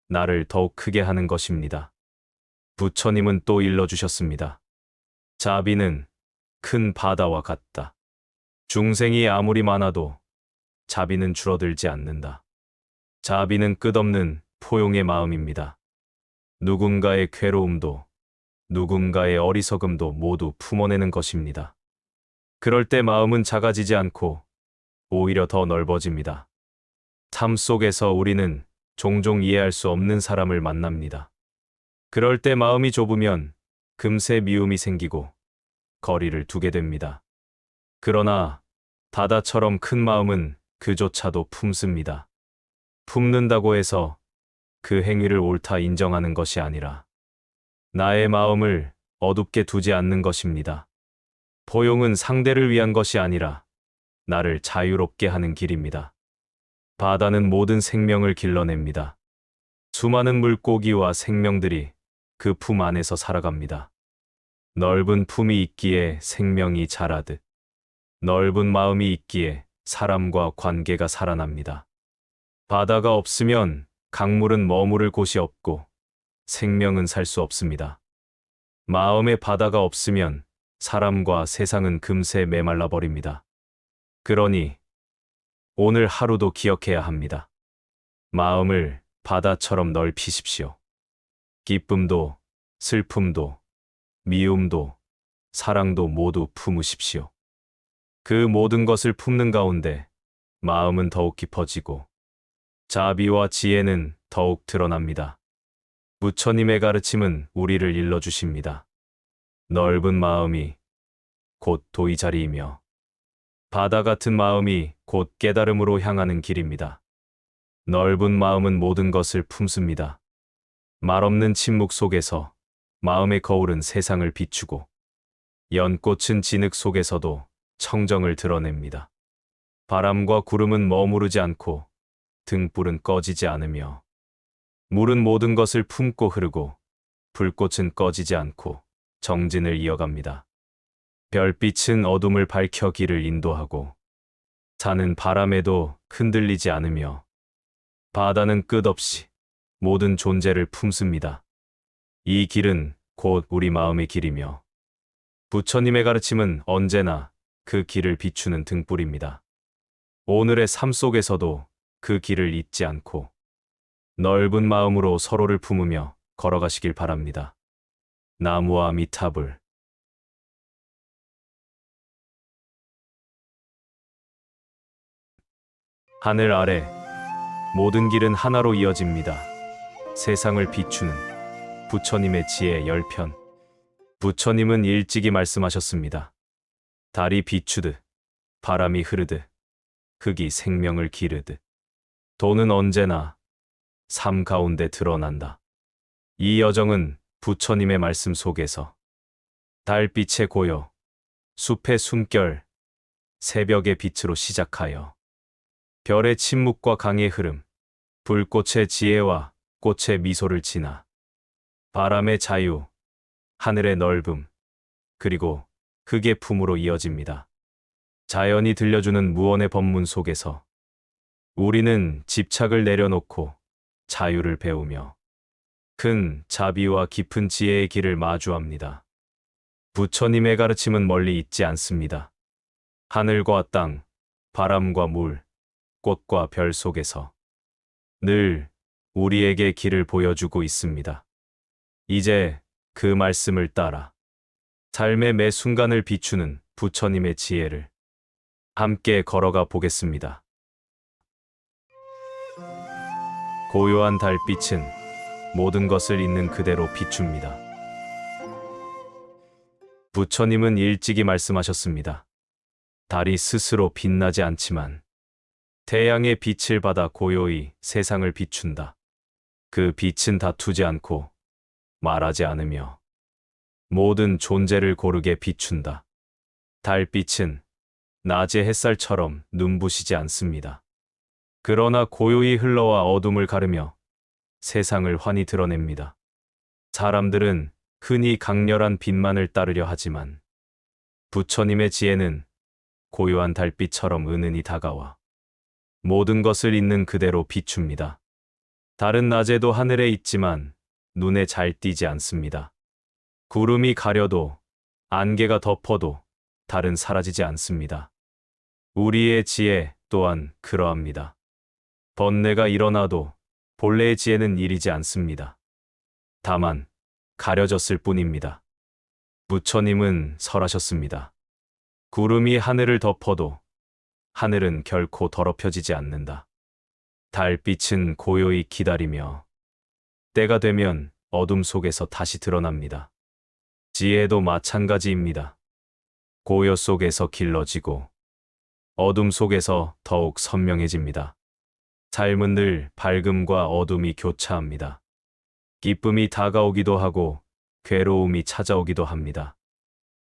나를 더욱 크게 하는 것입니다. 부처님은 또 일러주셨습니다. 자비는 큰 바다와 같다. 중생이 아무리 많아도 자비는 줄어들지 않는다. 자비는 끝없는 포용의 마음입니다. 누군가의 괴로움도 누군가의 어리석음도 모두 품어내는 것입니다. 그럴 때 마음은 작아지지 않고 오히려 더 넓어집니다. 삶 속에서 우리는 종종 이해할 수 없는 사람을 만납니다. 그럴 때 마음이 좁으면 금세 미움이 생기고 거리를 두게 됩니다. 그러나 바다처럼 큰 마음은 그조차도 품습니다. 품는다고 해서 그 행위를 옳다 인정하는 것이 아니라 나의 마음을 어둡게 두지 않는 것입니다. 포용은 상대를 위한 것이 아니라 나를 자유롭게 하는 길입니다. 바다는 모든 생명을 길러냅니다. 수많은 물고기와 생명들이 그 품 안에서 살아갑니다. 넓은 품이 있기에 생명이 자라듯 넓은 마음이 있기에 사람과 관계가 살아납니다. 바다가 없으면 강물은 머무를 곳이 없고 생명은 살 수 없습니다. 마음의 바다가 없으면 사람과 세상은 금세 메말라 버립니다. 그러니 오늘 하루도 기억해야 합니다. 마음을 바다처럼 넓히십시오. 기쁨도, 슬픔도, 미움도, 사랑도 모두 품으십시오. 그 모든 것을 품는 가운데 마음은 더욱 깊어지고 자비와 지혜는 더욱 드러납니다. 부처님의 가르침은 우리를 일러주십니다. 넓은 마음이 곧 도의자리이며 바다 같은 마음이 곧 깨달음으로 향하는 길입니다. 넓은 마음은 모든 것을 품습니다. 말없는 침묵 속에서 마음의 거울은 세상을 비추고 연꽃은 진흙 속에서도 청정을 드러냅니다. 바람과 구름은 머무르지 않고 등불은 꺼지지 않으며 물은 모든 것을 품고 흐르고 불꽃은 꺼지지 않고 정진을 이어갑니다. 별빛은 어둠을 밝혀 길을 인도하고 산은 바람에도 흔들리지 않으며 바다는 끝없이 모든 존재를 품습니다. 이 길은 곧 우리 마음의 길이며 부처님의 가르침은 언제나 그 길을 비추는 등불입니다. 오늘의 삶 속에서도 그 길을 잊지 않고 넓은 마음으로 서로를 품으며 걸어가시길 바랍니다. 나무와 미타불. 하늘 아래 모든 길은 하나로 이어집니다. 세상을 비추는 부처님의 지혜 10편. 부처님은 일찍이 말씀하셨습니다. 달이 비추듯, 바람이 흐르듯, 흙이 생명을 기르듯, 도는 언제나 삶 가운데 드러난다. 이 여정은 부처님의 말씀 속에서 달빛의 고요, 숲의 숨결, 새벽의 빛으로 시작하여 별의 침묵과 강의 흐름, 불꽃의 지혜와 꽃의 미소를 지나 바람의 자유, 하늘의 넓음, 그리고 흙의 품으로 이어집니다. 자연이 들려주는 무언의 법문 속에서 우리는 집착을 내려놓고 자유를 배우며 큰 자비와 깊은 지혜의 길을 마주합니다. 부처님의 가르침은 멀리 있지 않습니다. 하늘과 땅, 바람과 물, 꽃과 별 속에서 늘 우리에게 길을 보여주고 있습니다. 이제 그 말씀을 따라 삶의 매 순간을 비추는 부처님의 지혜를 함께 걸어가 보겠습니다. 고요한 달빛은 모든 것을 있는 그대로 비춥니다. 부처님은 일찍이 말씀하셨습니다. 달이 스스로 빛나지 않지만 태양의 빛을 받아 고요히 세상을 비춘다. 그 빛은 다투지 않고 말하지 않으며 모든 존재를 고르게 비춘다. 달빛은 낮의 햇살처럼 눈부시지 않습니다. 그러나 고요히 흘러와 어둠을 가르며 세상을 환히 드러냅니다. 사람들은 흔히 강렬한 빛만을 따르려 하지만 부처님의 지혜는 고요한 달빛처럼 은은히 다가와 모든 것을 있는 그대로 비춥니다. 달은 낮에도 하늘에 있지만 눈에 잘 띄지 않습니다. 구름이 가려도 안개가 덮어도 달은 사라지지 않습니다. 우리의 지혜 또한 그러합니다. 번뇌가 일어나도 본래의 지혜는 일이지 않습니다. 다만 가려졌을 뿐입니다. 부처님은 설하셨습니다. 구름이 하늘을 덮어도 하늘은 결코 더럽혀지지 않는다. 달빛은 고요히 기다리며 때가 되면 어둠 속에서 다시 드러납니다. 지혜도 마찬가지입니다. 고요 속에서 길러지고 어둠 속에서 더욱 선명해집니다. 삶은 늘 밝음과 어둠이 교차합니다. 기쁨이 다가오기도 하고 괴로움이 찾아오기도 합니다.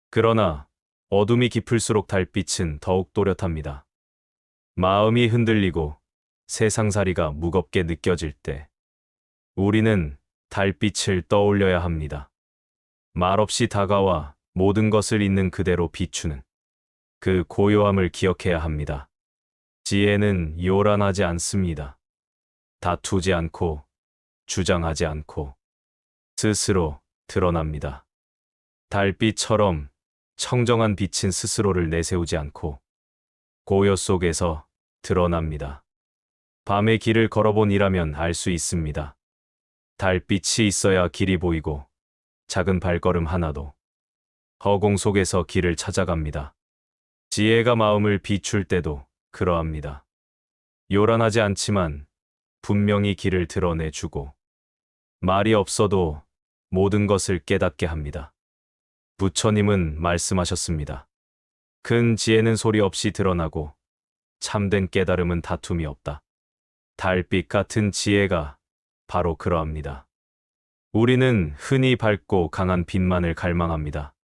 그러나 어둠이 깊을수록 달빛은 더욱 또렷합니다. 마음이 흔들리고 세상살이가 무겁게 느껴질 때 우리는 달빛을 떠올려야 합니다. 말없이 다가와 모든 것을 있는 그대로 비추는 그 고요함을 기억해야 합니다. 지혜는 요란하지 않습니다. 다투지 않고 주장하지 않고 스스로 드러납니다. 달빛처럼 청정한 빛은 스스로를 내세우지 않고 고요 속에서 드러납니다. 밤의 길을 걸어본 이라면 알 수 있습니다. 달빛이 있어야 길이 보이고 작은 발걸음 하나도 허공 속에서 길을 찾아갑니다. 지혜가 마음을 비출 때도 그러합니다. 요란하지 않지만 분명히 길을 드러내주고 말이 없어도 모든 것을 깨닫게 합니다. 부처님은 말씀하셨습니다. 큰 지혜는 소리 없이 드러나고 참된 깨달음은 다툼이 없다. 달빛 같은 지혜가 바로 그러합니다. 우리는 흔히 밝고 강한 빛만을 갈망합니다.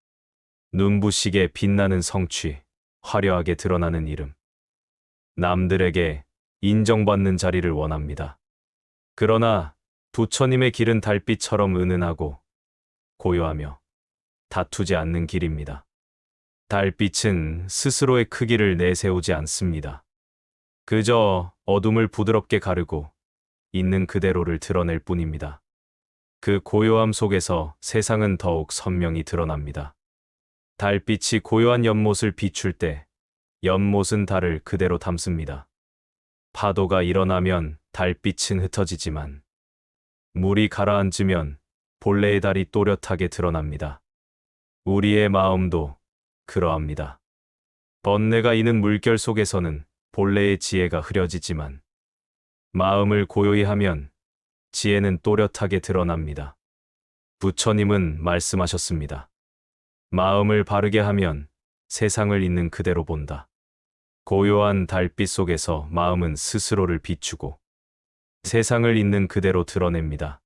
눈부시게 빛나는 성취, 화려하게 드러나는 이름. 남들에게 인정받는 자리를 원합니다. 그러나 부처님의 길은 달빛처럼 은은하고 고요하며 다투지 않는 길입니다. 달빛은 스스로의 크기를 내세우지 않습니다. 그저 어둠을 부드럽게 가르고 있는 그대로를 드러낼 뿐입니다. 그 고요함 속에서 세상은 더욱 선명히 드러납니다. 달빛이 고요한 연못을 비출 때 연못은 달을 그대로 담습니다. 파도가 일어나면 달빛은 흩어지지만 물이 가라앉으면 본래의 달이 또렷하게 드러납니다. 우리의 마음도 그러합니다. 번뇌가 이는 물결 속에서는 본래의 지혜가 흐려지지만 마음을 고요히 하면 지혜는 또렷하게 드러납니다. 부처님은 말씀하셨습니다. 마음을 바르게 하면 세상을 있는 그대로 본다. 고요한 달빛 속에서 마음은 스스로를 비추고 세상을 있는 그대로 드러냅니다.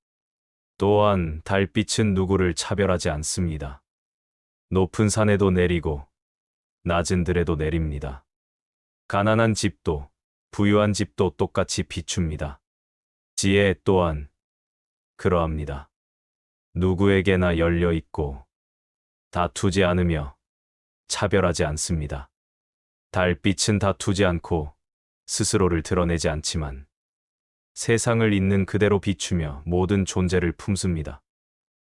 또한 달빛은 누구를 차별하지 않습니다. 높은 산에도 내리고 낮은 들에도 내립니다. 가난한 집도 부유한 집도 똑같이 비춥니다. 지혜 또한 그러합니다. 누구에게나 열려 있고 다투지 않으며 차별하지 않습니다. 달빛은 다투지 않고 스스로를 드러내지 않지만 세상을 있는 그대로 비추며 모든 존재를 품습니다.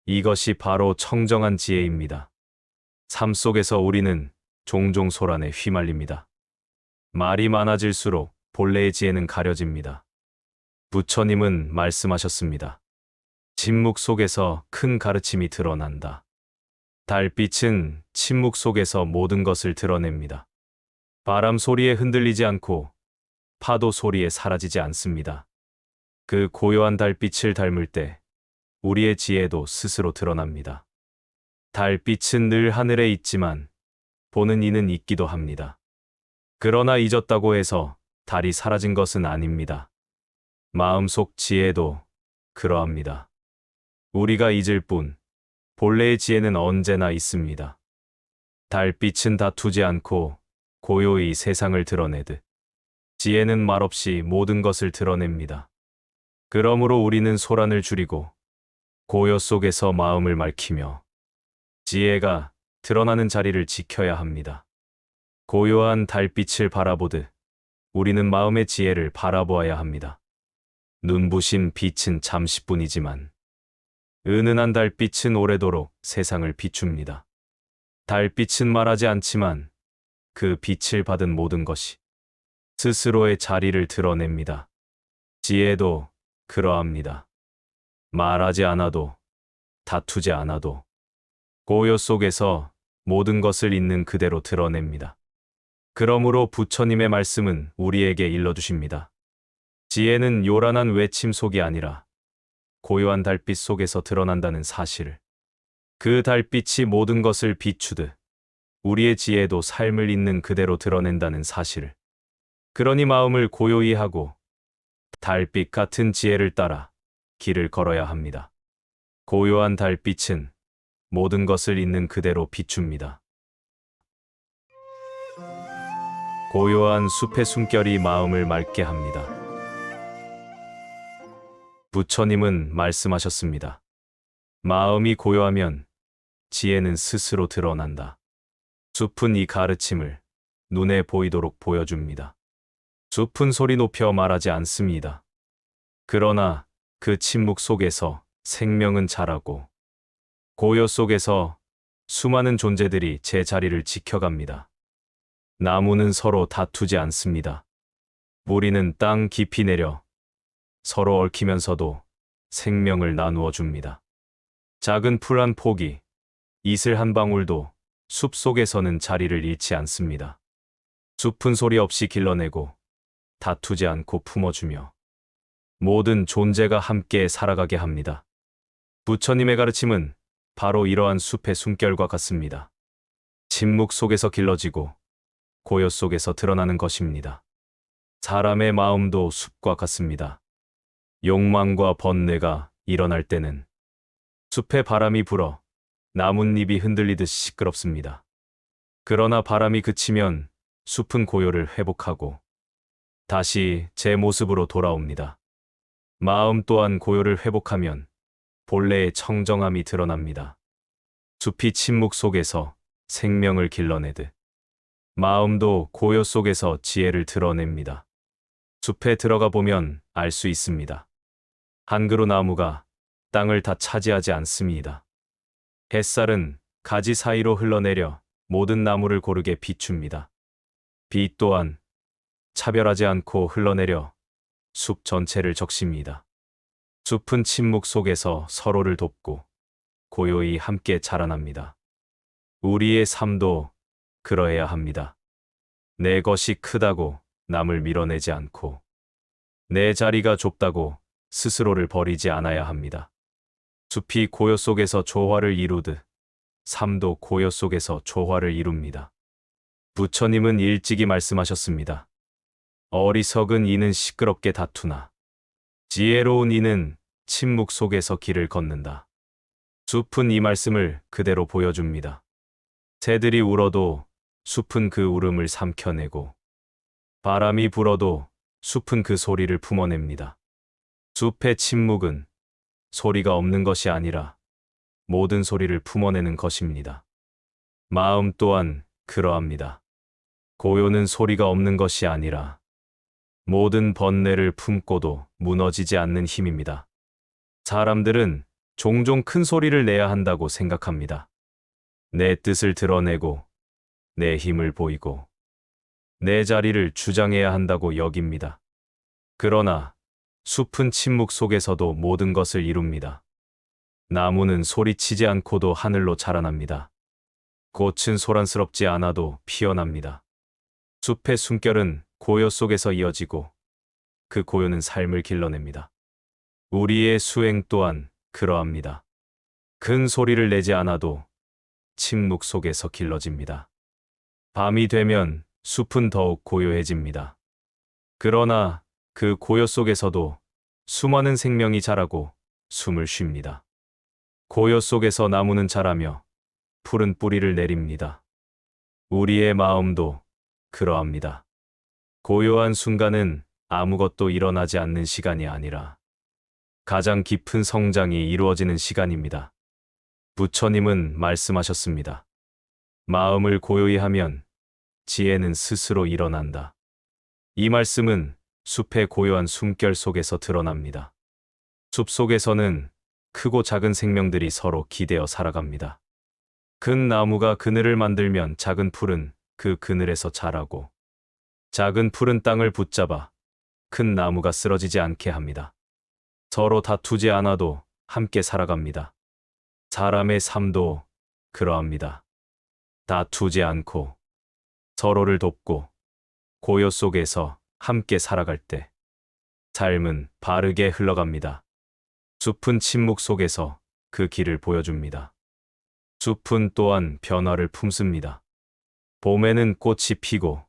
이것이 바로 청정한 지혜입니다. 삶 속에서 우리는 종종 소란에 휘말립니다. 말이 많아질수록 본래의 지혜는 가려집니다. 부처님은 말씀하셨습니다. 침묵 속에서 큰 가르침이 드러난다. 달빛은 침묵 속에서 모든 것을 드러냅니다. 바람 소리에 흔들리지 않고 파도 소리에 사라지지 않습니다. 그 고요한 달빛을 닮을 때 우리의 지혜도 스스로 드러납니다. 달빛은 늘 하늘에 있지만 보는 이는 있기도 합니다. 그러나 잊었다고 해서 달이 사라진 것은 아닙니다. 마음속 지혜도 그러합니다. 우리가 잊을 뿐 본래의 지혜는 언제나 있습니다. 달빛은 다투지 않고 고요히 세상을 드러내듯 지혜는 말없이 모든 것을 드러냅니다. 그러므로 우리는 소란을 줄이고 고요 속에서 마음을 맑히며 지혜가 드러나는 자리를 지켜야 합니다. 고요한 달빛을 바라보듯 우리는 마음의 지혜를 바라보아야 합니다. 눈부신 빛은 잠시뿐이지만 은은한 달빛은 오래도록 세상을 비춥니다. 달빛은 말하지 않지만 그 빛을 받은 모든 것이 스스로의 자리를 드러냅니다. 지혜도 그러합니다. 말하지 않아도 다투지 않아도 고요 속에서 모든 것을 있는 그대로 드러냅니다. 그러므로 부처님의 말씀은 우리에게 일러주십니다. 지혜는 요란한 외침 속이 아니라 고요한 달빛 속에서 드러난다는 사실을. 그 달빛이 모든 것을 비추듯 우리의 지혜도 삶을 있는 그대로 드러낸다는 사실을. 그러니 마음을 고요히 하고 달빛 같은 지혜를 따라 길을 걸어야 합니다. 고요한 달빛은 모든 것을 있는 그대로 비춥니다. 고요한 숲의 숨결이 마음을 맑게 합니다. 부처님은 말씀하셨습니다. 마음이 고요하면 지혜는 스스로 드러난다. 숲은 이 가르침을 눈에 보이도록 보여줍니다. 숲은 소리 높여 말하지 않습니다. 그러나 그 침묵 속에서 생명은 자라고 고요 속에서 수많은 존재들이 제 자리를 지켜갑니다. 나무는 서로 다투지 않습니다. 뿌리는 땅 깊이 내려 서로 얽히면서도 생명을 나누어 줍니다. 작은 풀 한 포기, 이슬 한 방울도 숲 속에서는 자리를 잃지 않습니다. 숲은 소리 없이 길러내고 다투지 않고 품어주며 모든 존재가 함께 살아가게 합니다. 부처님의 가르침은 바로 이러한 숲의 숨결과 같습니다. 침묵 속에서 길러지고 고요 속에서 드러나는 것입니다. 사람의 마음도 숲과 같습니다. 욕망과 번뇌가 일어날 때는 숲에 바람이 불어 나뭇잎이 흔들리듯 시끄럽습니다. 그러나 바람이 그치면 숲은 고요를 회복하고 다시 제 모습으로 돌아옵니다. 마음 또한 고요를 회복하면 본래의 청정함이 드러납니다. 숲이 침묵 속에서 생명을 길러내듯 마음도 고요 속에서 지혜를 드러냅니다. 숲에 들어가 보면 알 수 있습니다. 한 그루 나무가 땅을 다 차지하지 않습니다. 햇살은 가지 사이로 흘러내려 모든 나무를 고르게 비춥니다. 빛 또한 차별하지 않고 흘러내려 숲 전체를 적십니다. 숲은 침묵 속에서 서로를 돕고 고요히 함께 자라납니다. 우리의 삶도 그러해야 합니다. 내 것이 크다고 남을 밀어내지 않고 내 자리가 좁다고 스스로를 버리지 않아야 합니다. 숲이 고요 속에서 조화를 이루듯 삶도 고요 속에서 조화를 이룹니다. 부처님은 일찍이 말씀하셨습니다. 어리석은 이는 시끄럽게 다투나 지혜로운 이는 침묵 속에서 길을 걷는다. 숲은 이 말씀을 그대로 보여줍니다. 새들이 울어도 숲은 그 울음을 삼켜내고 바람이 불어도 숲은 그 소리를 품어냅니다. 숲의 침묵은 소리가 없는 것이 아니라 모든 소리를 품어내는 것입니다. 마음 또한 그러합니다. 고요는 소리가 없는 것이 아니라 모든 번뇌를 품고도 무너지지 않는 힘입니다. 사람들은 종종 큰 소리를 내야 한다고 생각합니다. 내 뜻을 드러내고 내 힘을 보이고 내 자리를 주장해야 한다고 여깁니다. 그러나 숲은 침묵 속에서도 모든 것을 이룹니다. 나무는 소리치지 않고도 하늘로 자라납니다. 꽃은 소란스럽지 않아도 피어납니다. 숲의 숨결은 고요 속에서 이어지고 그 고요는 삶을 길러냅니다. 우리의 수행 또한 그러합니다. 큰 소리를 내지 않아도 침묵 속에서 길러집니다. 밤이 되면 숲은 더욱 고요해집니다. 그러나 그 고요 속에서도 수많은 생명이 자라고 숨을 쉽니다. 고요 속에서 나무는 자라며 푸른 뿌리를 내립니다. 우리의 마음도 그러합니다. 고요한 순간은 아무것도 일어나지 않는 시간이 아니라 가장 깊은 성장이 이루어지는 시간입니다. 부처님은 말씀하셨습니다. 마음을 고요히 하면 지혜는 스스로 일어난다. 이 말씀은 숲의 고요한 숨결 속에서 드러납니다. 숲 속에서는 크고 작은 생명들이 서로 기대어 살아갑니다. 큰 나무가 그늘을 만들면 작은 풀은 그 그늘에서 자라고 작은 풀은 땅을 붙잡아 큰 나무가 쓰러지지 않게 합니다. 서로 다투지 않아도 함께 살아갑니다. 사람의 삶도 그러합니다. 다투지 않고 서로를 돕고 고요 속에서 함께 살아갈 때 삶은 바르게 흘러갑니다. 숲은 침묵 속에서 그 길을 보여줍니다. 숲은 또한 변화를 품습니다. 봄에는 꽃이 피고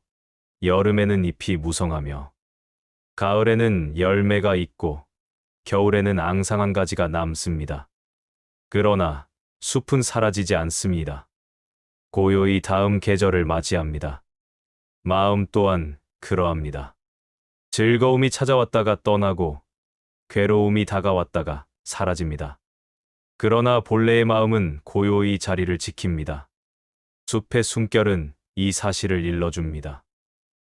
여름에는 잎이 무성하며 가을에는 열매가 있고 겨울에는 앙상한 가지가 남습니다. 그러나 숲은 사라지지 않습니다. 고요히 다음 계절을 맞이합니다. 마음 또한 그러합니다. 즐거움이 찾아왔다가 떠나고 괴로움이 다가왔다가 사라집니다. 그러나 본래의 마음은 고요히 자리를 지킵니다. 숲의 숨결은 이 사실을 일러줍니다.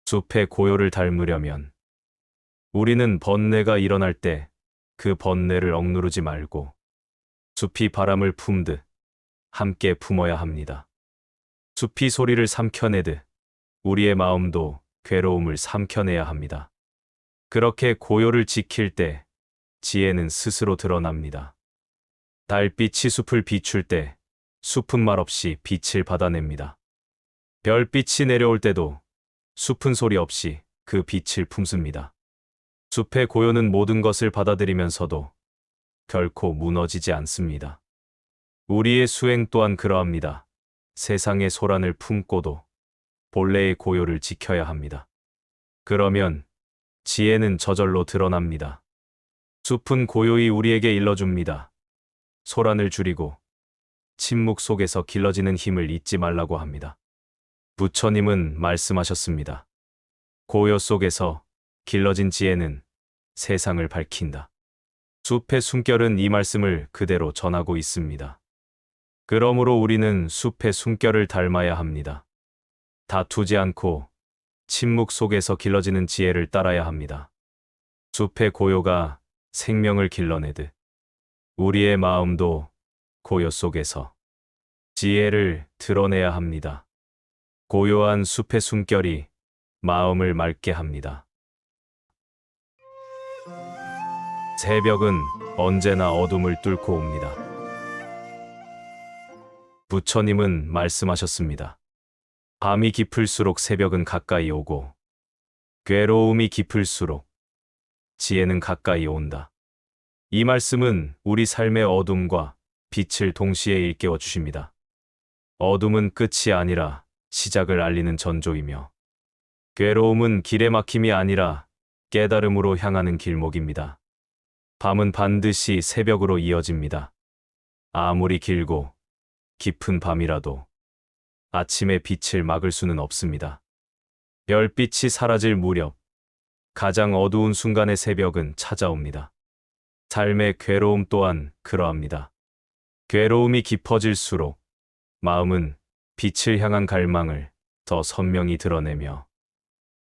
숲의 고요를 닮으려면 우리는 번뇌가 일어날 때 그 번뇌를 억누르지 말고 숲이 바람을 품듯 함께 품어야 합니다. 숲이 소리를 삼켜내듯 우리의 마음도 괴로움을 삼켜내야 합니다. 그렇게 고요를 지킬 때 지혜는 스스로 드러납니다. 달빛이 숲을 비출 때 숲은 말없이 빛을 받아냅니다. 별빛이 내려올 때도 숲은 소리 없이 그 빛을 품습니다. 숲의 고요는 모든 것을 받아들이면서도 결코 무너지지 않습니다. 우리의 수행 또한 그러합니다. 세상의 소란을 품고도 본래의 고요를 지켜야 합니다. 그러면 지혜는 저절로 드러납니다. 숲은 고요히 우리에게 일러줍니다. 소란을 줄이고 침묵 속에서 길러지는 힘을 잊지 말라고 합니다. 부처님은 말씀하셨습니다. 고요 속에서 길러진 지혜는 세상을 밝힌다. 숲의 숨결은 이 말씀을 그대로 전하고 있습니다. 그러므로 우리는 숲의 숨결을 닮아야 합니다. 다투지 않고 침묵 속에서 길러지는 지혜를 따라야 합니다. 숲의 고요가 생명을 길러내듯 우리의 마음도 고요 속에서 지혜를 드러내야 합니다. 고요한 숲의 숨결이 마음을 맑게 합니다. 새벽은 언제나 어둠을 뚫고 옵니다. 부처님은 말씀하셨습니다. 밤이 깊을수록 새벽은 가까이 오고 괴로움이 깊을수록 지혜는 가까이 온다. 이 말씀은 우리 삶의 어둠과 빛을 동시에 일깨워 주십니다. 어둠은 끝이 아니라 시작을 알리는 전조이며 괴로움은 길의 막힘이 아니라 깨달음으로 향하는 길목입니다. 밤은 반드시 새벽으로 이어집니다. 아무리 길고 깊은 밤이라도 아침의 빛을 막을 수는 없습니다. 별빛이 사라질 무렵 가장 어두운 순간의 새벽은 찾아옵니다. 삶의 괴로움 또한 그러합니다. 괴로움이 깊어질수록 마음은 빛을 향한 갈망을 더 선명히 드러내며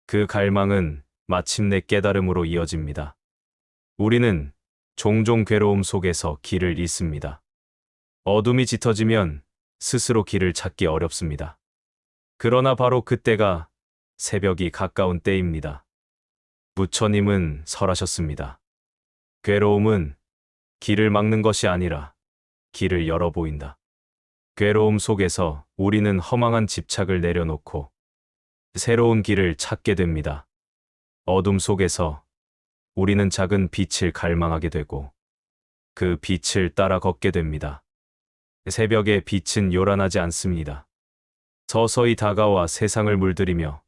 그 갈망은 마침내 깨달음으로 이어집니다. 우리는 종종 괴로움 속에서 길을 잃습니다. 어둠이 짙어지면 스스로 길을 찾기 어렵습니다. 그러나 바로 그때가 새벽이 가까운 때입니다. 부처님은 설하셨습니다. 괴로움은 길을 막는 것이 아니라 길을 열어 보인다. 괴로움 속에서 우리는 허망한 집착을 내려놓고 새로운 길을 찾게 됩니다. 어둠 속에서 우리는 작은 빛을 갈망하게 되고 그 빛을 따라 걷게 됩니다. 새벽의 빛은 요란하지 않습니다. 서서히 다가와 세상을 물들이며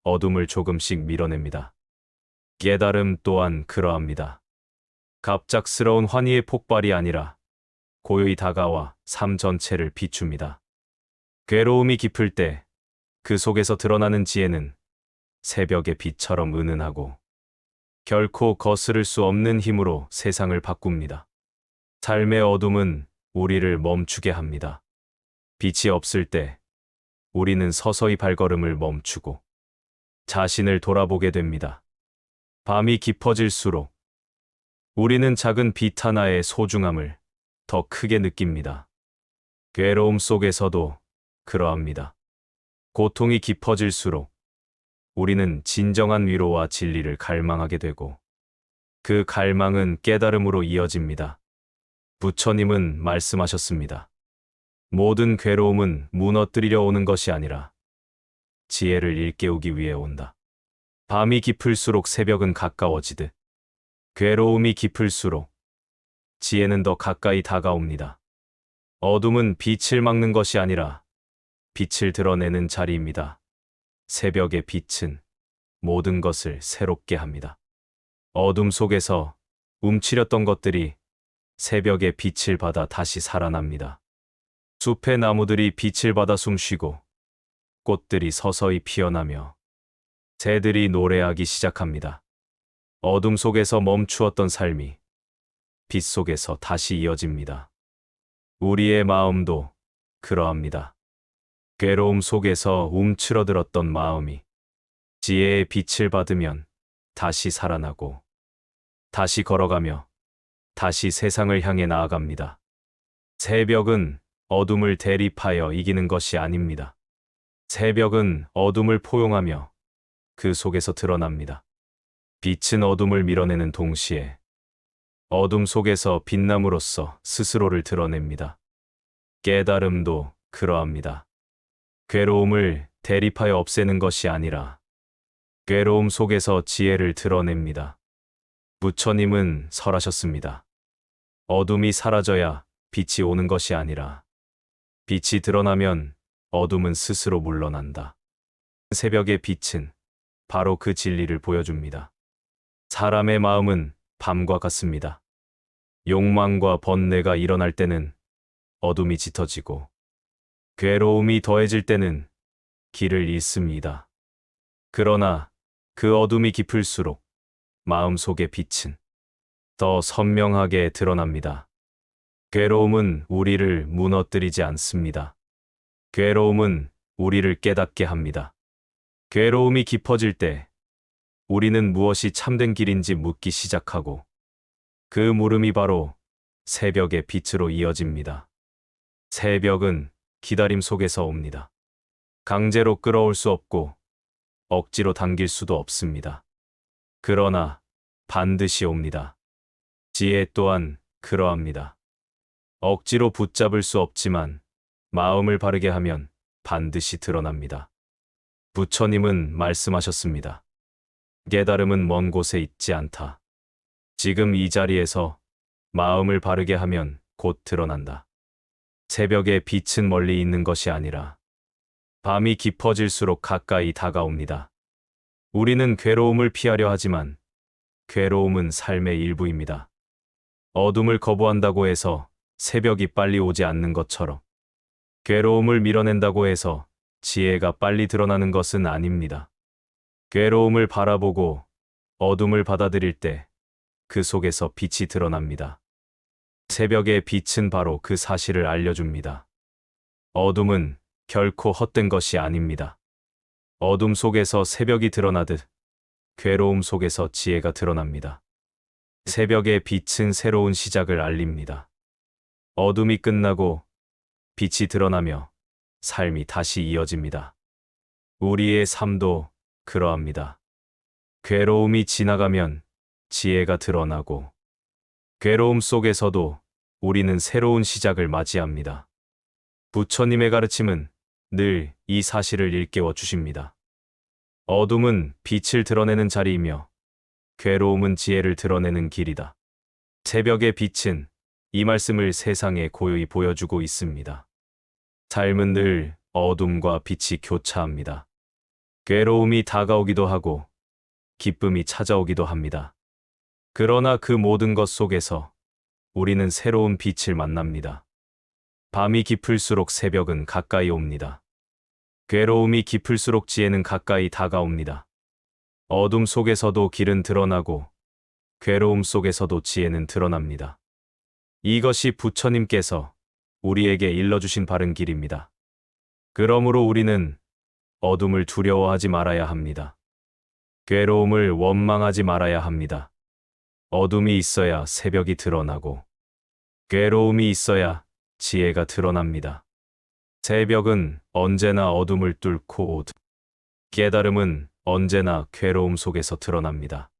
어둠을 조금씩 밀어냅니다. 깨달음 또한 그러합니다. 갑작스러운 환희의 폭발이 아니라 고요히 다가와 삶 전체를 비춥니다. 괴로움이 깊을 때 그 속에서 드러나는 지혜는 새벽의 빛처럼 은은하고 결코 거스를 수 없는 힘으로 세상을 바꿉니다. 삶의 어둠은 우리를 멈추게 합니다. 빛이 없을 때 우리는 서서히 발걸음을 멈추고 자신을 돌아보게 됩니다. 밤이 깊어질수록 우리는 작은 빛 하나의 소중함을 더 크게 느낍니다. 괴로움 속에서도 그러합니다. 고통이 깊어질수록 우리는 진정한 위로와 진리를 갈망하게 되고 그 갈망은 깨달음으로 이어집니다. 부처님은 말씀하셨습니다. 모든 괴로움은 무너뜨리려 오는 것이 아니라 지혜를 일깨우기 위해 온다. 밤이 깊을수록 새벽은 가까워지듯 괴로움이 깊을수록 지혜는 더 가까이 다가옵니다. 어둠은 빛을 막는 것이 아니라 빛을 드러내는 자리입니다. 새벽의 빛은 모든 것을 새롭게 합니다. 어둠 속에서 움츠렸던 것들이 새벽의 빛을 받아 다시 살아납니다. 숲의 나무들이 빛을 받아 숨쉬고 꽃들이 서서히 피어나며 새들이 노래하기 시작합니다. 어둠 속에서 멈추었던 삶이 빛 속에서 다시 이어집니다. 우리의 마음도 그러합니다. 괴로움 속에서 움츠러들었던 마음이 지혜의 빛을 받으면 다시 살아나고 다시 걸어가며 다시 세상을 향해 나아갑니다. 새벽은 어둠을 대립하여 이기는 것이 아닙니다. 새벽은 어둠을 포용하며 그 속에서 드러납니다. 빛은 어둠을 밀어내는 동시에 어둠 속에서 빛남으로써 스스로를 드러냅니다. 깨달음도 그러합니다. 괴로움을 대립하여 없애는 것이 아니라 괴로움 속에서 지혜를 드러냅니다. 부처님은 설하셨습니다. 어둠이 사라져야 빛이 오는 것이 아니라 빛이 드러나면 어둠은 스스로 물러난다. 새벽의 빛은 바로 그 진리를 보여줍니다. 사람의 마음은 밤과 같습니다. 욕망과 번뇌가 일어날 때는 어둠이 짙어지고 괴로움이 더해질 때는 길을 잃습니다. 그러나 그 어둠이 깊을수록 마음속의 빛은 더 선명하게 드러납니다. 괴로움은 우리를 무너뜨리지 않습니다. 괴로움은 우리를 깨닫게 합니다. 괴로움이 깊어질 때 우리는 무엇이 참된 길인지 묻기 시작하고 그 물음이 바로 새벽의 빛으로 이어집니다. 새벽은 기다림 속에서 옵니다. 강제로 끌어올 수 없고 억지로 당길 수도 없습니다. 그러나 반드시 옵니다. 지혜 또한 그러합니다. 억지로 붙잡을 수 없지만 마음을 바르게 하면 반드시 드러납니다. 부처님은 말씀하셨습니다. 깨달음은 먼 곳에 있지 않다. 지금 이 자리에서 마음을 바르게 하면 곧 드러난다. 새벽의 빛은 멀리 있는 것이 아니라 밤이 깊어질수록 가까이 다가옵니다. 우리는 괴로움을 피하려 하지만 괴로움은 삶의 일부입니다. 어둠을 거부한다고 해서 새벽이 빨리 오지 않는 것처럼 괴로움을 밀어낸다고 해서 지혜가 빨리 드러나는 것은 아닙니다. 괴로움을 바라보고 어둠을 받아들일 때 그 속에서 빛이 드러납니다. 새벽의 빛은 바로 그 사실을 알려줍니다. 어둠은 결코 헛된 것이 아닙니다. 어둠 속에서 새벽이 드러나듯 괴로움 속에서 지혜가 드러납니다. 새벽의 빛은 새로운 시작을 알립니다. 어둠이 끝나고 빛이 드러나며 삶이 다시 이어집니다. 우리의 삶도 그러합니다. 괴로움이 지나가면 지혜가 드러나고 괴로움 속에서도 우리는 새로운 시작을 맞이합니다. 부처님의 가르침은 늘 이 사실을 일깨워 주십니다. 어둠은 빛을 드러내는 자리이며 괴로움은 지혜를 드러내는 길이다. 새벽의 빛은 이 말씀을 세상에 고요히 보여주고 있습니다. 삶은 늘 어둠과 빛이 교차합니다. 괴로움이 다가오기도 하고 기쁨이 찾아오기도 합니다. 그러나 그 모든 것 속에서 우리는 새로운 빛을 만납니다. 밤이 깊을수록 새벽은 가까이 옵니다. 괴로움이 깊을수록 지혜는 가까이 다가옵니다. 어둠 속에서도 길은 드러나고 괴로움 속에서도 지혜는 드러납니다. 이것이 부처님께서 우리에게 일러주신 바른 길입니다. 그러므로 우리는 어둠을 두려워하지 말아야 합니다. 괴로움을 원망하지 말아야 합니다. 어둠이 있어야 새벽이 드러나고 괴로움이 있어야 지혜가 드러납니다. 새벽은 언제나 어둠을 뚫고 오듯 깨달음은 언제나 괴로움 속에서 드러납니다.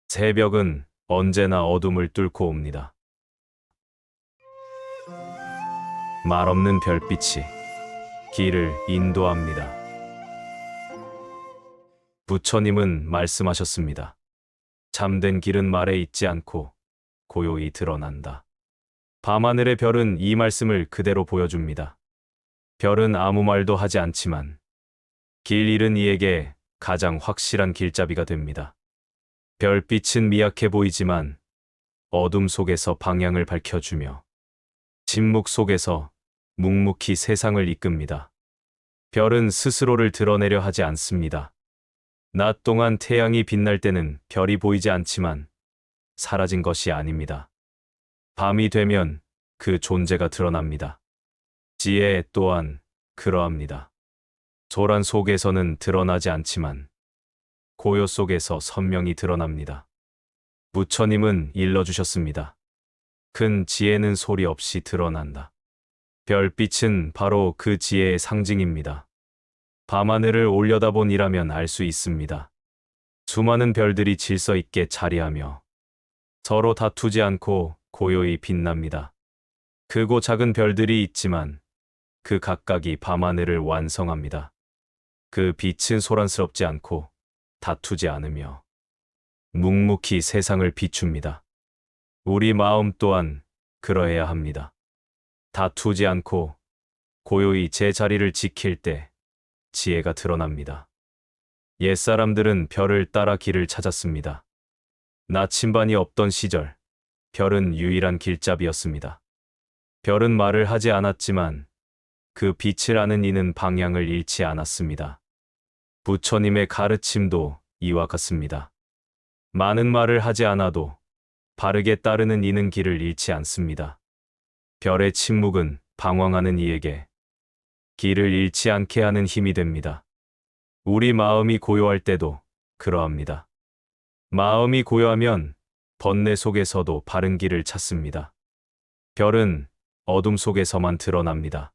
새벽은 언제나 어둠을 뚫고 옵니다. 말없는 별빛이 길을 인도합니다. 부처님은 말씀하셨습니다. 참된 길은 말에 있지 않고 고요히 드러난다. 밤하늘의 별은 이 말씀을 그대로 보여줍니다. 별은 아무 말도 하지 않지만 길 잃은 이에게 가장 확실한 길잡이가 됩니다. 별빛은 미약해 보이지만 어둠 속에서 방향을 밝혀주며 침묵 속에서 묵묵히 세상을 이끕니다. 별은 스스로를 드러내려 하지 않습니다. 낮 동안 태양이 빛날 때는 별이 보이지 않지만 사라진 것이 아닙니다. 밤이 되면 그 존재가 드러납니다. 지혜 또한 그러합니다. 소란 속에서는 드러나지 않지만 고요 속에서 선명히 드러납니다. 부처님은 일러주셨습니다. 큰 지혜는 소리 없이 드러난다. 별빛은 바로 그 지혜의 상징입니다. 밤하늘을 올려다본이라면 알 수 있습니다. 수많은 별들이 질서 있게 자리하며 서로 다투지 않고 고요히 빛납니다. 크고 작은 별들이 있지만 그 각각이 밤하늘을 완성합니다. 그 빛은 소란스럽지 않고 다투지 않으며 묵묵히 세상을 비춥니다. 우리 마음 또한 그러해야 합니다. 다투지 않고 고요히 제 자리를 지킬 때 지혜가 드러납니다. 옛사람들은 별을 따라 길을 찾았습니다. 나침반이 없던 시절, 별은 유일한 길잡이였습니다. 별은 말을 하지 않았지만 그 빛을 아는 이는 방향을 잃지 않았습니다. 부처님의 가르침도 이와 같습니다. 많은 말을 하지 않아도 바르게 따르는 이는 길을 잃지 않습니다. 별의 침묵은 방황하는 이에게 길을 잃지 않게 하는 힘이 됩니다. 우리 마음이 고요할 때도 그러합니다. 마음이 고요하면 번뇌 속에서도 바른 길을 찾습니다. 별은 어둠 속에서만 드러납니다.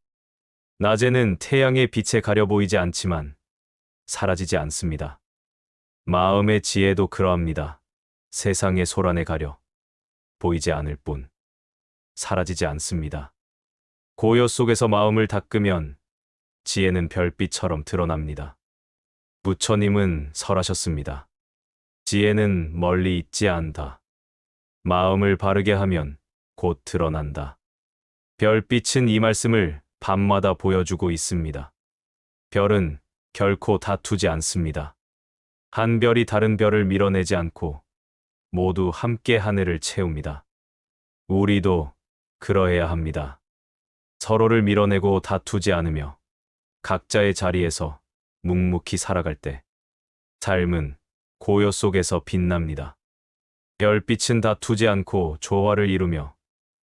낮에는 태양의 빛에 가려 보이지 않지만 사라지지 않습니다. 마음의 지혜도 그러합니다. 세상의 소란에 가려 보이지 않을 뿐 사라지지 않습니다. 고요 속에서 마음을 닦으면 지혜는 별빛처럼 드러납니다. 부처님은 설하셨습니다. 지혜는 멀리 있지 않다. 마음을 바르게 하면 곧 드러난다. 별빛은 이 말씀을 밤마다 보여주고 있습니다. 별은 결코 다투지 않습니다. 한 별이 다른 별을 밀어내지 않고 모두 함께 하늘을 채웁니다. 우리도 그러해야 합니다. 서로를 밀어내고 다투지 않으며 각자의 자리에서 묵묵히 살아갈 때 삶은 고요 속에서 빛납니다. 별빛은 다투지 않고 조화를 이루며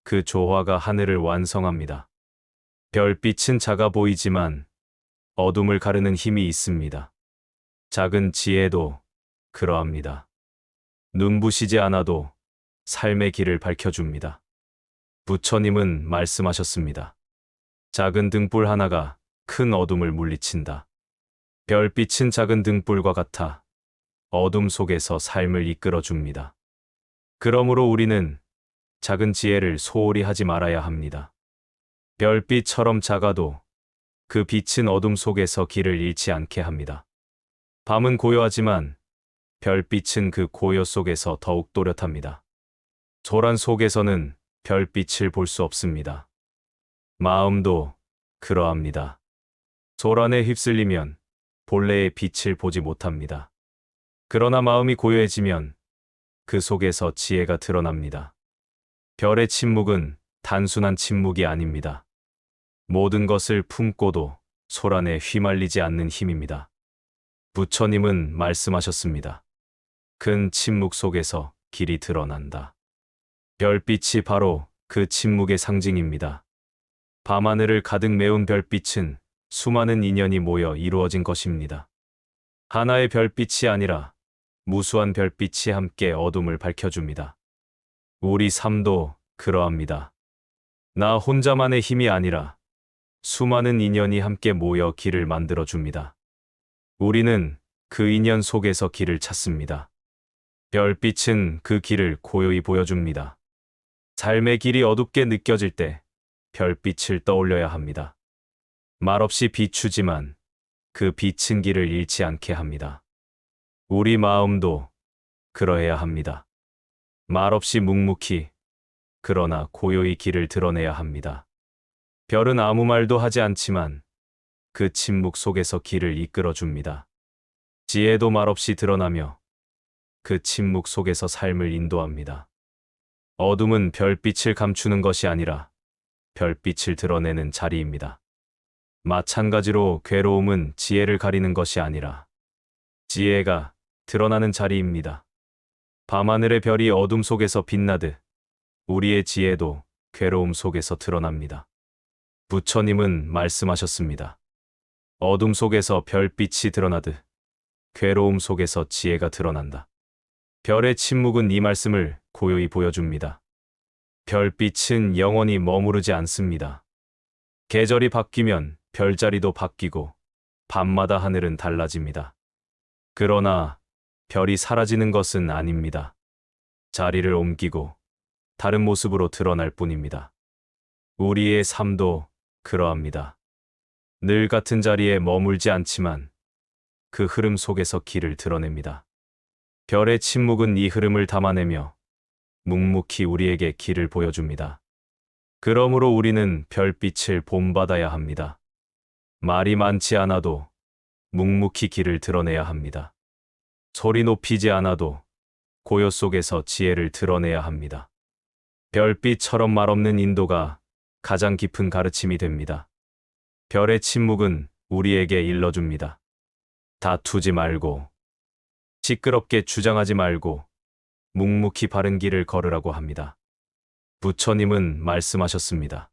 그 조화가 하늘을 완성합니다. 별빛은 작아 보이지만 어둠을 가르는 힘이 있습니다. 작은 지혜도 그러합니다. 눈부시지 않아도 삶의 길을 밝혀줍니다. 부처님은 말씀하셨습니다. 작은 등불 하나가 큰 어둠을 물리친다. 별빛은 작은 등불과 같아 어둠 속에서 삶을 이끌어줍니다. 그러므로 우리는 작은 지혜를 소홀히 하지 말아야 합니다. 별빛처럼 작아도 그 빛은 어둠 속에서 길을 잃지 않게 합니다. 밤은 고요하지만 별빛은 그 고요 속에서 더욱 또렷합니다. 소란 속에서는 별빛을 볼 수 없습니다. 마음도 그러합니다. 소란에 휩쓸리면 본래의 빛을 보지 못합니다. 그러나 마음이 고요해지면 그 속에서 지혜가 드러납니다. 별의 침묵은 단순한 침묵이 아닙니다. 모든 것을 품고도 소란에 휘말리지 않는 힘입니다. 부처님은 말씀하셨습니다. 큰 침묵 속에서 길이 드러난다. 별빛이 바로 그 침묵의 상징입니다. 밤하늘을 가득 메운 별빛은 수많은 인연이 모여 이루어진 것입니다. 하나의 별빛이 아니라 무수한 별빛이 함께 어둠을 밝혀줍니다. 우리 삶도 그러합니다. 나 혼자만의 힘이 아니라 수많은 인연이 함께 모여 길을 만들어줍니다. 우리는 그 인연 속에서 길을 찾습니다. 별빛은 그 길을 고요히 보여줍니다. 삶의 길이 어둡게 느껴질 때 별빛을 떠올려야 합니다. 말없이 비추지만 그 빛은 길을 잃지 않게 합니다. 우리 마음도 그러해야 합니다. 말없이 묵묵히 그러나 고요히 길을 드러내야 합니다. 별은 아무 말도 하지 않지만 그 침묵 속에서 길을 이끌어줍니다. 지혜도 말없이 드러나며 그 침묵 속에서 삶을 인도합니다. 어둠은 별빛을 감추는 것이 아니라 별빛을 드러내는 자리입니다. 마찬가지로 괴로움은 지혜를 가리는 것이 아니라 지혜가 드러나는 자리입니다. 밤하늘의 별이 어둠 속에서 빛나듯 우리의 지혜도 괴로움 속에서 드러납니다. 부처님은 말씀하셨습니다. 어둠 속에서 별빛이 드러나듯 괴로움 속에서 지혜가 드러난다. 별의 침묵은 이 말씀을 고요히 보여줍니다. 별빛은 영원히 머무르지 않습니다. 계절이 바뀌면 별자리도 바뀌고 밤마다 하늘은 달라집니다. 그러나 별이 사라지는 것은 아닙니다. 자리를 옮기고 다른 모습으로 드러날 뿐입니다. 우리의 삶도 그러합니다. 늘 같은 자리에 머물지 않지만 그 흐름 속에서 길을 드러냅니다. 별의 침묵은 이 흐름을 담아내며 묵묵히 우리에게 길을 보여줍니다. 그러므로 우리는 별빛을 본받아야 합니다. 말이 많지 않아도 묵묵히 길을 드러내야 합니다. 소리 높이지 않아도 고요 속에서 지혜를 드러내야 합니다. 별빛처럼 말없는 인도가 가장 깊은 가르침이 됩니다. 별의 침묵은 우리에게 일러줍니다. 다투지 말고, 시끄럽게 주장하지 말고 묵묵히 바른 길을 걸으라고 합니다. 부처님은 말씀하셨습니다.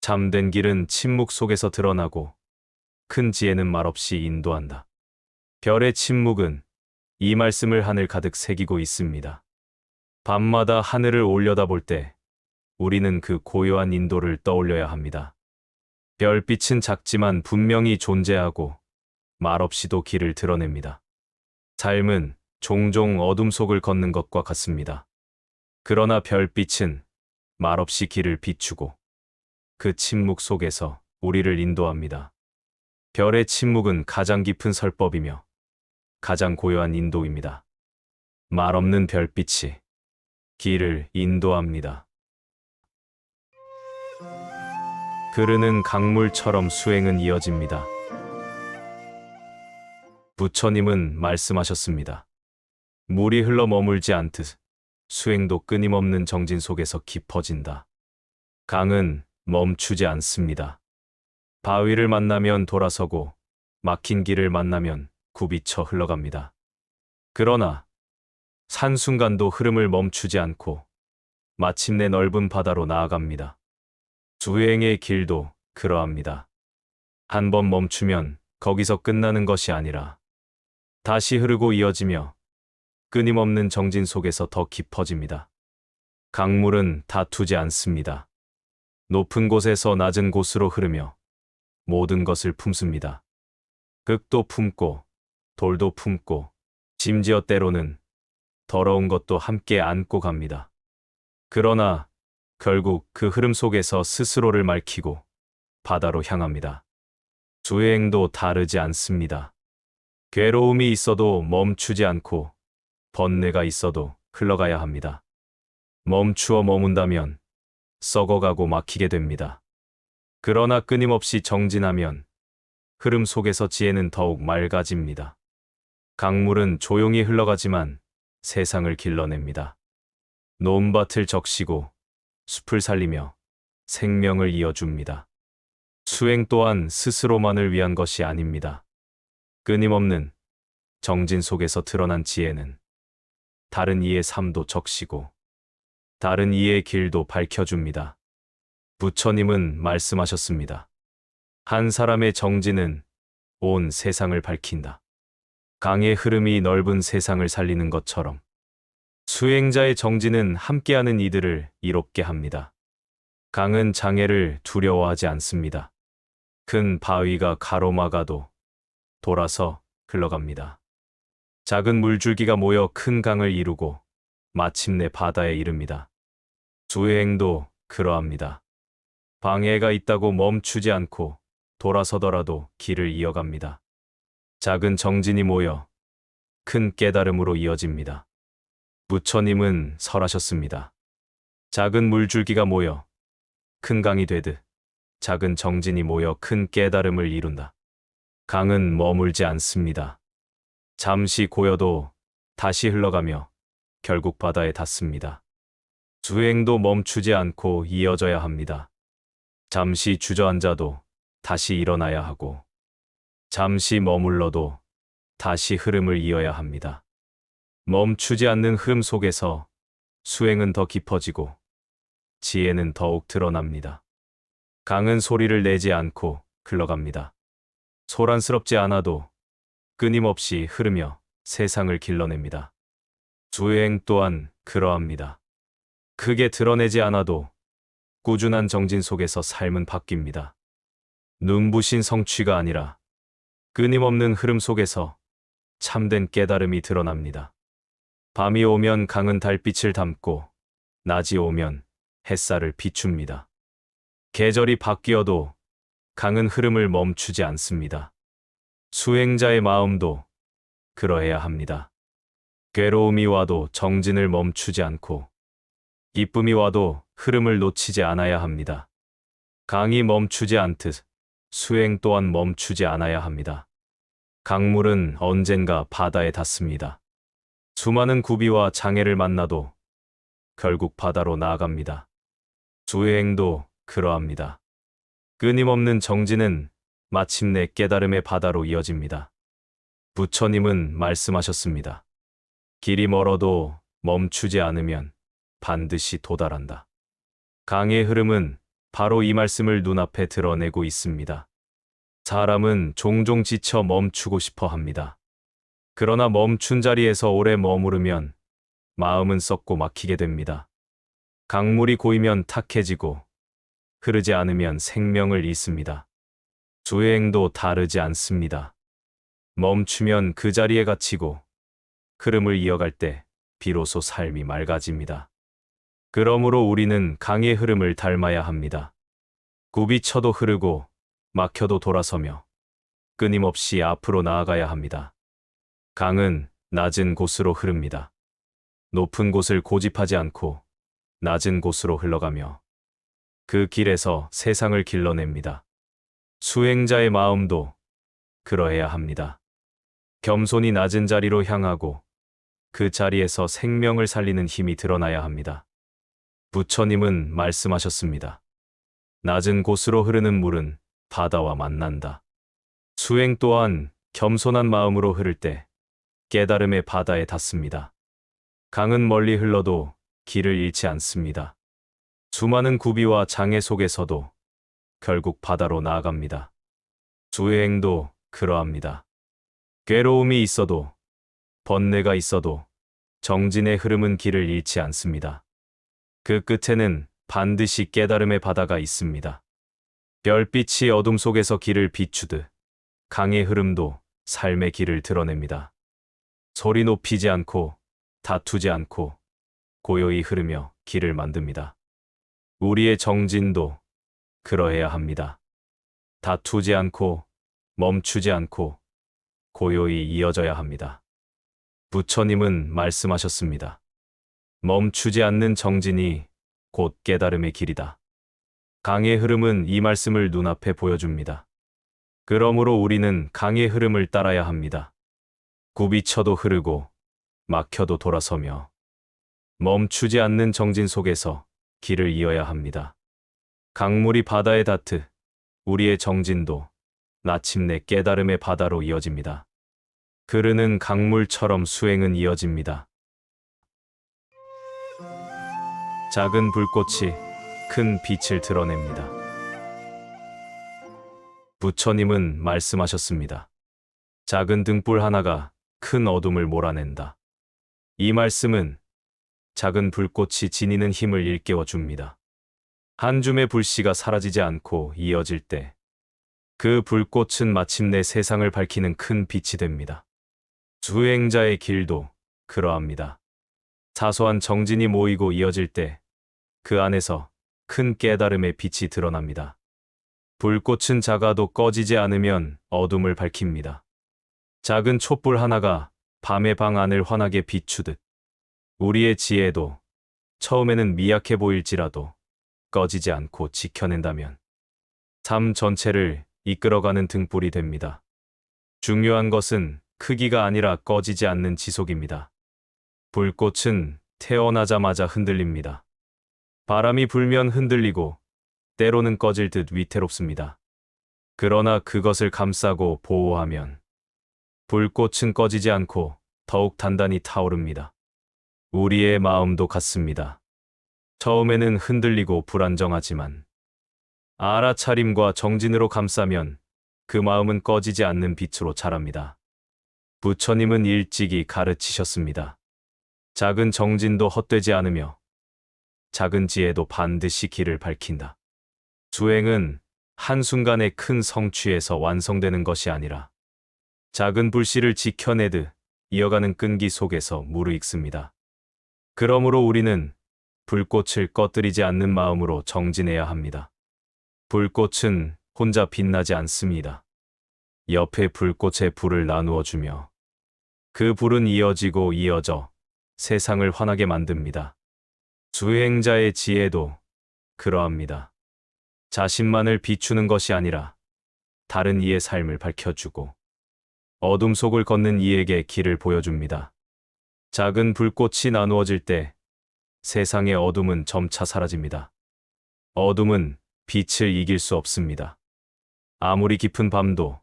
참된 길은 침묵 속에서 드러나고 큰 지혜는 말없이 인도한다. 별의 침묵은 이 말씀을 하늘 가득 새기고 있습니다. 밤마다 하늘을 올려다볼 때 우리는 그 고요한 인도를 떠올려야 합니다. 별빛은 작지만 분명히 존재하고 말없이도 길을 드러냅니다. 삶은 종종 어둠 속을 걷는 것과 같습니다. 그러나 별빛은 말없이 길을 비추고 그 침묵 속에서 우리를 인도합니다. 별의 침묵은 가장 깊은 설법이며 가장 고요한 인도입니다. 말 없는 별빛이 길을 인도합니다. 흐르는 강물처럼 수행은 이어집니다. 부처님은 말씀하셨습니다. 물이 흘러 머물지 않듯 수행도 끊임없는 정진 속에서 깊어진다. 강은 멈추지 않습니다. 바위를 만나면 돌아서고 막힌 길을 만나면 굽이쳐 흘러갑니다. 그러나 산순간도 흐름을 멈추지 않고 마침내 넓은 바다로 나아갑니다. 수행의 길도 그러합니다. 한 번 멈추면 거기서 끝나는 것이 아니라 다시 흐르고 이어지며 끊임없는 정진 속에서 더 깊어집니다. 강물은 다투지 않습니다. 높은 곳에서 낮은 곳으로 흐르며 모든 것을 품습니다. 흙도 품고 돌도 품고 심지어 때로는 더러운 것도 함께 안고 갑니다. 그러나 결국 그 흐름 속에서 스스로를 맑히고 바다로 향합니다. 수행도 다르지 않습니다. 괴로움이 있어도 멈추지 않고 번뇌가 있어도 흘러가야 합니다. 멈추어 머문다면 썩어가고 막히게 됩니다. 그러나 끊임없이 정진하면 흐름 속에서 지혜는 더욱 맑아집니다. 강물은 조용히 흘러가지만 세상을 길러냅니다. 논밭을 적시고 숲을 살리며 생명을 이어줍니다. 수행 또한 스스로만을 위한 것이 아닙니다. 끊임없는 정진 속에서 드러난 지혜는 다른 이의 삶도 적시고 다른 이의 길도 밝혀줍니다. 부처님은 말씀하셨습니다. 한 사람의 정진은 온 세상을 밝힌다. 강의 흐름이 넓은 세상을 살리는 것처럼 수행자의 정진은 함께하는 이들을 이롭게 합니다. 강은 장애를 두려워하지 않습니다. 큰 바위가 가로막아도 돌아서 흘러갑니다. 작은 물줄기가 모여 큰 강을 이루고 마침내 바다에 이릅니다. 수행도 그러합니다. 방해가 있다고 멈추지 않고 돌아서더라도 길을 이어갑니다. 작은 정진이 모여 큰 깨달음으로 이어집니다. 부처님은 설하셨습니다. 작은 물줄기가 모여 큰 강이 되듯 작은 정진이 모여 큰 깨달음을 이룬다. 강은 머물지 않습니다. 잠시 고여도 다시 흘러가며 결국 바다에 닿습니다. 수행도 멈추지 않고 이어져야 합니다. 잠시 주저앉아도 다시 일어나야 하고 잠시 머물러도 다시 흐름을 이어야 합니다. 멈추지 않는 흐름 속에서 수행은 더 깊어지고 지혜는 더욱 드러납니다. 강은 소리를 내지 않고 흘러갑니다. 소란스럽지 않아도 끊임없이 흐르며 세상을 길러냅니다. 수행 또한 그러합니다. 크게 드러내지 않아도 꾸준한 정진 속에서 삶은 바뀝니다. 눈부신 성취가 아니라 끊임없는 흐름 속에서 참된 깨달음이 드러납니다. 밤이 오면 강은 달빛을 담고 낮이 오면 햇살을 비춥니다. 계절이 바뀌어도 강은 흐름을 멈추지 않습니다. 수행자의 마음도 그러해야 합니다. 괴로움이 와도 정진을 멈추지 않고 기쁨이 와도 흐름을 놓치지 않아야 합니다. 강이 멈추지 않듯 수행 또한 멈추지 않아야 합니다. 강물은 언젠가 바다에 닿습니다. 수많은 구비와 장애를 만나도 결국 바다로 나아갑니다. 수행도 그러합니다. 끊임없는 정진은 마침내 깨달음의 바다로 이어집니다. 부처님은 말씀하셨습니다. 길이 멀어도 멈추지 않으면 반드시 도달한다. 강의 흐름은 바로 이 말씀을 눈앞에 드러내고 있습니다. 사람은 종종 지쳐 멈추고 싶어 합니다. 그러나 멈춘 자리에서 오래 머무르면 마음은 썩고 막히게 됩니다. 강물이 고이면 탁해지고 흐르지 않으면 생명을 잃습니다. 수행도 다르지 않습니다. 멈추면 그 자리에 갇히고 흐름을 이어갈 때 비로소 삶이 맑아집니다. 그러므로 우리는 강의 흐름을 닮아야 합니다. 굽이 쳐도 흐르고 막혀도 돌아서며 끊임없이 앞으로 나아가야 합니다. 강은 낮은 곳으로 흐릅니다. 높은 곳을 고집하지 않고 낮은 곳으로 흘러가며 그 길에서 세상을 길러냅니다. 수행자의 마음도 그러해야 합니다. 겸손히 낮은 자리로 향하고 그 자리에서 생명을 살리는 힘이 드러나야 합니다. 부처님은 말씀하셨습니다. 낮은 곳으로 흐르는 물은 바다와 만난다. 수행 또한 겸손한 마음으로 흐를 때 깨달음의 바다에 닿습니다. 강은 멀리 흘러도 길을 잃지 않습니다. 수많은 구비와 장애 속에서도 결국 바다로 나아갑니다. 수행도 그러합니다. 괴로움이 있어도 번뇌가 있어도 정진의 흐름은 길을 잃지 않습니다. 그 끝에는 반드시 깨달음의 바다가 있습니다. 별빛이 어둠 속에서 길을 비추듯 강의 흐름도 삶의 길을 드러냅니다. 소리 높이지 않고 다투지 않고 고요히 흐르며 길을 만듭니다. 우리의 정진도 그러해야 합니다. 다투지 않고 멈추지 않고 고요히 이어져야 합니다. 부처님은 말씀하셨습니다. 멈추지 않는 정진이 곧 깨달음의 길이다. 강의 흐름은 이 말씀을 눈앞에 보여줍니다. 그러므로 우리는 강의 흐름을 따라야 합니다. 굽이 쳐도 흐르고 막혀도 돌아서며 멈추지 않는 정진 속에서 길을 이어야 합니다. 강물이 바다에 닿듯 우리의 정진도 마침내 깨달음의 바다로 이어집니다. 흐르는 강물처럼 수행은 이어집니다. 작은 불꽃이 큰 빛을 드러냅니다. 부처님은 말씀하셨습니다. 작은 등불 하나가 큰 어둠을 몰아낸다. 이 말씀은 작은 불꽃이 지니는 힘을 일깨워 줍니다. 한 줌의 불씨가 사라지지 않고 이어질 때 그 불꽃은 마침내 세상을 밝히는 큰 빛이 됩니다. 수행자의 길도 그러합니다. 사소한 정진이 모이고 이어질 때 그 안에서 큰 깨달음의 빛이 드러납니다. 불꽃은 작아도 꺼지지 않으면 어둠을 밝힙니다. 작은 촛불 하나가 밤의 방 안을 환하게 비추듯 우리의 지혜도 처음에는 미약해 보일지라도 꺼지지 않고 지켜낸다면 삶 전체를 이끌어가는 등불이 됩니다. 중요한 것은 크기가 아니라 꺼지지 않는 지속입니다. 불꽃은 태어나자마자 흔들립니다. 바람이 불면 흔들리고 때로는 꺼질 듯 위태롭습니다. 그러나 그것을 감싸고 보호하면 불꽃은 꺼지지 않고 더욱 단단히 타오릅니다. 우리의 마음도 같습니다. 처음에는 흔들리고 불안정하지만 알아차림과 정진으로 감싸면 그 마음은 꺼지지 않는 빛으로 자랍니다. 부처님은 일찍이 가르치셨습니다. 작은 정진도 헛되지 않으며 작은 지혜도 반드시 길을 밝힌다. 수행은 한순간에 큰 성취에서 완성되는 것이 아니라 작은 불씨를 지켜내듯 이어가는 끈기 속에서 무르익습니다. 그러므로 우리는 불꽃을 꺼뜨리지 않는 마음으로 정진해야 합니다. 불꽃은 혼자 빛나지 않습니다. 옆에 불꽃에 불을 나누어 주며 그 불은 이어지고 이어져 세상을 환하게 만듭니다. 수행자의 지혜도 그러합니다. 자신만을 비추는 것이 아니라 다른 이의 삶을 밝혀주고 어둠 속을 걷는 이에게 길을 보여줍니다. 작은 불꽃이 나누어질 때 세상의 어둠은 점차 사라집니다. 어둠은 빛을 이길 수 없습니다. 아무리 깊은 밤도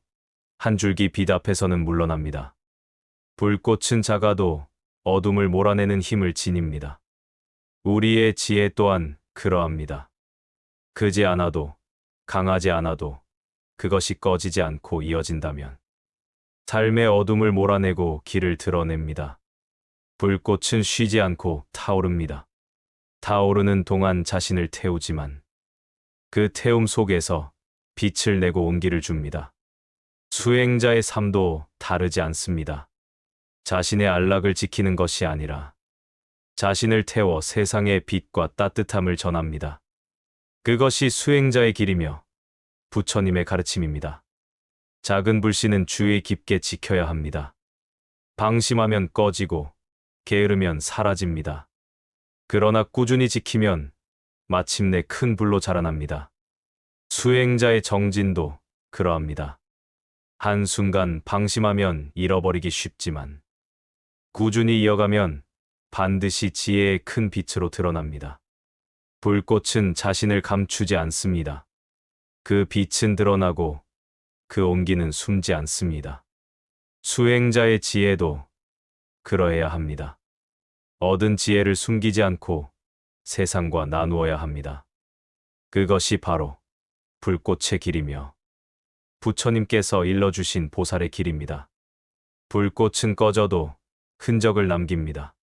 한 줄기 빛 앞에서는 물러납니다. 불꽃은 작아도 어둠을 몰아내는 힘을 지닙니다. 우리의 지혜 또한 그러합니다. 크지 않아도, 강하지 않아도 그것이 꺼지지 않고 이어진다면 삶의 어둠을 몰아내고 길을 드러냅니다. 불꽃은 쉬지 않고 타오릅니다. 타오르는 동안 자신을 태우지만 그 태움 속에서 빛을 내고 온기를 줍니다. 수행자의 삶도 다르지 않습니다. 자신의 안락을 지키는 것이 아니라 자신을 태워 세상의 빛과 따뜻함을 전합니다. 그것이 수행자의 길이며 부처님의 가르침입니다. 작은 불씨는 주의 깊게 지켜야 합니다. 방심하면 꺼지고 게으르면 사라집니다. 그러나 꾸준히 지키면 마침내 큰 불로 자라납니다. 수행자의 정진도 그러합니다. 한순간 방심하면 잃어버리기 쉽지만 꾸준히 이어가면 반드시 지혜의 큰 빛으로 드러납니다. 불꽃은 자신을 감추지 않습니다. 그 빛은 드러나고 그 온기는 숨지 않습니다. 수행자의 지혜도 그러해야 합니다. 얻은 지혜를 숨기지 않고 세상과 나누어야 합니다. 그것이 바로 불꽃의 길이며 부처님께서 일러주신 보살의 길입니다. 불꽃은 꺼져도 흔적을 남깁니다.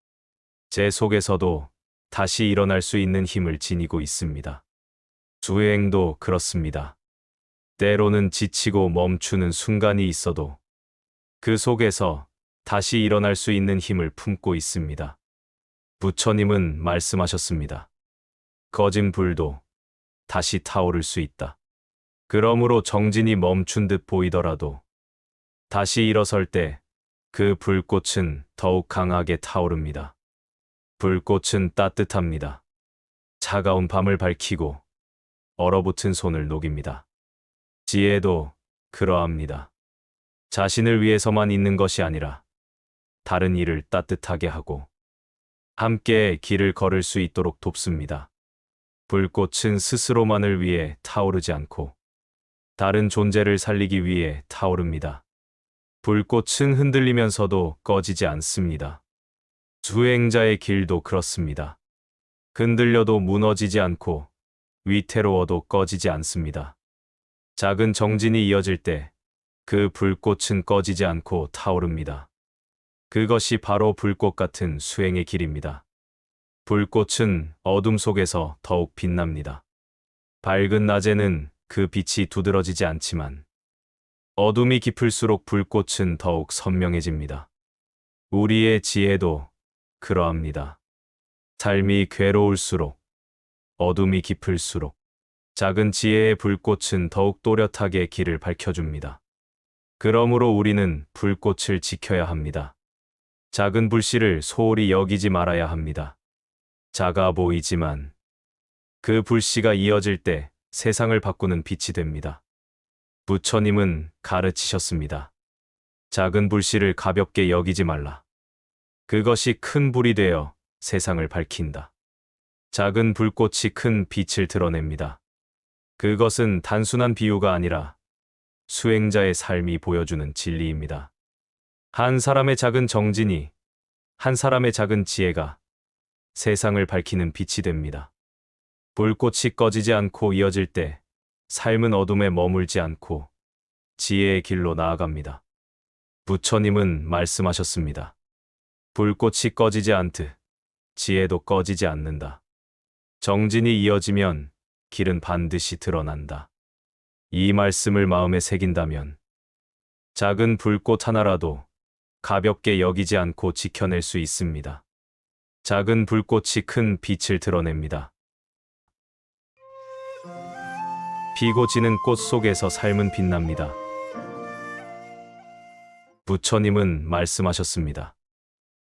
제 속에서도 다시 일어날 수 있는 힘을 지니고 있습니다. 수행도 그렇습니다. 때로는 지치고 멈추는 순간이 있어도 그 속에서 다시 일어날 수 있는 힘을 품고 있습니다. 부처님은 말씀하셨습니다. 꺼진 불도 다시 타오를 수 있다. 그러므로 정진이 멈춘 듯 보이더라도 다시 일어설 때 그 불꽃은 더욱 강하게 타오릅니다. 불꽃은 따뜻합니다. 차가운 밤을 밝히고 얼어붙은 손을 녹입니다. 지혜도 그러합니다. 자신을 위해서만 있는 것이 아니라 다른 이를 따뜻하게 하고 함께 길을 걸을 수 있도록 돕습니다. 불꽃은 스스로만을 위해 타오르지 않고 다른 존재를 살리기 위해 타오릅니다. 불꽃은 흔들리면서도 꺼지지 않습니다. 수행자의 길도 그렇습니다. 흔들려도 무너지지 않고 위태로워도 꺼지지 않습니다. 작은 정진이 이어질 때 그 불꽃은 꺼지지 않고 타오릅니다. 그것이 바로 불꽃 같은 수행의 길입니다. 불꽃은 어둠 속에서 더욱 빛납니다. 밝은 낮에는 그 빛이 두드러지지 않지만 어둠이 깊을수록 불꽃은 더욱 선명해집니다. 우리의 지혜도 그러합니다. 삶이 괴로울수록 어둠이 깊을수록 작은 지혜의 불꽃은 더욱 또렷하게 길을 밝혀줍니다. 그러므로 우리는 불꽃을 지켜야 합니다. 작은 불씨를 소홀히 여기지 말아야 합니다. 작아 보이지만 그 불씨가 이어질 때 세상을 바꾸는 빛이 됩니다. 부처님은 가르치셨습니다. 작은 불씨를 가볍게 여기지 말라. 그것이 큰 불이 되어 세상을 밝힌다. 작은 불꽃이 큰 빛을 드러냅니다. 그것은 단순한 비유가 아니라 수행자의 삶이 보여주는 진리입니다. 한 사람의 작은 정진이, 한 사람의 작은 지혜가 세상을 밝히는 빛이 됩니다. 불꽃이 꺼지지 않고 이어질 때 삶은 어둠에 머물지 않고 지혜의 길로 나아갑니다. 부처님은 말씀하셨습니다. 불꽃이 꺼지지 않듯 지혜도 꺼지지 않는다. 정진이 이어지면 길은 반드시 드러난다. 이 말씀을 마음에 새긴다면 작은 불꽃 하나라도 가볍게 여기지 않고 지켜낼 수 있습니다. 작은 불꽃이 큰 빛을 드러냅니다. 피고 지는 꽃 속에서 삶은 빛납니다. 부처님은 말씀하셨습니다.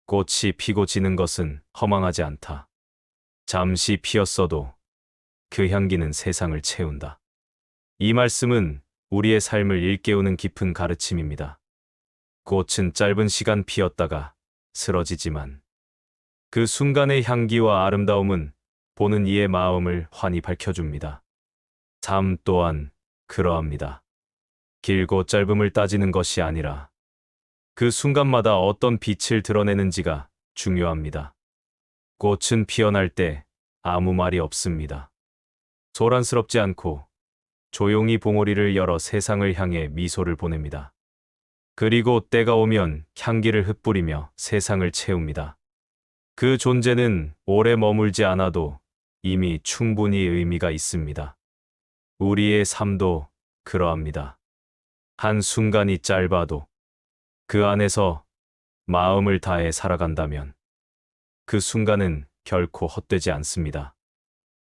꽃이 피고 지는 것은 허망하지 않다. 잠시 피었어도 그 향기는 세상을 채운다. 이 말씀은 우리의 삶을 일깨우는 깊은 가르침입니다. 꽃은 짧은 시간 피었다가 쓰러지지만 그 순간의 향기와 아름다움은 보는 이의 마음을 환히 밝혀줍니다. 삶 또한 그러합니다. 길고 짧음을 따지는 것이 아니라 그 순간마다 어떤 빛을 드러내는지가 중요합니다. 꽃은 피어날 때 아무 말이 없습니다. 소란스럽지 않고 조용히 봉오리를 열어 세상을 향해 미소를 보냅니다. 그리고 때가 오면 향기를 흩뿌리며 세상을 채웁니다. 그 존재는 오래 머물지 않아도 이미 충분히 의미가 있습니다. 우리의 삶도 그러합니다. 한순간이 짧아도 그 안에서 마음을 다해 살아간다면 그 순간은 결코 헛되지 않습니다.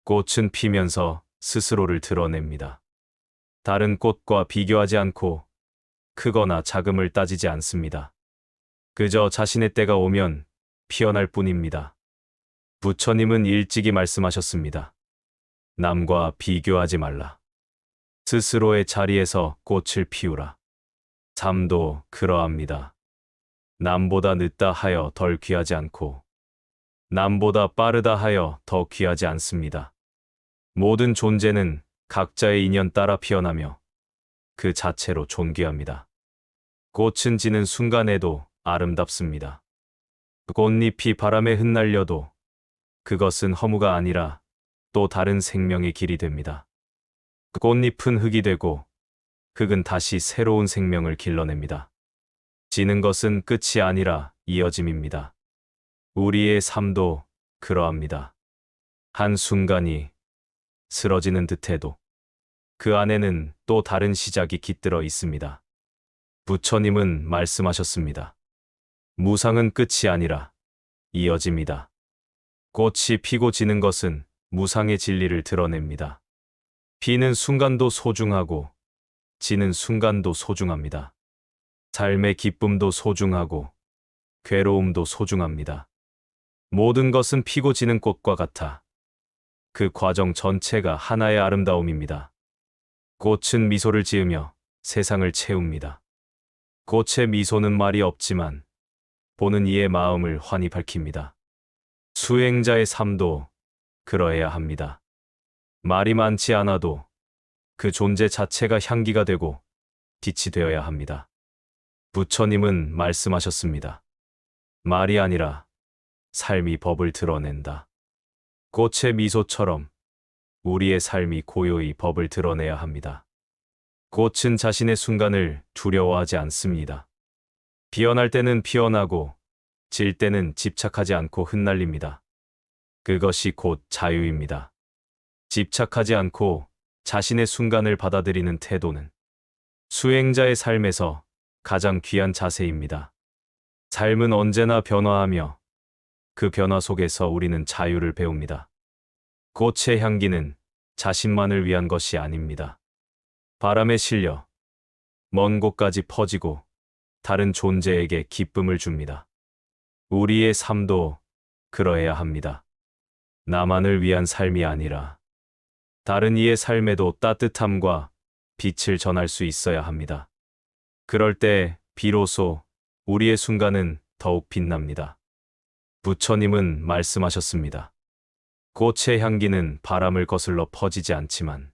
꽃은 피면서 스스로를 드러냅니다. 다른 꽃과 비교하지 않고 크거나 작음을 따지지 않습니다. 그저 자신의 때가 오면 피어날 뿐입니다. 부처님은 일찍이 말씀하셨습니다. 남과 비교하지 말라. 스스로의 자리에서 꽃을 피우라. 삶도 그러합니다. 남보다 늦다 하여 덜 귀하지 않고 남보다 빠르다 하여 더 귀하지 않습니다. 모든 존재는 각자의 인연 따라 피어나며 그 자체로 존귀합니다. 꽃은 지는 순간에도 아름답습니다. 꽃잎이 바람에 흩날려도 그것은 허무가 아니라 또 다른 생명의 길이 됩니다. 꽃잎은 흙이 되고 흙은 다시 새로운 생명을 길러냅니다. 지는 것은 끝이 아니라 이어짐입니다. 우리의 삶도 그러합니다. 한순간이 쓰러지는 듯해도 그 안에는 또 다른 시작이 깃들어 있습니다. 부처님은 말씀하셨습니다. 무상은 끝이 아니라 이어집니다. 꽃이 피고 지는 것은 무상의 진리를 드러냅니다. 피는 순간도 소중하고 지는 순간도 소중합니다. 삶의 기쁨도 소중하고 괴로움도 소중합니다. 모든 것은 피고 지는 꽃과 같아 그 과정 전체가 하나의 아름다움입니다. 꽃은 미소를 지으며 세상을 채웁니다. 꽃의 미소는 말이 없지만 보는 이의 마음을 환히 밝힙니다. 수행자의 삶도 그러해야 합니다. 말이 많지 않아도 그 존재 자체가 향기가 되고 빛이 되어야 합니다. 부처님은 말씀하셨습니다. 말이 아니라 삶이 법을 드러낸다. 꽃의 미소처럼 우리의 삶이 고요히 법을 드러내야 합니다. 꽃은 자신의 순간을 두려워하지 않습니다. 피어날 때는 피어나고 질 때는 집착하지 않고 흩날립니다. 그것이 곧 자유입니다. 집착하지 않고 자신의 순간을 받아들이는 태도는 수행자의 삶에서 가장 귀한 자세입니다. 삶은 언제나 변화하며 그 변화 속에서 우리는 자유를 배웁니다. 꽃의 향기는 자신만을 위한 것이 아닙니다. 바람에 실려 먼 곳까지 퍼지고 다른 존재에게 기쁨을 줍니다. 우리의 삶도 그러해야 합니다. 나만을 위한 삶이 아니라 다른 이의 삶에도 따뜻함과 빛을 전할 수 있어야 합니다. 그럴 때 비로소 우리의 순간은 더욱 빛납니다. 부처님은 말씀하셨습니다. 꽃의 향기는 바람을 거슬러 퍼지지 않지만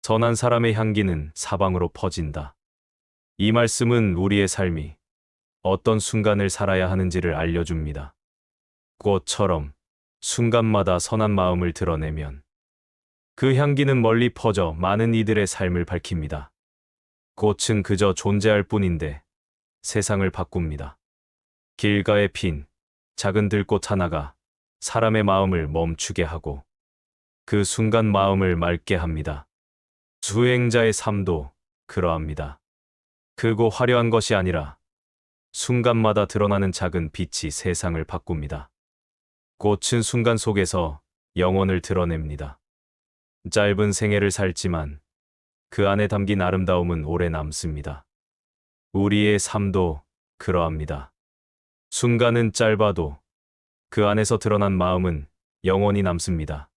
선한 사람의 향기는 사방으로 퍼진다. 이 말씀은 우리의 삶이 어떤 순간을 살아야 하는지를 알려줍니다. 꽃처럼 순간마다 선한 마음을 드러내면 그 향기는 멀리 퍼져 많은 이들의 삶을 밝힙니다. 꽃은 그저 존재할 뿐인데 세상을 바꿉니다. 길가에 핀 작은 들꽃 하나가 사람의 마음을 멈추게 하고 그 순간 마음을 맑게 합니다. 수행자의 삶도 그러합니다. 크고 화려한 것이 아니라 순간마다 드러나는 작은 빛이 세상을 바꿉니다. 꽃은 순간 속에서 영혼을 드러냅니다. 짧은 생애를 살지만 그 안에 담긴 아름다움은 오래 남습니다. 우리의 삶도 그러합니다. 순간은 짧아도 그 안에서 드러난 마음은 영원히 남습니다.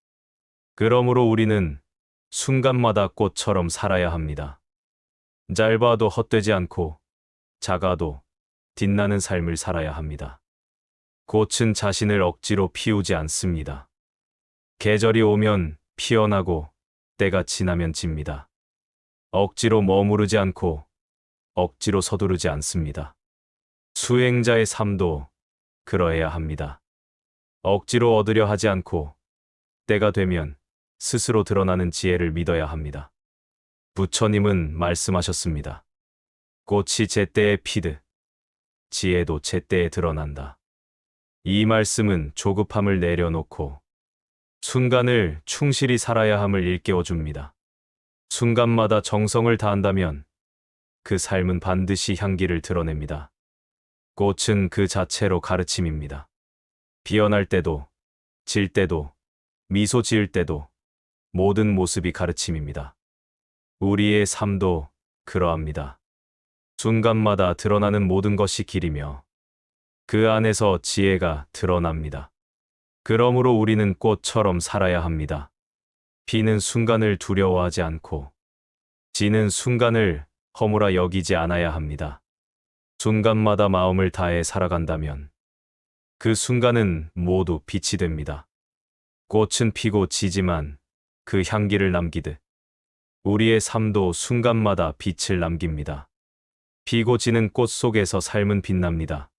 그러므로 우리는 순간마다 꽃처럼 살아야 합니다. 짧아도 헛되지 않고 작아도 빛나는 삶을 살아야 합니다. 꽃은 자신을 억지로 피우지 않습니다. 계절이 오면 피어나고 때가 지나면 집니다. 억지로 머무르지 않고 억지로 서두르지 않습니다. 수행자의 삶도 그러해야 합니다. 억지로 얻으려 하지 않고 때가 되면 스스로 드러나는 지혜를 믿어야 합니다. 부처님은 말씀하셨습니다. 꽃이 제때에 피듯 지혜도 제때에 드러난다. 이 말씀은 조급함을 내려놓고 순간을 충실히 살아야 함을 일깨워줍니다. 순간마다 정성을 다한다면 그 삶은 반드시 향기를 드러냅니다. 꽃은 그 자체로 가르침입니다. 피어날 때도, 질 때도, 미소 지을 때도 모든 모습이 가르침입니다. 우리의 삶도 그러합니다. 순간마다 드러나는 모든 것이 길이며 그 안에서 지혜가 드러납니다. 그러므로 우리는 꽃처럼 살아야 합니다. 피는 순간을 두려워하지 않고 지는 순간을 허물어 여기지 않아야 합니다. 순간마다 마음을 다해 살아간다면 그 순간은 모두 빛이 됩니다. 꽃은 피고 지지만 그 향기를 남기듯 우리의 삶도 순간마다 빛을 남깁니다. 피고 지는 꽃 속에서 삶은 빛납니다.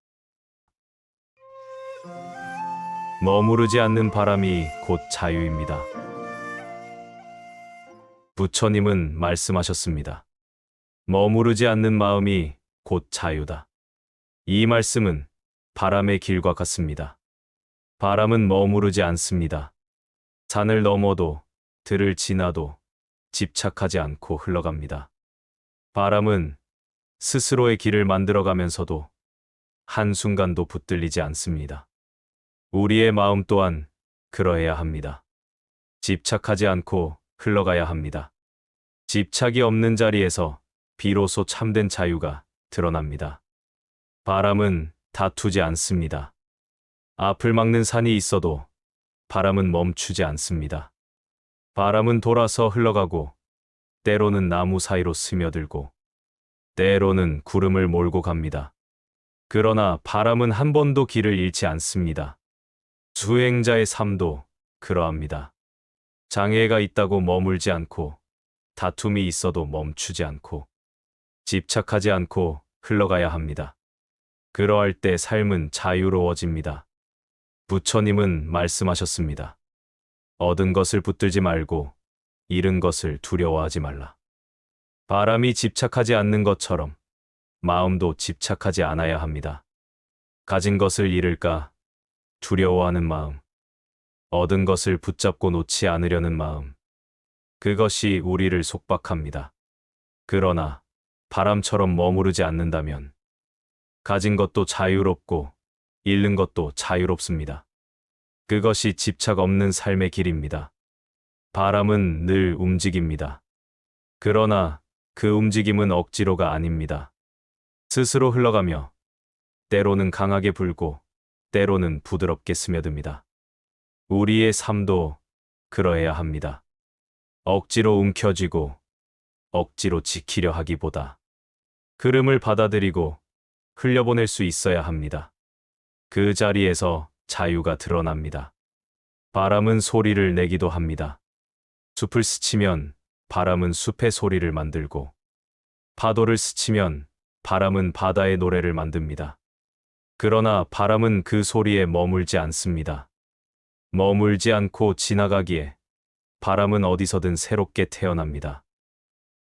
머무르지 않는 바람이 곧 자유입니다. 부처님은 말씀하셨습니다. 머무르지 않는 마음이 곧 자유다. 이 말씀은 바람의 길과 같습니다. 바람은 머무르지 않습니다. 산을 넘어도 들을 지나도 집착하지 않고 흘러갑니다. 바람은 스스로의 길을 만들어가면서도 한순간도 붙들리지 않습니다. 우리의 마음 또한 그러해야 합니다. 집착하지 않고 흘러가야 합니다. 집착이 없는 자리에서 비로소 참된 자유가 드러납니다. 바람은 다투지 않습니다. 앞을 막는 산이 있어도 바람은 멈추지 않습니다. 바람은 돌아서 흘러가고 때로는 나무 사이로 스며들고 때로는 구름을 몰고 갑니다. 그러나 바람은 한 번도 길을 잃지 않습니다. 수행자의 삶도 그러합니다. 장애가 있다고 머물지 않고 다툼이 있어도 멈추지 않고 집착하지 않고 흘러가야 합니다. 그러할 때 삶은 자유로워집니다. 부처님은 말씀하셨습니다. 얻은 것을 붙들지 말고 잃은 것을 두려워하지 말라. 바람이 집착하지 않는 것처럼 마음도 집착하지 않아야 합니다. 가진 것을 잃을까 두려워하는 마음, 얻은 것을 붙잡고 놓지 않으려는 마음, 그것이 우리를 속박합니다. 그러나 바람처럼 머무르지 않는다면 가진 것도 자유롭고 잃는 것도 자유롭습니다. 그것이 집착 없는 삶의 길입니다. 바람은 늘 움직입니다. 그러나 그 움직임은 억지로가 아닙니다. 스스로 흘러가며 때로는 강하게 불고 때로는 부드럽게 스며듭니다. 우리의 삶도 그러해야 합니다. 억지로 움켜쥐고 억지로 지키려 하기보다 흐름을 받아들이고 흘려보낼 수 있어야 합니다. 그 자리에서 자유가 드러납니다. 바람은 소리를 내기도 합니다. 숲을 스치면 바람은 숲의 소리를 만들고 파도를 스치면 바람은 바다의 노래를 만듭니다. 그러나 바람은 그 소리에 머물지 않습니다. 머물지 않고 지나가기에 바람은 어디서든 새롭게 태어납니다.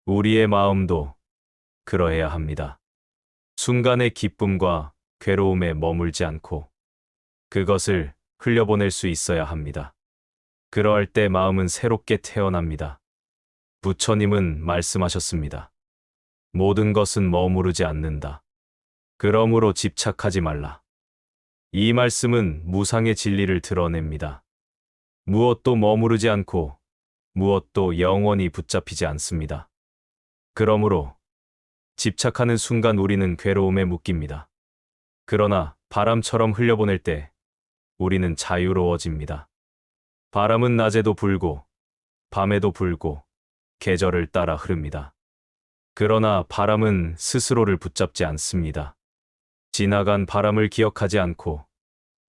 우리의 마음도 그러해야 합니다. 순간의 기쁨과 괴로움에 머물지 않고 그것을 흘려보낼 수 있어야 합니다. 그러할 때 마음은 새롭게 태어납니다. 부처님은 말씀하셨습니다. 모든 것은 머무르지 않는다. 그러므로 집착하지 말라. 이 말씀은 무상의 진리를 드러냅니다. 무엇도 머무르지 않고 무엇도 영원히 붙잡히지 않습니다. 그러므로 집착하는 순간 우리는 괴로움에 묶입니다. 그러나 바람처럼 흘려보낼 때 우리는 자유로워집니다. 바람은 낮에도 불고 밤에도 불고 계절을 따라 흐릅니다. 그러나 바람은 스스로를 붙잡지 않습니다. 지나간 바람을 기억하지 않고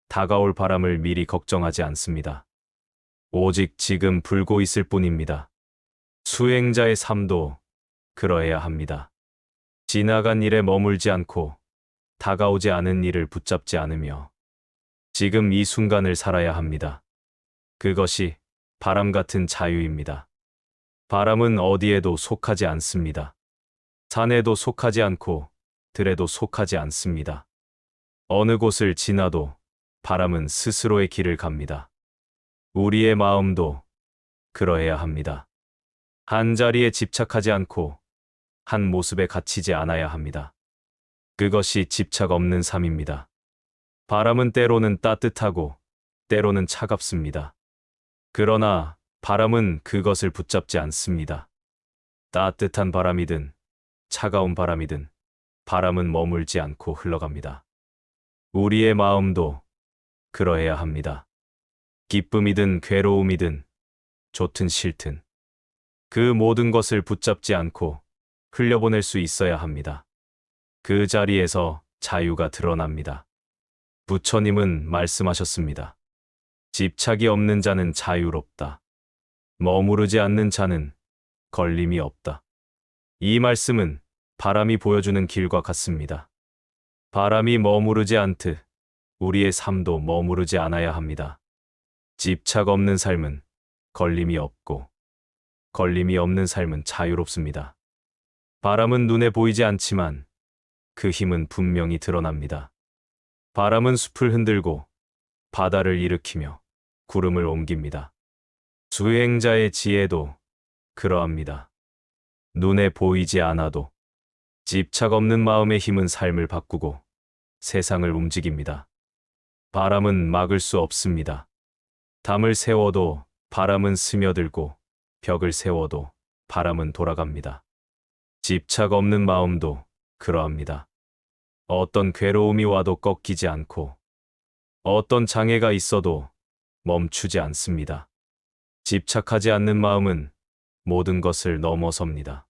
다가올 바람을 미리 걱정하지 않습니다. 오직 지금 불고 있을 뿐입니다. 수행자의 삶도 그러해야 합니다. 지나간 일에 머물지 않고 다가오지 않은 일을 붙잡지 않으며 지금 이 순간을 살아야 합니다. 그것이 바람 같은 자유입니다. 바람은 어디에도 속하지 않습니다. 산에도 속하지 않고 들에도 속하지 않습니다. 어느 곳을 지나도 바람은 스스로의 길을 갑니다. 우리의 마음도 그러해야 합니다. 한 자리에 집착하지 않고 한 모습에 갇히지 않아야 합니다. 그것이 집착 없는 삶입니다. 바람은 때로는 따뜻하고 때로는 차갑습니다. 그러나 바람은 그것을 붙잡지 않습니다. 따뜻한 바람이든 차가운 바람이든 바람은 머물지 않고 흘러갑니다. 우리의 마음도 그러해야 합니다. 기쁨이든 괴로움이든 좋든 싫든 그 모든 것을 붙잡지 않고 흘려보낼 수 있어야 합니다. 그 자리에서 자유가 드러납니다. 부처님은 말씀하셨습니다. 집착이 없는 자는 자유롭다. 머무르지 않는 자는 걸림이 없다. 이 말씀은 바람이 보여주는 길과 같습니다. 바람이 머무르지 않듯 우리의 삶도 머무르지 않아야 합니다. 집착 없는 삶은 걸림이 없고 걸림이 없는 삶은 자유롭습니다. 바람은 눈에 보이지 않지만 그 힘은 분명히 드러납니다. 바람은 숲을 흔들고 바다를 일으키며 구름을 옮깁니다. 수행자의 지혜도 그러합니다. 눈에 보이지 않아도 집착 없는 마음의 힘은 삶을 바꾸고 세상을 움직입니다. 바람은 막을 수 없습니다. 담을 세워도 바람은 스며들고 벽을 세워도 바람은 돌아갑니다. 집착 없는 마음도 그러합니다. 어떤 괴로움이 와도 꺾이지 않고 어떤 장애가 있어도 멈추지 않습니다. 집착하지 않는 마음은 모든 것을 넘어섭니다.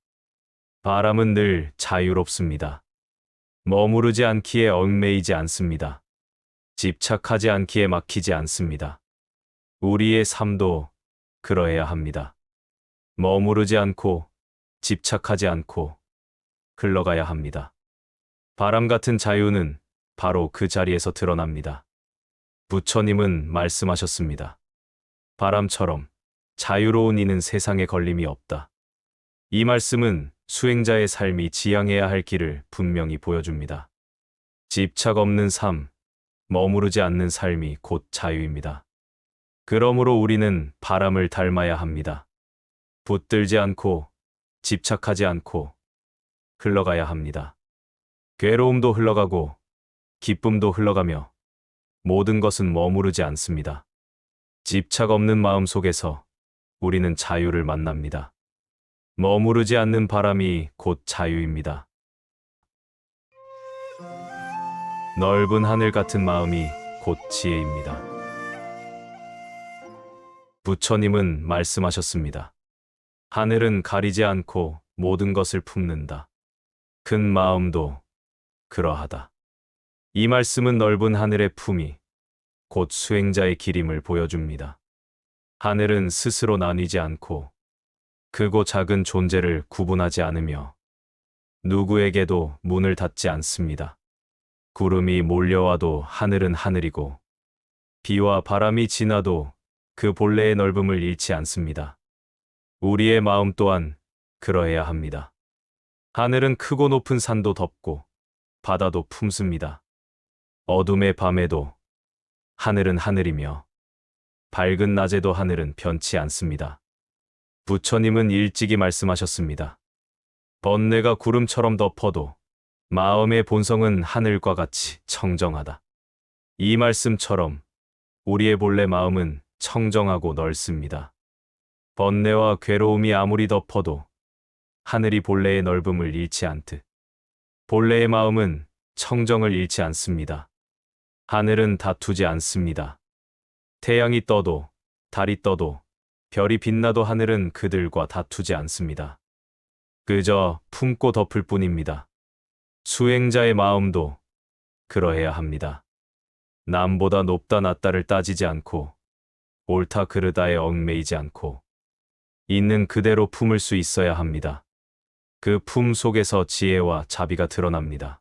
바람은 늘 자유롭습니다. 머무르지 않기에 얽매이지 않습니다. 집착하지 않기에 막히지 않습니다. 우리의 삶도 그러해야 합니다. 머무르지 않고 집착하지 않고 흘러가야 합니다. 바람 같은 자유는 바로 그 자리에서 드러납니다. 부처님은 말씀하셨습니다. 바람처럼 자유로운 이는 세상에 걸림이 없다. 이 말씀은 수행자의 삶이 지향해야 할 길을 분명히 보여줍니다. 집착 없는 삶, 머무르지 않는 삶이 곧 자유입니다. 그러므로 우리는 바람을 닮아야 합니다. 붙들지 않고 집착하지 않고 흘러가야 합니다. 괴로움도 흘러가고 기쁨도 흘러가며 모든 것은 머무르지 않습니다. 집착 없는 마음 속에서 우리는 자유를 만납니다. 머무르지 않는 바람이 곧 자유입니다. 넓은 하늘 같은 마음이 곧 지혜입니다. 부처님은 말씀하셨습니다. 하늘은 가리지 않고 모든 것을 품는다. 큰 마음도 그러하다. 이 말씀은 넓은 하늘의 품이 곧 수행자의 길임을 보여줍니다. 하늘은 스스로 나뉘지 않고 크고 작은 존재를 구분하지 않으며 누구에게도 문을 닫지 않습니다. 구름이 몰려와도 하늘은 하늘이고 비와 바람이 지나도 그 본래의 넓음을 잃지 않습니다. 우리의 마음 또한 그러해야 합니다. 하늘은 크고 높은 산도 덮고 바다도 품습니다. 어둠의 밤에도 하늘은 하늘이며 밝은 낮에도 하늘은 변치 않습니다. 부처님은 일찍이 말씀하셨습니다. 번뇌가 구름처럼 덮어도 마음의 본성은 하늘과 같이 청정하다. 이 말씀처럼 우리의 본래 마음은 청정하고 넓습니다. 번뇌와 괴로움이 아무리 덮어도 하늘이 본래의 넓음을 잃지 않듯 본래의 마음은 청정을 잃지 않습니다. 하늘은 다투지 않습니다. 태양이 떠도 달이 떠도 별이 빛나도 하늘은 그들과 다투지 않습니다. 그저 품고 덮을 뿐입니다. 수행자의 마음도 그러해야 합니다. 남보다 높다 낮다를 따지지 않고 옳다 그르다에 얽매이지 않고 있는 그대로 품을 수 있어야 합니다. 그 품 속에서 지혜와 자비가 드러납니다.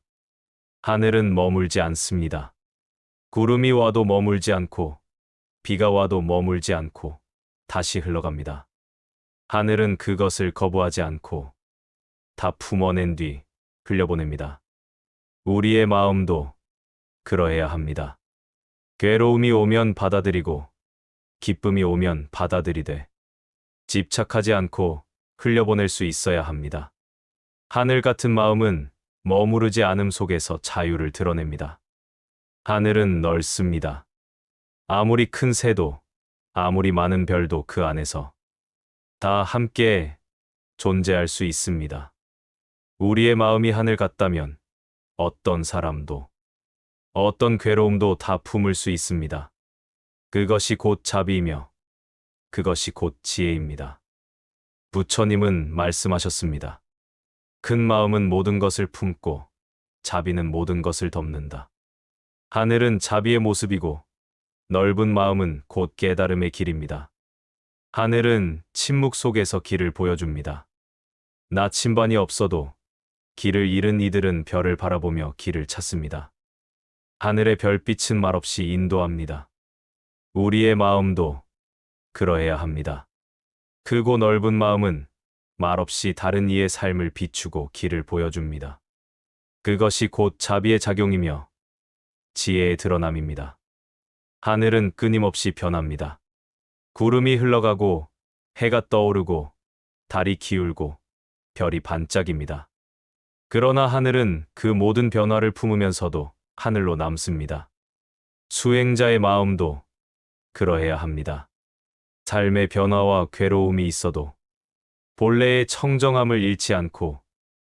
하늘은 머물지 않습니다. 구름이 와도 머물지 않고 비가 와도 머물지 않고 다시 흘러갑니다. 하늘은 그것을 거부하지 않고 다 품어낸 뒤 흘려보냅니다. 우리의 마음도 그러해야 합니다. 괴로움이 오면 받아들이고 기쁨이 오면 받아들이되 집착하지 않고 흘려보낼 수 있어야 합니다. 하늘 같은 마음은 머무르지 않음 속에서 자유를 드러냅니다. 하늘은 넓습니다. 아무리 큰 새도, 아무리 많은 별도 그 안에서 다 함께 존재할 수 있습니다. 우리의 마음이 하늘 같다면 어떤 사람도, 어떤 괴로움도 다 품을 수 있습니다. 그것이 곧 자비이며 그것이 곧 지혜입니다. 부처님은 말씀하셨습니다. 큰 마음은 모든 것을 품고 자비는 모든 것을 덮는다. 하늘은 자비의 모습이고 넓은 마음은 곧 깨달음의 길입니다. 하늘은 침묵 속에서 길을 보여줍니다. 나침반이 없어도 길을 잃은 이들은 별을 바라보며 길을 찾습니다. 하늘의 별빛은 말없이 인도합니다. 우리의 마음도 그러해야 합니다. 크고 넓은 마음은 말없이 다른 이의 삶을 비추고 길을 보여줍니다. 그것이 곧 자비의 작용이며 지혜의 드러남입니다. 하늘은 끊임없이 변합니다. 구름이 흘러가고 해가 떠오르고 달이 기울고 별이 반짝입니다. 그러나 하늘은 그 모든 변화를 품으면서도 하늘로 남습니다. 수행자의 마음도 그러해야 합니다. 삶의 변화와 괴로움이 있어도 본래의 청정함을 잃지 않고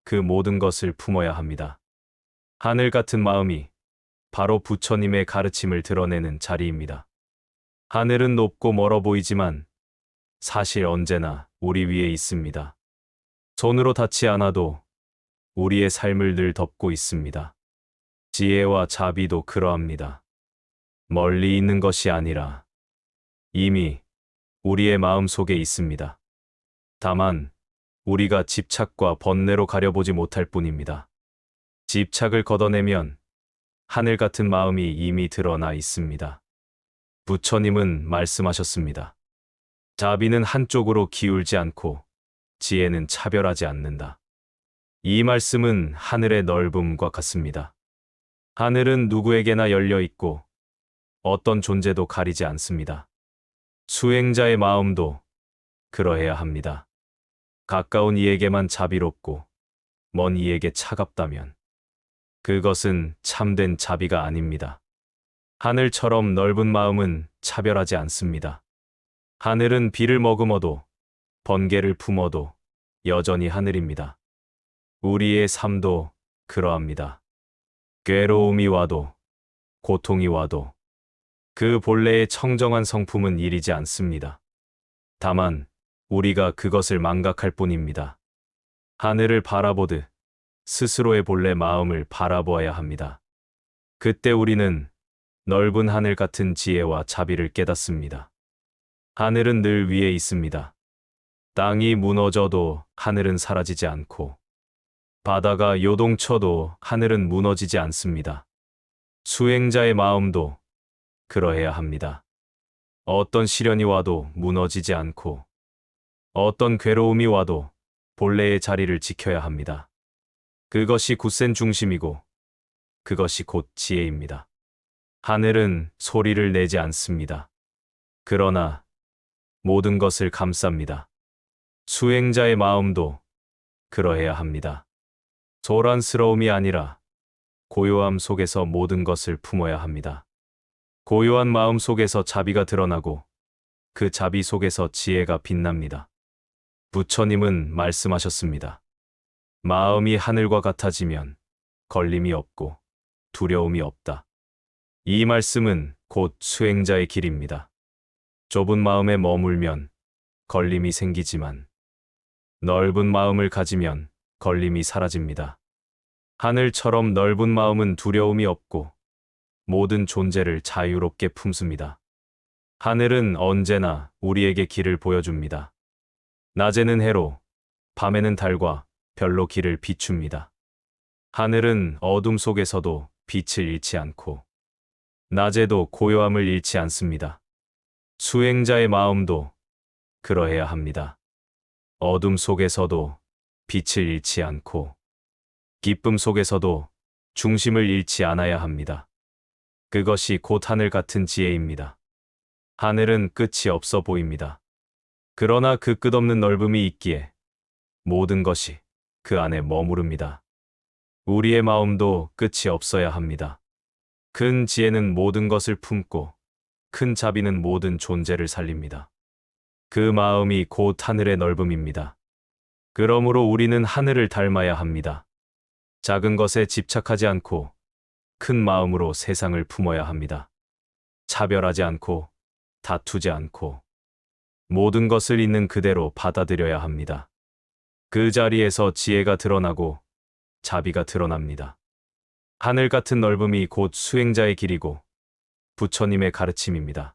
그 모든 것을 품어야 합니다. 하늘 같은 마음이 바로 부처님의 가르침을 드러내는 자리입니다. 하늘은 높고 멀어 보이지만 사실 언제나 우리 위에 있습니다. 손으로 닿지 않아도 우리의 삶을 늘 덮고 있습니다. 지혜와 자비도 그러합니다. 멀리 있는 것이 아니라 이미 우리의 마음 속에 있습니다. 다만 우리가 집착과 번뇌로 가려보지 못할 뿐입니다. 집착을 걷어내면 하늘 같은 마음이 이미 드러나 있습니다. 부처님은 말씀하셨습니다. 자비는 한쪽으로 기울지 않고 지혜는 차별하지 않는다. 이 말씀은 하늘의 넓음과 같습니다. 하늘은 누구에게나 열려 있고 어떤 존재도 가리지 않습니다. 수행자의 마음도 그러해야 합니다. 가까운 이에게만 자비롭고 먼 이에게 차갑다면 그것은 참된 자비가 아닙니다. 하늘처럼 넓은 마음은 차별하지 않습니다. 하늘은 비를 머금어도 번개를 품어도 여전히 하늘입니다. 우리의 삶도 그러합니다. 괴로움이 와도 고통이 와도 그 본래의 청정한 성품은 잃이지 않습니다. 다만 우리가 그것을 망각할 뿐입니다. 하늘을 바라보듯 스스로의 본래 마음을 바라보아야 합니다. 그때 우리는 넓은 하늘 같은 지혜와 자비를 깨닫습니다. 하늘은 늘 위에 있습니다. 땅이 무너져도 하늘은 사라지지 않고 바다가 요동쳐도 하늘은 무너지지 않습니다. 수행자의 마음도 그러해야 합니다. 어떤 시련이 와도 무너지지 않고 어떤 괴로움이 와도 본래의 자리를 지켜야 합니다. 그것이 굳센 중심이고 그것이 곧 지혜입니다. 하늘은 소리를 내지 않습니다. 그러나 모든 것을 감쌉니다. 수행자의 마음도 그러해야 합니다. 소란스러움이 아니라 고요함 속에서 모든 것을 품어야 합니다. 고요한 마음 속에서 자비가 드러나고 그 자비 속에서 지혜가 빛납니다. 부처님은 말씀하셨습니다. 마음이 하늘과 같아지면 걸림이 없고 두려움이 없다. 이 말씀은 곧 수행자의 길입니다. 좁은 마음에 머물면 걸림이 생기지만 넓은 마음을 가지면 걸림이 사라집니다. 하늘처럼 넓은 마음은 두려움이 없고 모든 존재를 자유롭게 품습니다. 하늘은 언제나 우리에게 길을 보여줍니다. 낮에는 해로, 밤에는 달과 별로 길을 비춥니다. 하늘은 어둠 속에서도 빛을 잃지 않고 낮에도 고요함을 잃지 않습니다. 수행자의 마음도 그러해야 합니다. 어둠 속에서도 빛을 잃지 않고 기쁨 속에서도 중심을 잃지 않아야 합니다. 그것이 곧 하늘 같은 지혜입니다. 하늘은 끝이 없어 보입니다. 그러나 그 끝없는 넓음이 있기에 모든 것이 그 안에 머무릅니다. 우리의 마음도 끝이 없어야 합니다. 큰 지혜는 모든 것을 품고 큰 자비는 모든 존재를 살립니다. 그 마음이 곧 하늘의 넓음입니다. 그러므로 우리는 하늘을 닮아야 합니다. 작은 것에 집착하지 않고 큰 마음으로 세상을 품어야 합니다. 차별하지 않고 다투지 않고 모든 것을 있는 그대로 받아들여야 합니다. 그 자리에서 지혜가 드러나고 자비가 드러납니다. 하늘 같은 넓음이 곧 수행자의 길이고 부처님의 가르침입니다.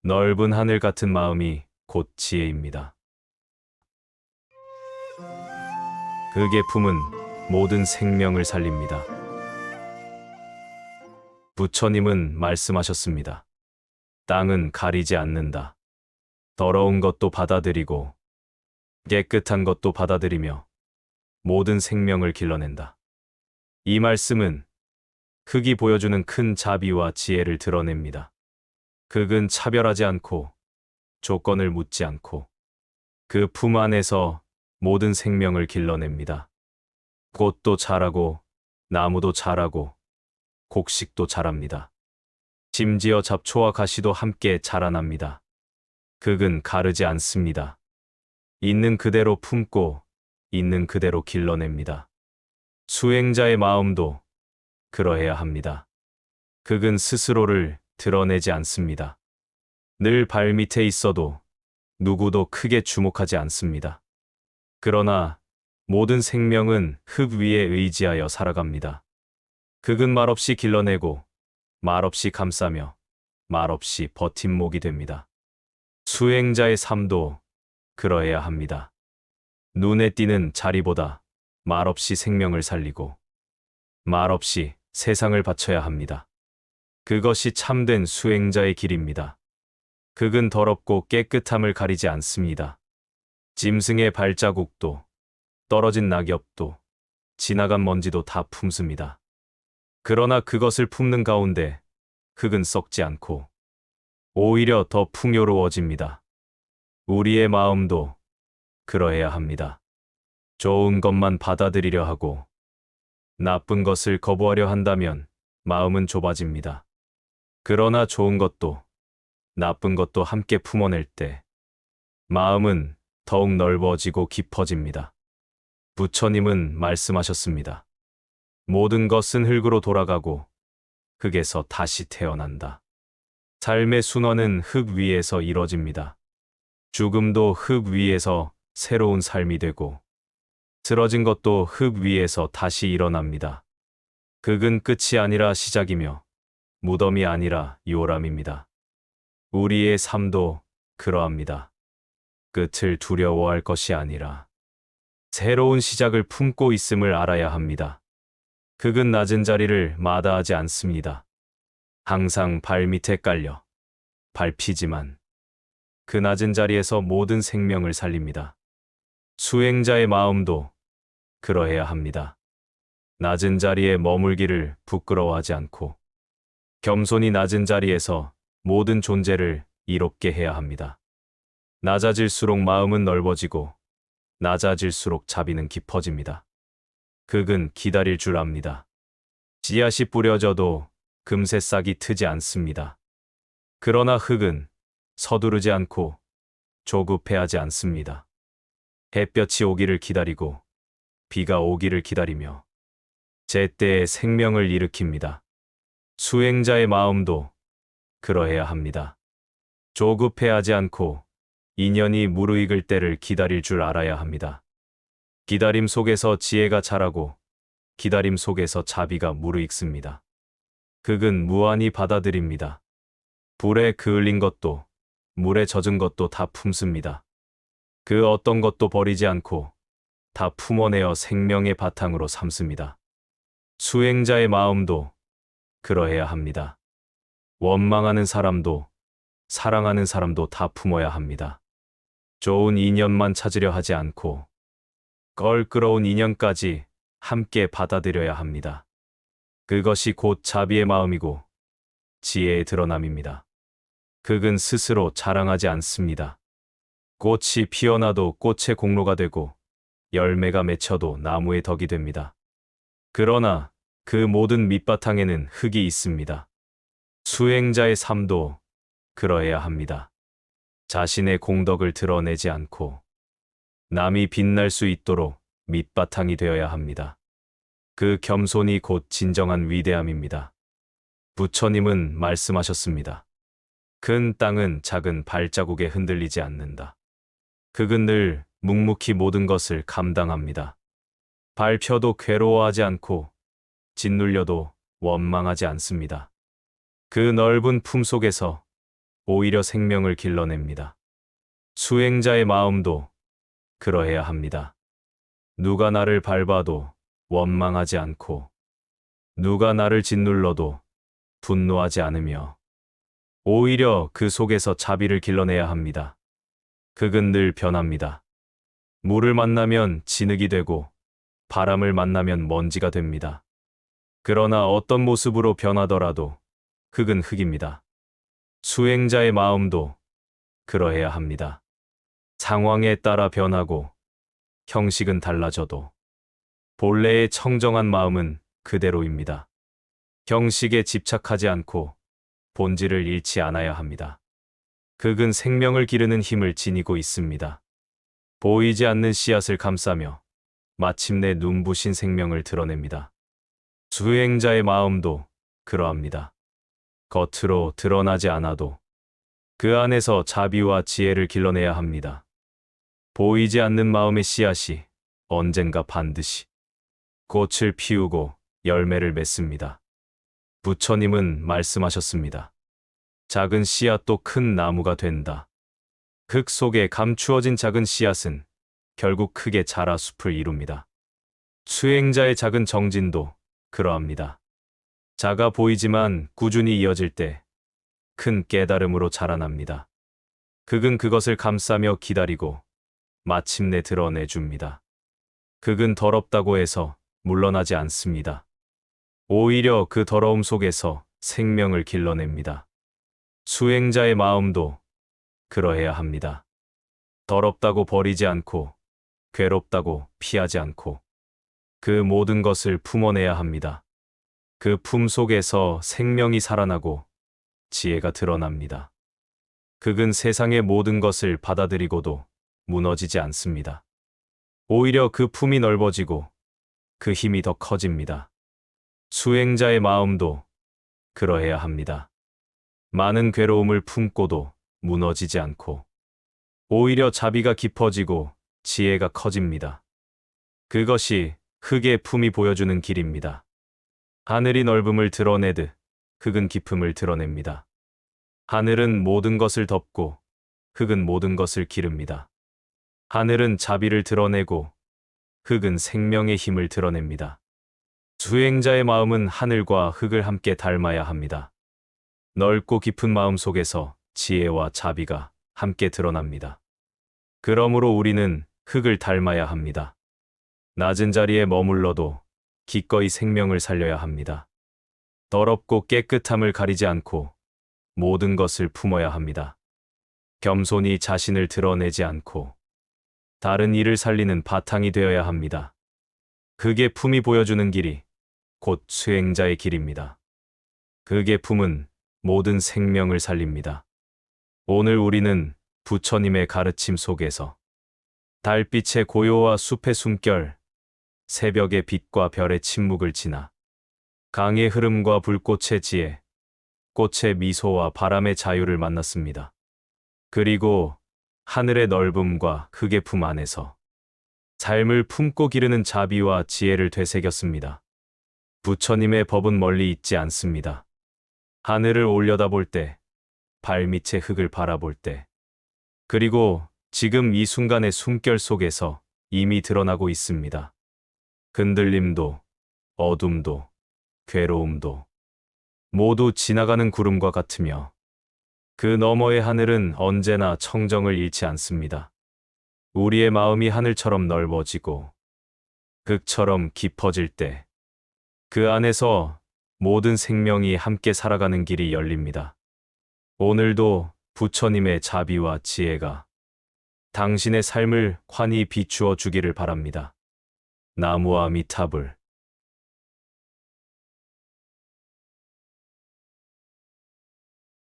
넓은 하늘 같은 마음이 곧 지혜입니다. 그게 품은 모든 생명을 살립니다. 부처님은 말씀하셨습니다. 땅은 가리지 않는다. 더러운 것도 받아들이고 깨끗한 것도 받아들이며 모든 생명을 길러낸다. 이 말씀은 흙이 보여주는 큰 자비와 지혜를 드러냅니다. 흙은 차별하지 않고 조건을 묻지 않고 그 품 안에서 모든 생명을 길러냅니다. 꽃도 자라고 나무도 자라고 곡식도 자랍니다. 심지어 잡초와 가시도 함께 자라납니다. 흙은 가르지 않습니다. 있는 그대로 품고 있는 그대로 길러냅니다. 수행자의 마음도 그러해야 합니다. 흙은 스스로를 드러내지 않습니다. 늘 발밑에 있어도 누구도 크게 주목하지 않습니다. 그러나 모든 생명은 흙 위에 의지하여 살아갑니다. 흙은 말없이 길러내고 말없이 감싸며 말없이 버팀목이 됩니다. 수행자의 삶도 그러해야 합니다. 눈에 띄는 자리보다 말없이 생명을 살리고 말없이 세상을 바쳐야 합니다. 그것이 참된 수행자의 길입니다. 흙은 더럽고 깨끗함을 가리지 않습니다. 짐승의 발자국도 떨어진 낙엽도 지나간 먼지도 다 품습니다. 그러나 그것을 품는 가운데 흙은 썩지 않고 오히려 더 풍요로워집니다. 우리의 마음도 그러해야 합니다. 좋은 것만 받아들이려 하고 나쁜 것을 거부하려 한다면 마음은 좁아집니다. 그러나 좋은 것도 나쁜 것도 함께 품어낼 때 마음은 더욱 넓어지고 깊어집니다. 부처님은 말씀하셨습니다. 모든 것은 흙으로 돌아가고 흙에서 다시 태어난다. 삶의 순환은 흙 위에서 이뤄집니다. 죽음도 흙 위에서 새로운 삶이 되고 쓰러진 것도 흙 위에서 다시 일어납니다. 흙은 끝이 아니라 시작이며 무덤이 아니라 요람입니다. 우리의 삶도 그러합니다. 끝을 두려워할 것이 아니라 새로운 시작을 품고 있음을 알아야 합니다. 흙은 낮은 자리를 마다하지 않습니다. 항상 발밑에 깔려 밟히지만 그 낮은 자리에서 모든 생명을 살립니다. 수행자의 마음도 그러해야 합니다. 낮은 자리에 머물기를 부끄러워하지 않고 겸손히 낮은 자리에서 모든 존재를 이롭게 해야 합니다. 낮아질수록 마음은 넓어지고 낮아질수록 자비는 깊어집니다. 흙은 기다릴 줄 압니다. 씨앗이 뿌려져도 금세 싹이 트지 않습니다. 그러나 흙은 서두르지 않고 조급해하지 않습니다. 햇볕이 오기를 기다리고 비가 오기를 기다리며 제때에 생명을 일으킵니다. 수행자의 마음도 그러해야 합니다. 조급해하지 않고 인연이 무르익을 때를 기다릴 줄 알아야 합니다. 기다림 속에서 지혜가 자라고 기다림 속에서 자비가 무르익습니다. 흙은 무한히 받아들입니다. 불에 그을린 것도 물에 젖은 것도 다 품습니다. 그 어떤 것도 버리지 않고 다 품어내어 생명의 바탕으로 삼습니다. 수행자의 마음도 그러해야 합니다. 원망하는 사람도 사랑하는 사람도 다 품어야 합니다. 좋은 인연만 찾으려 하지 않고 껄끄러운 인연까지 함께 받아들여야 합니다. 그것이 곧 자비의 마음이고 지혜의 드러남입니다. 흙은 스스로 자랑하지 않습니다. 꽃이 피어나도 꽃의 공로가 되고 열매가 맺혀도 나무의 덕이 됩니다. 그러나 그 모든 밑바탕에는 흙이 있습니다. 수행자의 삶도 그러해야 합니다. 자신의 공덕을 드러내지 않고 남이 빛날 수 있도록 밑바탕이 되어야 합니다. 그 겸손이 곧 진정한 위대함입니다. 부처님은 말씀하셨습니다. 큰 땅은 작은 발자국에 흔들리지 않는다. 흙은 늘 묵묵히 모든 것을 감당합니다. 밟혀도 괴로워하지 않고 짓눌려도 원망하지 않습니다. 그 넓은 품 속에서 오히려 생명을 길러냅니다. 수행자의 마음도 그러해야 합니다. 누가 나를 밟아도 원망하지 않고 누가 나를 짓눌러도 분노하지 않으며 오히려 그 속에서 자비를 길러내야 합니다. 흙은 늘 변합니다. 물을 만나면 진흙이 되고 바람을 만나면 먼지가 됩니다. 그러나 어떤 모습으로 변하더라도 흙은 흙입니다. 수행자의 마음도 그러해야 합니다. 상황에 따라 변하고 형식은 달라져도 본래의 청정한 마음은 그대로입니다. 형식에 집착하지 않고 본질을 잃지 않아야 합니다. 흙은 생명을 기르는 힘을 지니고 있습니다. 보이지 않는 씨앗을 감싸며 마침내 눈부신 생명을 드러냅니다. 수행자의 마음도 그러합니다. 겉으로 드러나지 않아도 그 안에서 자비와 지혜를 길러내야 합니다. 보이지 않는 마음의 씨앗이 언젠가 반드시 꽃을 피우고 열매를 맺습니다. 부처님은 말씀하셨습니다. 작은 씨앗도 큰 나무가 된다. 흙 속에 감추어진 작은 씨앗은 결국 크게 자라 숲을 이룹니다. 수행자의 작은 정진도 그러합니다. 작아 보이지만 꾸준히 이어질 때 큰 깨달음으로 자라납니다. 흙은 그것을 감싸며 기다리고 마침내 드러내줍니다. 흙은 더럽다고 해서 물러나지 않습니다. 오히려 그 더러움 속에서 생명을 길러냅니다. 수행자의 마음도 그러해야 합니다. 더럽다고 버리지 않고 괴롭다고 피하지 않고 그 모든 것을 품어내야 합니다. 그 품 속에서 생명이 살아나고 지혜가 드러납니다. 흙은 세상의 모든 것을 받아들이고도 무너지지 않습니다. 오히려 그 품이 넓어지고 그 힘이 더 커집니다. 수행자의 마음도 그러해야 합니다. 많은 괴로움을 품고도 무너지지 않고 오히려 자비가 깊어지고 지혜가 커집니다. 그것이 흙의 품이 보여주는 길입니다. 하늘이 넓음을 드러내듯 흙은 깊음을 드러냅니다. 하늘은 모든 것을 덮고 흙은 모든 것을 기릅니다. 하늘은 자비를 드러내고 흙은 생명의 힘을 드러냅니다. 수행자의 마음은 하늘과 흙을 함께 닮아야 합니다. 넓고 깊은 마음 속에서 지혜와 자비가 함께 드러납니다. 그러므로 우리는 흙을 닮아야 합니다. 낮은 자리에 머물러도 기꺼이 생명을 살려야 합니다. 더럽고 깨끗함을 가리지 않고 모든 것을 품어야 합니다. 겸손히 자신을 드러내지 않고 다른 이를 살리는 바탕이 되어야 합니다. 흙의 품이 보여주는 길이 곧 수행자의 길입니다. 흙의 품은 모든 생명을 살립니다. 오늘 우리는 부처님의 가르침 속에서 달빛의 고요와 숲의 숨결, 새벽의 빛과 별의 침묵을 지나 강의 흐름과 불꽃의 지혜, 꽃의 미소와 바람의 자유를 만났습니다. 그리고 하늘의 넓음과 흙의 품 안에서 삶을 품고 기르는 자비와 지혜를 되새겼습니다. 부처님의 법은 멀리 있지 않습니다. 하늘을 올려다볼 때, 발밑의 흙을 바라볼 때, 그리고 지금 이 순간의 숨결 속에서 이미 드러나고 있습니다. 흔들림도, 어둠도, 괴로움도 모두 지나가는 구름과 같으며 그 너머의 하늘은 언제나 청정을 잃지 않습니다. 우리의 마음이 하늘처럼 넓어지고 극처럼 깊어질 때 그 안에서 모든 생명이 함께 살아가는 길이 열립니다. 오늘도 부처님의 자비와 지혜가 당신의 삶을 환히 비추어 주기를 바랍니다. 나무아미타불.